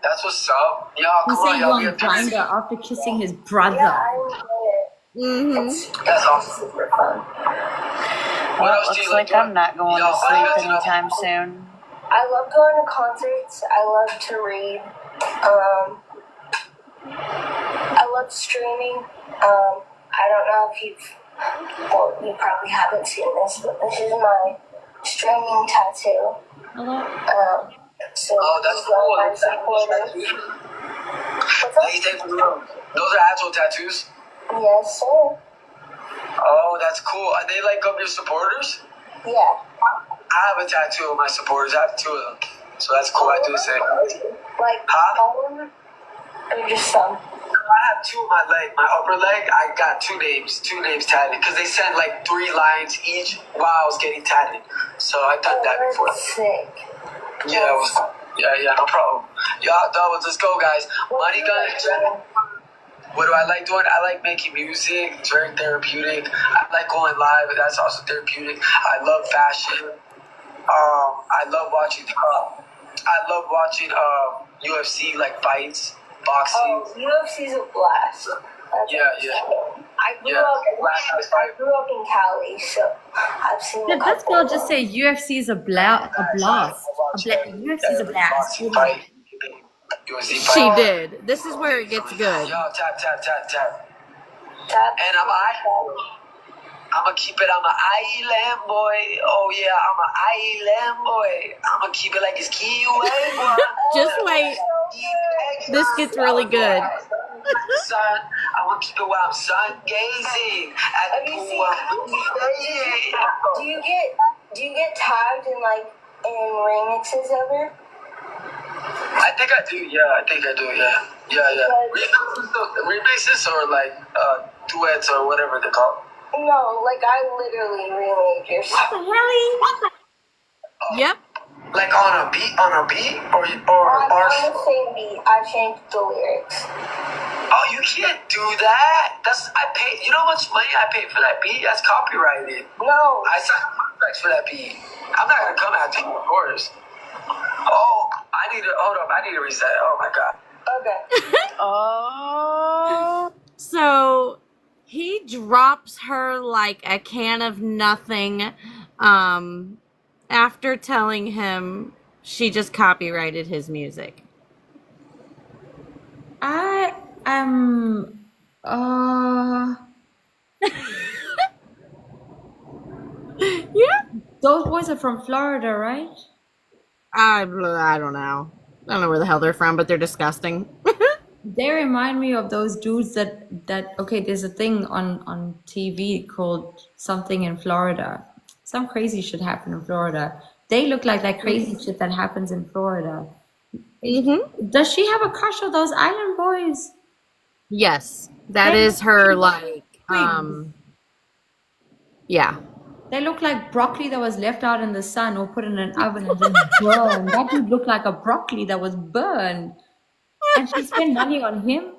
Speaker 9: That's what's up. Y'all,
Speaker 1: He
Speaker 9: come
Speaker 1: said
Speaker 9: on,
Speaker 1: you
Speaker 9: y'all.
Speaker 1: on grinder after kissing his brother.
Speaker 7: Yeah, I enjoy it.
Speaker 9: That's awesome.
Speaker 7: Super fun.
Speaker 9: What
Speaker 4: Well,
Speaker 9: else do
Speaker 4: looks
Speaker 9: you like
Speaker 4: like I'm
Speaker 9: doing?
Speaker 4: not going to
Speaker 9: Y'all,
Speaker 4: sleep
Speaker 9: funny enough,
Speaker 4: anytime soon.
Speaker 7: I love going to concerts. I love to read. I love streaming. I don't know if you probably haven't seen this, but this is my streaming tattoo. So
Speaker 9: Oh, that's cool.
Speaker 7: my supporters. What's up?
Speaker 9: These those are actual tattoos?
Speaker 7: Yes, sir.
Speaker 9: Oh, that's cool. Are they like of your supporters?
Speaker 7: Yeah.
Speaker 9: I have a tattoo of my supporters. I have 2 of them. So that's cool. I do the same.
Speaker 7: Like,
Speaker 9: Huh?
Speaker 7: or just some?
Speaker 9: I have 2 of my leg. My upper leg, I got 2 names tatted. Because they sent like 3 lines each while I was getting tatted. So I've done that before.
Speaker 7: That's sick.
Speaker 9: Yeah, no problem. Y'all, doubles, let's go, guys. Money gun. What do I like doing? I like making music. It's very therapeutic. I like going live. That's also therapeutic. I love fashion. I love watching. UFC like fights, boxing.
Speaker 7: Oh, UFC's a blast.
Speaker 9: Yeah.
Speaker 7: I grew up in Cali, so I've seen.
Speaker 1: Did this girl just say UFC is a blast? UFC is a blast.
Speaker 8: She did. This is where it gets good.
Speaker 9: Yo, tap.
Speaker 7: Tap.
Speaker 9: And I'ma keep it. I'm an island boy. Oh yeah, I'm an island boy. I'ma keep it like it's Kiwi boy.
Speaker 8: Just wait. This gets really good.
Speaker 9: Sun, I want to keep it while I'm sun gazing at the pool.
Speaker 7: Do you get tagged in remixes ever?
Speaker 9: I think I do. Yeah. Remixes or like duets or whatever they're called.
Speaker 7: No, I literally remade your song.
Speaker 8: Yep.
Speaker 9: Like on a beat or
Speaker 7: On the same beat, I changed the lyrics.
Speaker 9: Oh, you can't do that. I pay. You know how much money I paid for that beat? That's copyrighted.
Speaker 7: No.
Speaker 9: I signed contracts for that beat. I'm not gonna come after you, of course. Oh, I need to reset. Oh my god.
Speaker 7: Okay.
Speaker 4: Oh.
Speaker 8: So he drops her like a can of nothing after telling him she just copyrighted his music.
Speaker 1: I am.
Speaker 8: Yeah.
Speaker 1: Those boys are from Florida, right?
Speaker 8: I don't know. I don't know where the hell they're from, but they're disgusting.
Speaker 1: They remind me of those dudes that okay, there's a thing on TV called something in Florida. Some crazy shit happened in Florida. They look like that crazy shit that happens in Florida. Does she have a crush on those island boys?
Speaker 8: Yes, that is her yeah.
Speaker 1: They look like broccoli that was left out in the sun or put in an oven and just burned. That dude looked like a broccoli that was burned. And she spent money on him?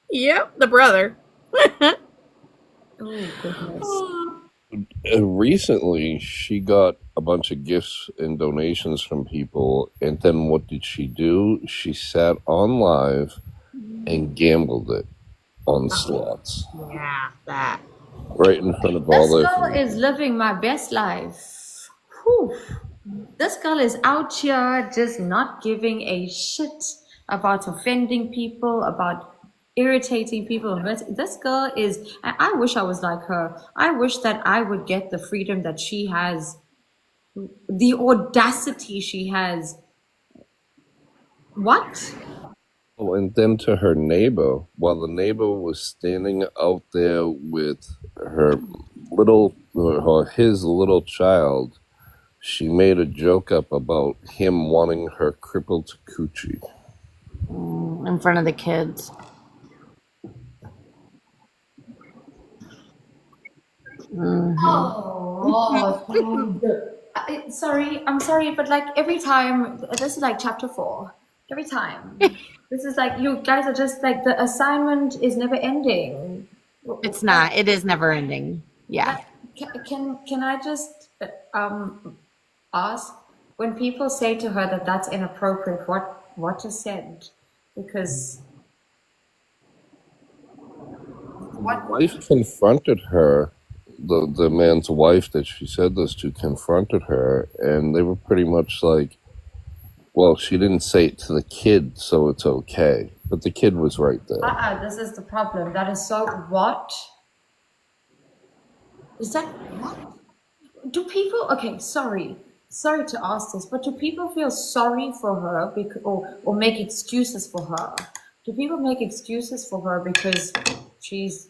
Speaker 8: Yep, the brother.
Speaker 1: Oh, goodness.
Speaker 10: Recently, she got a bunch of gifts and donations from people, and then what did she do? She sat on live and gambled it on slots
Speaker 1: Yeah, that.
Speaker 10: right in front of all
Speaker 1: This
Speaker 10: their
Speaker 1: girl
Speaker 10: faces.
Speaker 1: is living my best life. Whew. This girl is out here just not giving a shit about offending people, about irritating people. This girl is, I wish I was like her. I wish that I would get the freedom that she has, the audacity she has. What?
Speaker 10: Oh, and then to her neighbor, while the neighbor was standing out there with her or his little child, she made a joke up about him wanting her crippled coochie.
Speaker 4: In front of the kids.
Speaker 1: Oh, dude. Sorry, I'm sorry, but like every time, this is like chapter 4. Every time. This is like, you guys are just like, the assignment is never ending.
Speaker 4: It's not. It is never ending. Yeah.
Speaker 1: Can I just ask, when people say to her that that's inappropriate, what is said? Because
Speaker 10: The wife confronted her, the man's wife that she said this to confronted her, and they were pretty much like, well, she didn't say it to the kid, so it's okay. But the kid was right there.
Speaker 1: this is the problem. That is so, what? Is that, what? Do people, okay, sorry to ask this, but do people feel sorry for her because, or make excuses for her? Do people make excuses for her because she's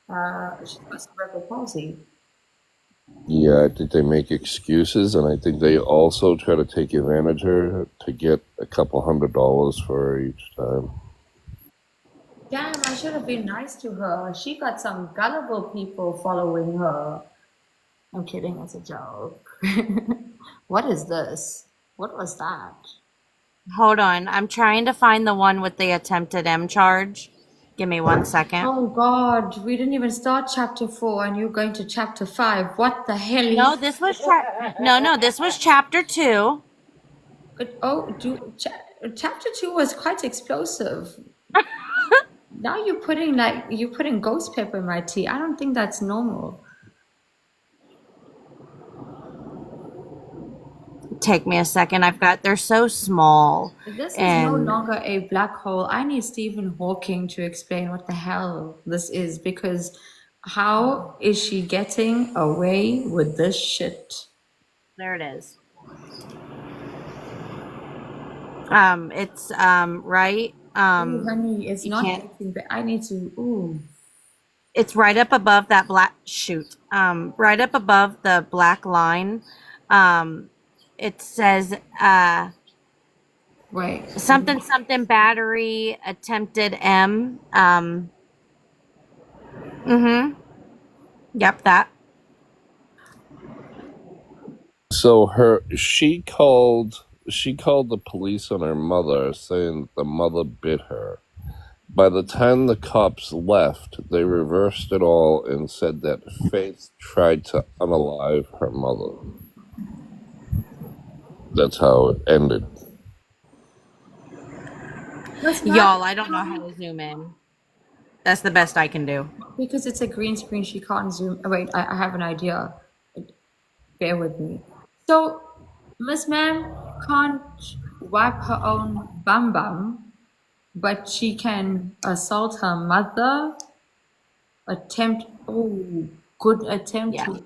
Speaker 1: cerebral palsy?
Speaker 10: Yeah, I think they make excuses, and I think they also try to take advantage of her to get a couple $100 for her each time.
Speaker 1: Damn, I should have been nice to her. She got some gullible people following her. I'm kidding, it's a joke. What is this? What was that?
Speaker 4: Hold on. I'm trying to find the one with the attempted M charge. Give me 1 second.
Speaker 1: Oh God, we didn't even start chapter 4 and you're going to chapter 5. What the hell?
Speaker 4: No, this was this was chapter 2.
Speaker 1: Chapter 2 was quite explosive. Now you're putting ghost pepper in my tea. I don't think that's normal.
Speaker 4: Take me a second. They're so small.
Speaker 1: This is no longer a black hole. I need Stephen Hawking to explain what the hell this is, because how is she getting away with this shit?
Speaker 4: There it is. It's right.
Speaker 1: Ooh, honey, it's not getting back. I need to. Ooh.
Speaker 4: It's right up above that black shoot. Right up above the black line. It says
Speaker 1: wait,
Speaker 4: something battery attempted M. Yep, that.
Speaker 10: So she called the police on her mother, saying that the mother bit her. By the time the cops left, they reversed it all and said that Faith tried to unalive her mother. That's how it ended.
Speaker 4: Y'all, I don't know how to zoom in. That's the best I can do.
Speaker 1: Because it's a green screen, she can't zoom. Wait, I have an idea. Bear with me. So, Miss Ma'am can't wipe her own bum, but she can assault her mother. Good attempt.
Speaker 4: Yeah.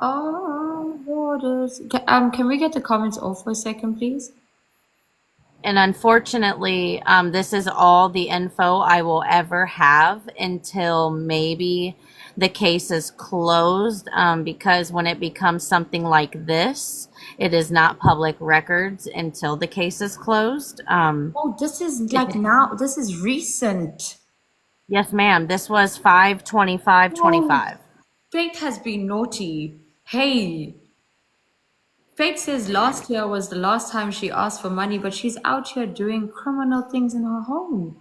Speaker 1: Oh, orders. Can we get the comments off for a second, please?
Speaker 4: And unfortunately, this is all the info I will ever have until maybe the case is closed, because when it becomes something like this, it is not public records until the case is closed.
Speaker 1: This is like now. This is recent.
Speaker 4: Yes, ma'am. This was 5/25/25.
Speaker 1: Faith has been naughty. Hey. Faith says last year was the last time she asked for money, but she's out here doing criminal things in her home.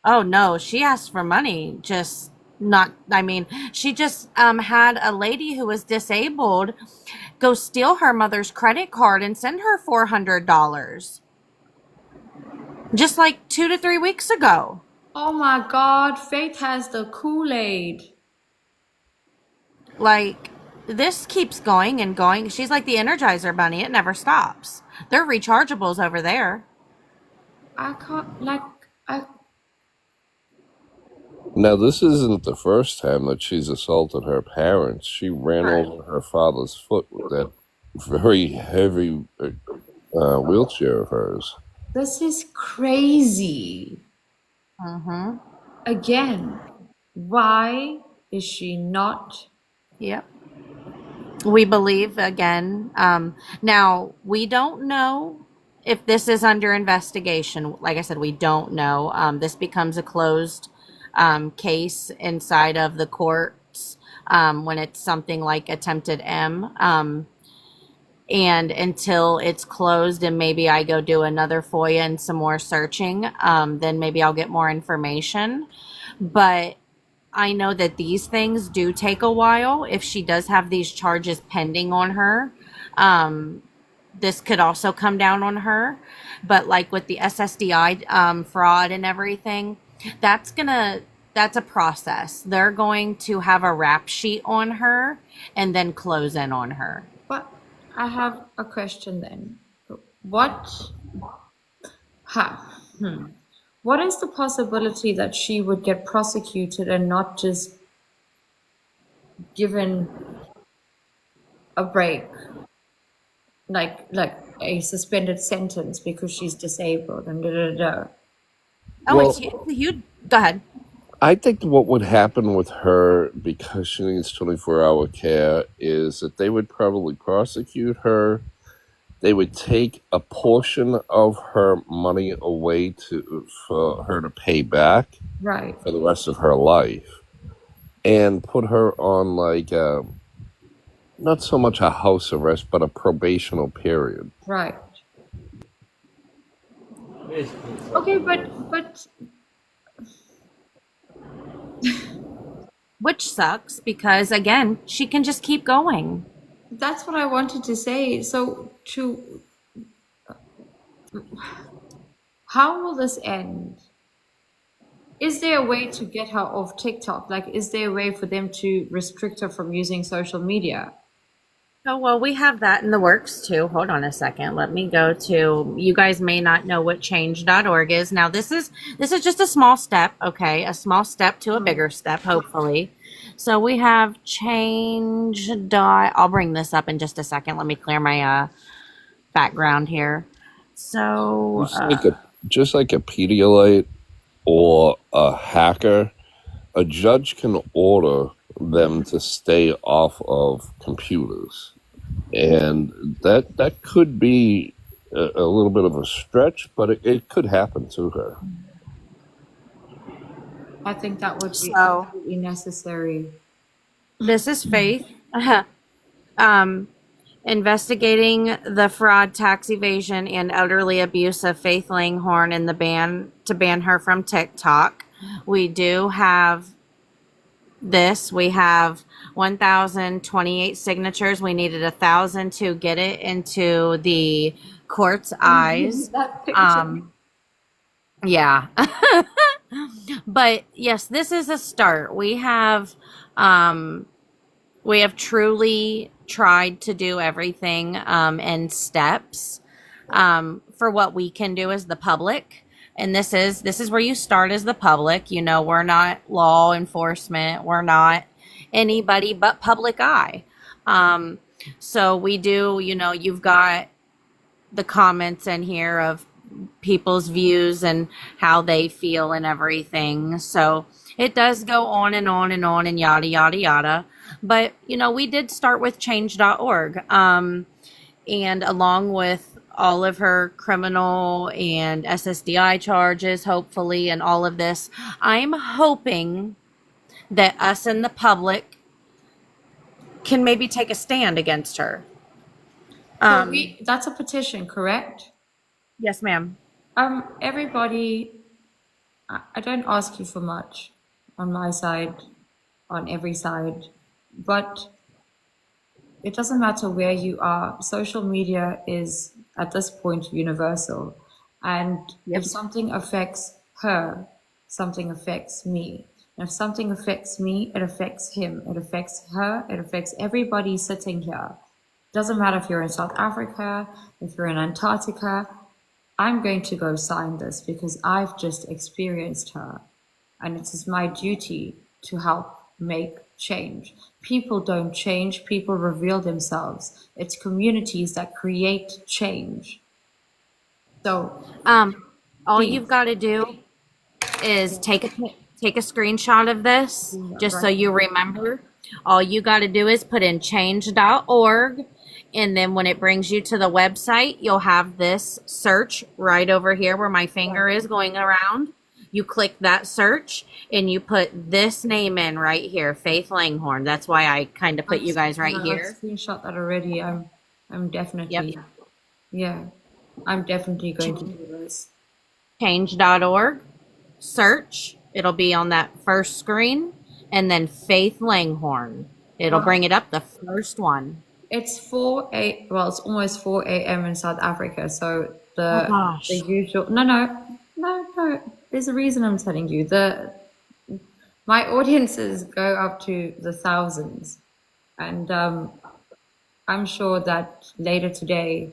Speaker 4: Oh, no. She asked for money just Not, I mean, she just had a lady who was disabled go steal her mother's credit card and send her $400 just like 2 to 3 weeks ago.
Speaker 1: Oh my God, Faith has the Kool-Aid.
Speaker 4: Like, this keeps going and going. She's like the Energizer Bunny. It never stops. They're rechargeables over there.
Speaker 1: I can't, like,
Speaker 10: Now, this isn't the first time that she's assaulted her parents. She ran over her father's foot with that very heavy wheelchair of hers.
Speaker 1: this is crazy.
Speaker 4: Mm-hmm.
Speaker 1: Again, why is she not?
Speaker 4: Yep. We believe again. Now, we don't know if this is under investigation. Like I said, we don't know. This becomes a closed case inside of the courts when it's something like attempted M. And until it's closed and maybe I go do another FOIA and some more searching, then maybe I'll get more information. But I know that these things do take a while. If she does have these charges pending on her, this could also come down on her. But like with the SSDI fraud and everything, that's a process. They're going to have a rap sheet on her and then close in on her.
Speaker 1: But I have a question then. What is the possibility that she would get prosecuted and not just given a break, like a suspended sentence because she's disabled and da da da?
Speaker 4: Oh,
Speaker 10: Well,
Speaker 4: you go ahead.
Speaker 10: I think what would happen with her, because she needs 24-hour care, is that they would probably prosecute her. They would take a portion of her money away for her to pay back
Speaker 1: Right,
Speaker 10: for the rest of her life, and put her on like not so much a house arrest, but a probational period.
Speaker 1: right. Okay, but
Speaker 4: Which sucks because, again, she can just keep going.
Speaker 1: that's what I wanted to say. So how will this end? Is there a way to get her off TikTok? Like, is there a way for them to restrict her from using social media?
Speaker 4: Oh, well, we have that in the works too. Hold on a second. Let me go to, you guys may not know what change.org is. Now, this is just a small step, okay? A small step to a bigger step, hopefully. So we have change. I'll bring this up in just a second. Let me clear my background here. So,
Speaker 10: Just like a Pedialyte or a hacker, a judge can order them to stay off of computers, and that could be a little bit of a stretch, but it could happen to her.
Speaker 1: I think that would be absolutely necessary.
Speaker 4: This is Faith. Investigating the fraud, tax evasion, and elderly abuse of Faith Langhorne and to ban her from TikTok. We do have this. We have 1,028 signatures. We needed 1,000 to get it into the court's eyes. Yeah. But yes, this is a start. We have truly tried to do everything in steps for what we can do as the public. And this is where you start as the public. You know, we're not law enforcement. We're not anybody but public eye. So we do, you know, you've got the comments in here of people's views and how they feel and everything. So it does go on and on and on and yada, yada, yada. But, you know, we did start with change.org. And along with all of her criminal and SSDI charges, hopefully, and all of this, I'm hoping that us and the public can maybe take a stand against her.
Speaker 1: So that's a petition, correct?
Speaker 4: Yes, ma'am.
Speaker 1: Everybody, I don't ask you for much on my side. on every side. But it doesn't matter where you are. Social media is at this point universal. And if something affects her, something affects me. And if something affects me, it affects him, it affects her, it affects everybody sitting here. Doesn't matter if you're in South Africa, if you're in Antarctica, I'm going to go sign this because I've just experienced her. And it is my duty to help make change. People don't change, people reveal themselves. It's communities that create change. So,
Speaker 4: All
Speaker 1: please,
Speaker 4: you've got to do is take a screenshot of this just so
Speaker 1: right?
Speaker 4: you remember. All you got to do is put in change.org, and then when it brings you to the website, you'll have this search right over here where my finger is going around. You click that search and you put this name in right here, Faith Langhorn. That's why I kind of put you guys right
Speaker 1: I've
Speaker 4: here.
Speaker 1: screenshot that already. I'm definitely, yeah, I'm definitely going to do this.
Speaker 4: Change.org, search. It'll be on that first screen, and then Faith Langhorn. It'll bring it up, the first one.
Speaker 1: It's it's almost 4 a.m. in South Africa. So
Speaker 4: Oh gosh.
Speaker 1: the usual, no. There's a reason I'm telling you. My audiences go up to the thousands. And I'm sure that later today,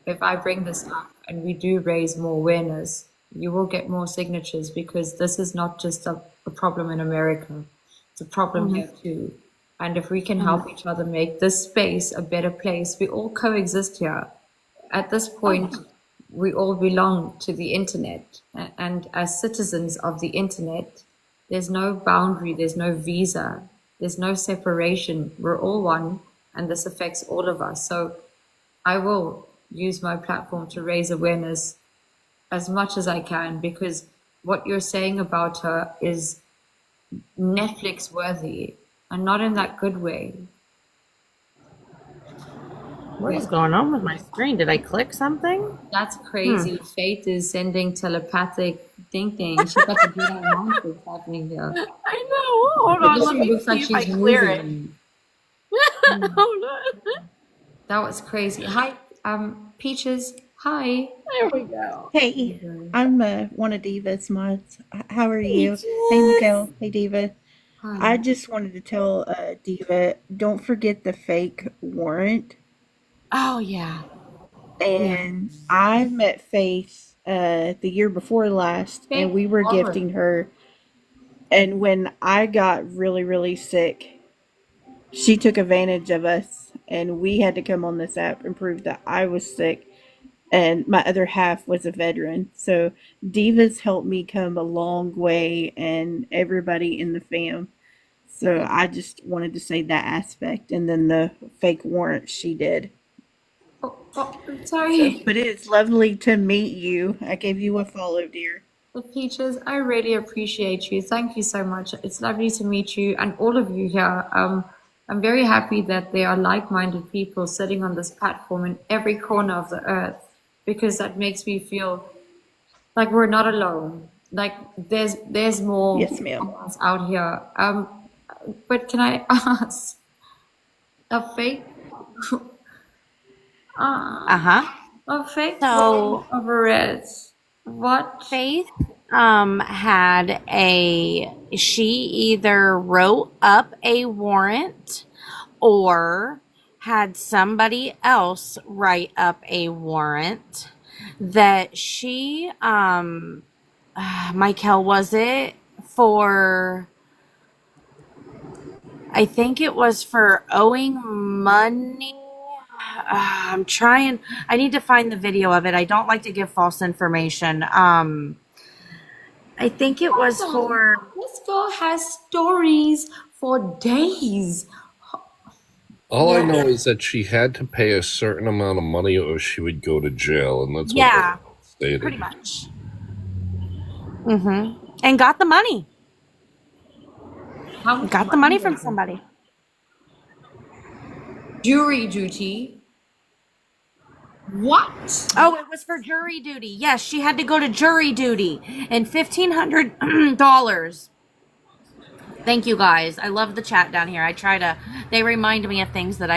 Speaker 1: if I bring this up and we do raise more awareness, you will get more signatures because this is not just a problem in America. It's a problem here too. And if we can help each other make this space a better place, we all coexist here. At this point, we all belong to the internet. And as citizens of the internet, there's no boundary, there's no visa, there's no separation. We're all one, and this affects all of us. So I will use my platform to raise awareness as much as I can, because what you're saying about her is Netflix worthy, and not in that good way.
Speaker 4: What is going on with my screen? Did I click something?
Speaker 1: That's crazy. Faith is sending telepathic thinking. She got to do that nonsense happening here.
Speaker 4: I know. Hold on. Let me
Speaker 1: looks like
Speaker 4: see if I
Speaker 1: she's
Speaker 4: clear it.
Speaker 1: moving.
Speaker 4: Hold on.
Speaker 1: That was crazy. Hi, Peaches. Hi.
Speaker 4: There we go.
Speaker 12: Hey, I'm one of Diva's mods. How are you? Hey, Miguel. Hey, Diva.
Speaker 1: Hi.
Speaker 12: I just wanted to tell Diva, don't forget the fake warrant.
Speaker 4: Oh yeah.
Speaker 12: And I met Faith the year before last, and we were gifting her. And when I got really, really sick, she took advantage of us, and we had to come on this app and prove that I was sick. And my other half was a veteran. So Divas helped me come a long way, and everybody in the fam. So I just wanted to say that aspect. And then the fake warrant she did.
Speaker 1: Sorry.
Speaker 12: But it is lovely to meet you. I gave you a follow, dear.
Speaker 1: Peaches, I really appreciate you. Thank you so much. It's lovely to meet you and all of you here. I'm very happy that there are like-minded people sitting on this platform in every corner of the earth, because that makes me feel like we're not alone. Like there's more
Speaker 12: Yes, ma'am.
Speaker 1: out here. But can I ask a fake? A fake of a red. What?
Speaker 4: Faith had she either wrote up a warrant or had somebody else write up a warrant that she Michael, was it for, I think it was for owing money. I need to find the video of it. I don't like to give false information. I think it was for.
Speaker 1: This girl has stories for days.
Speaker 10: All I know is that she had to pay a certain amount of money or she would go to jail, and that's what they stated.
Speaker 4: Pretty much. And got the money. Got the money from somebody.
Speaker 1: Jury duty. What?
Speaker 4: Oh, it was for jury duty. Yes, she had to go to jury duty, and $1,500 Thank you guys. I love the chat down here. They remind me of things that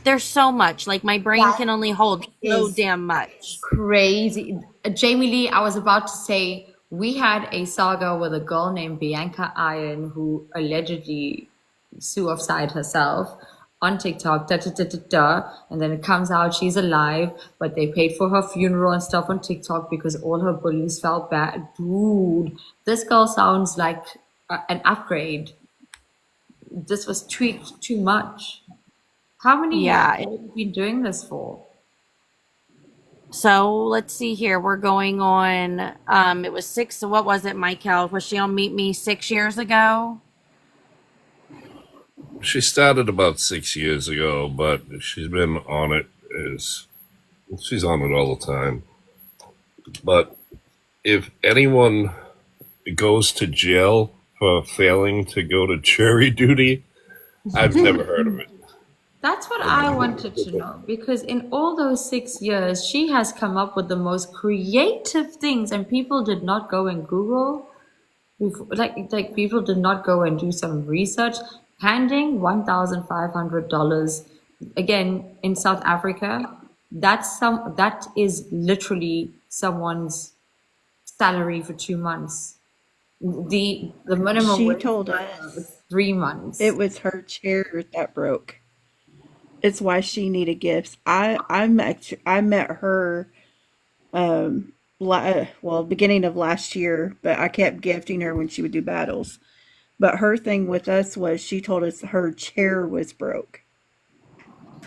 Speaker 4: there's so much. Like my brain can only hold so
Speaker 1: Is
Speaker 4: damn much.
Speaker 1: crazy. Jamie Lee, I was about to say, we had a saga with a girl named Bianca Iron who allegedly suicided herself on TikTok, and then it comes out she's alive, but they paid for her funeral and stuff on TikTok because all her bullies felt bad. Dude, this girl sounds like an upgrade. This was tweaked too much. How many years
Speaker 4: Yeah.
Speaker 1: have you been doing this for?
Speaker 4: So let's see here. We're going on. It was 6. So what was it, Michael? Was she on Meet Me 6 years ago?
Speaker 10: She started about 6 years ago, but she's been on it. She's on it all the time. But if anyone goes to jail for failing to go to jury duty, I've never heard of it.
Speaker 1: That's what I wanted to know, because in all those 6 years, she has come up with the most creative things, and people did not go and Google. Like people did not go and do some research. Handing $1,500 again in South Africa, that is literally someone's salary for 2 months. The minimum
Speaker 12: She
Speaker 1: wage
Speaker 12: told
Speaker 1: for
Speaker 12: us
Speaker 1: was 3 months.
Speaker 12: it was her chair that broke. It's why she needed gifts. I met her beginning of last year, but I kept gifting her when she would do battles. But her thing with us was she told us her chair was broke.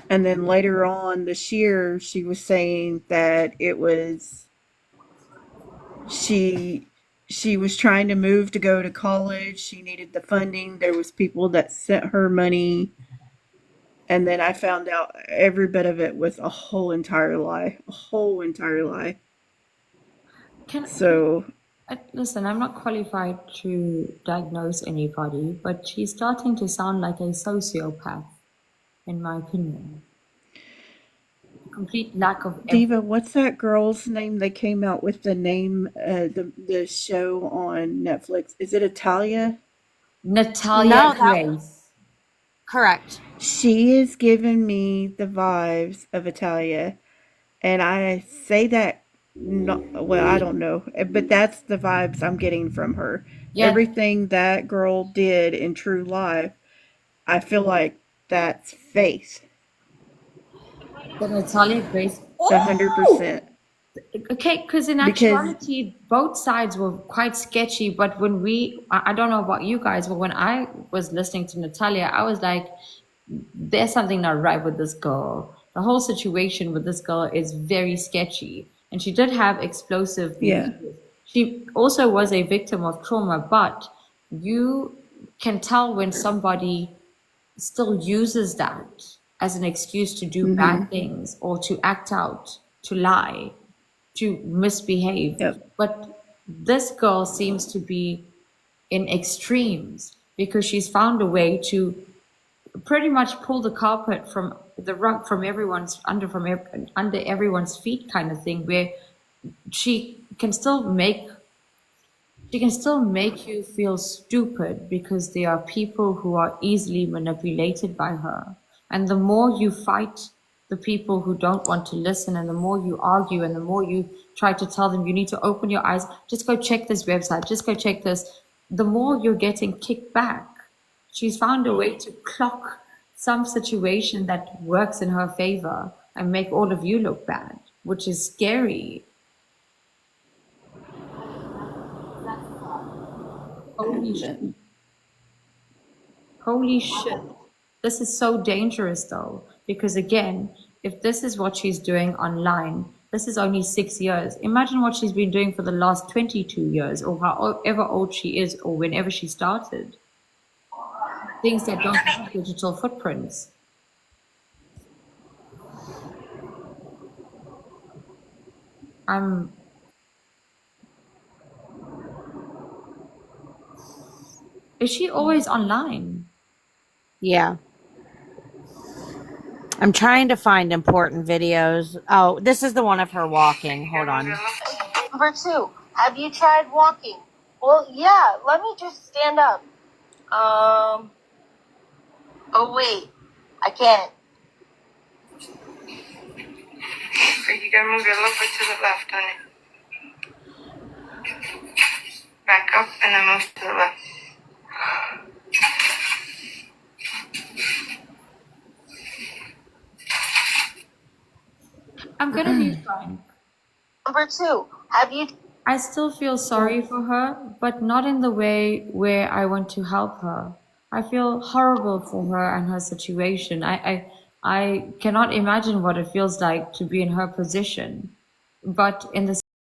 Speaker 12: And then later on this year, she was saying that it was she was trying to move to go to college. She needed the funding. There was people that sent her money. And then I found out every bit of it was a whole entire lie. A whole entire lie. So
Speaker 1: Listen, I'm not qualified to diagnose anybody, but she's starting to sound like a sociopath, in my opinion. Complete lack of
Speaker 12: Diva, what's that girl's name? They came out with the name, the show on Netflix. Is it Italia?
Speaker 1: Natalia Grace.
Speaker 4: Correct.
Speaker 12: She is giving me the vibes of Italia, and I say that well, I don't know, but that's the vibes I'm getting from her.
Speaker 1: Yeah.
Speaker 12: Everything that girl did in true life, I feel like that's faith.
Speaker 1: The Natalia Grace.
Speaker 12: 100%.
Speaker 1: Okay, because in actuality, both sides were quite sketchy. But when I don't know about you guys, but when I was listening to Natalia, I was like, there's something not right with this girl. The whole situation with this girl is very sketchy. And she did have explosive behaviors.
Speaker 12: Yeah.
Speaker 1: She also was a victim of trauma, but you can tell when somebody still uses that as an excuse to do bad things or to act out, to lie, to misbehave.
Speaker 12: Yep.
Speaker 1: But this girl seems to be in extremes because she's found a way to pretty much pull the carpet from the rug from under everyone's feet, kind of thing, where she can still make you feel stupid because there are people who are easily manipulated by her. And the more you fight the people who don't want to listen, and the more you argue, and the more you try to tell them you need to open your eyes, just go check this website, just go check this, the more you're getting kicked back. She's found a way to clock some situation that works in her favor and make all of you look bad, which is scary. Holy shit. Holy shit. This is so dangerous though, because again, if this is what she's doing online, this is only 6 years. Imagine what she's been doing for the last 22 years, or however old she is, or whenever she started. Things that don't have digital footprints. Is she always online?
Speaker 4: Yeah. I'm trying to find important videos. Oh, this is the one of her walking. Hold on.
Speaker 7: Number 2, have you tried walking? Well, yeah, let me just stand up. Oh wait, I can't.
Speaker 2: So you gotta move your little bit to the left, honey. Back up and then move to the left.
Speaker 1: I'm gonna be fine.
Speaker 7: Number 2, have you?
Speaker 1: I still feel sorry for her, but not in the way where I want to help her. I feel horrible for her and her situation. I cannot imagine what it feels like to be in her position. But in the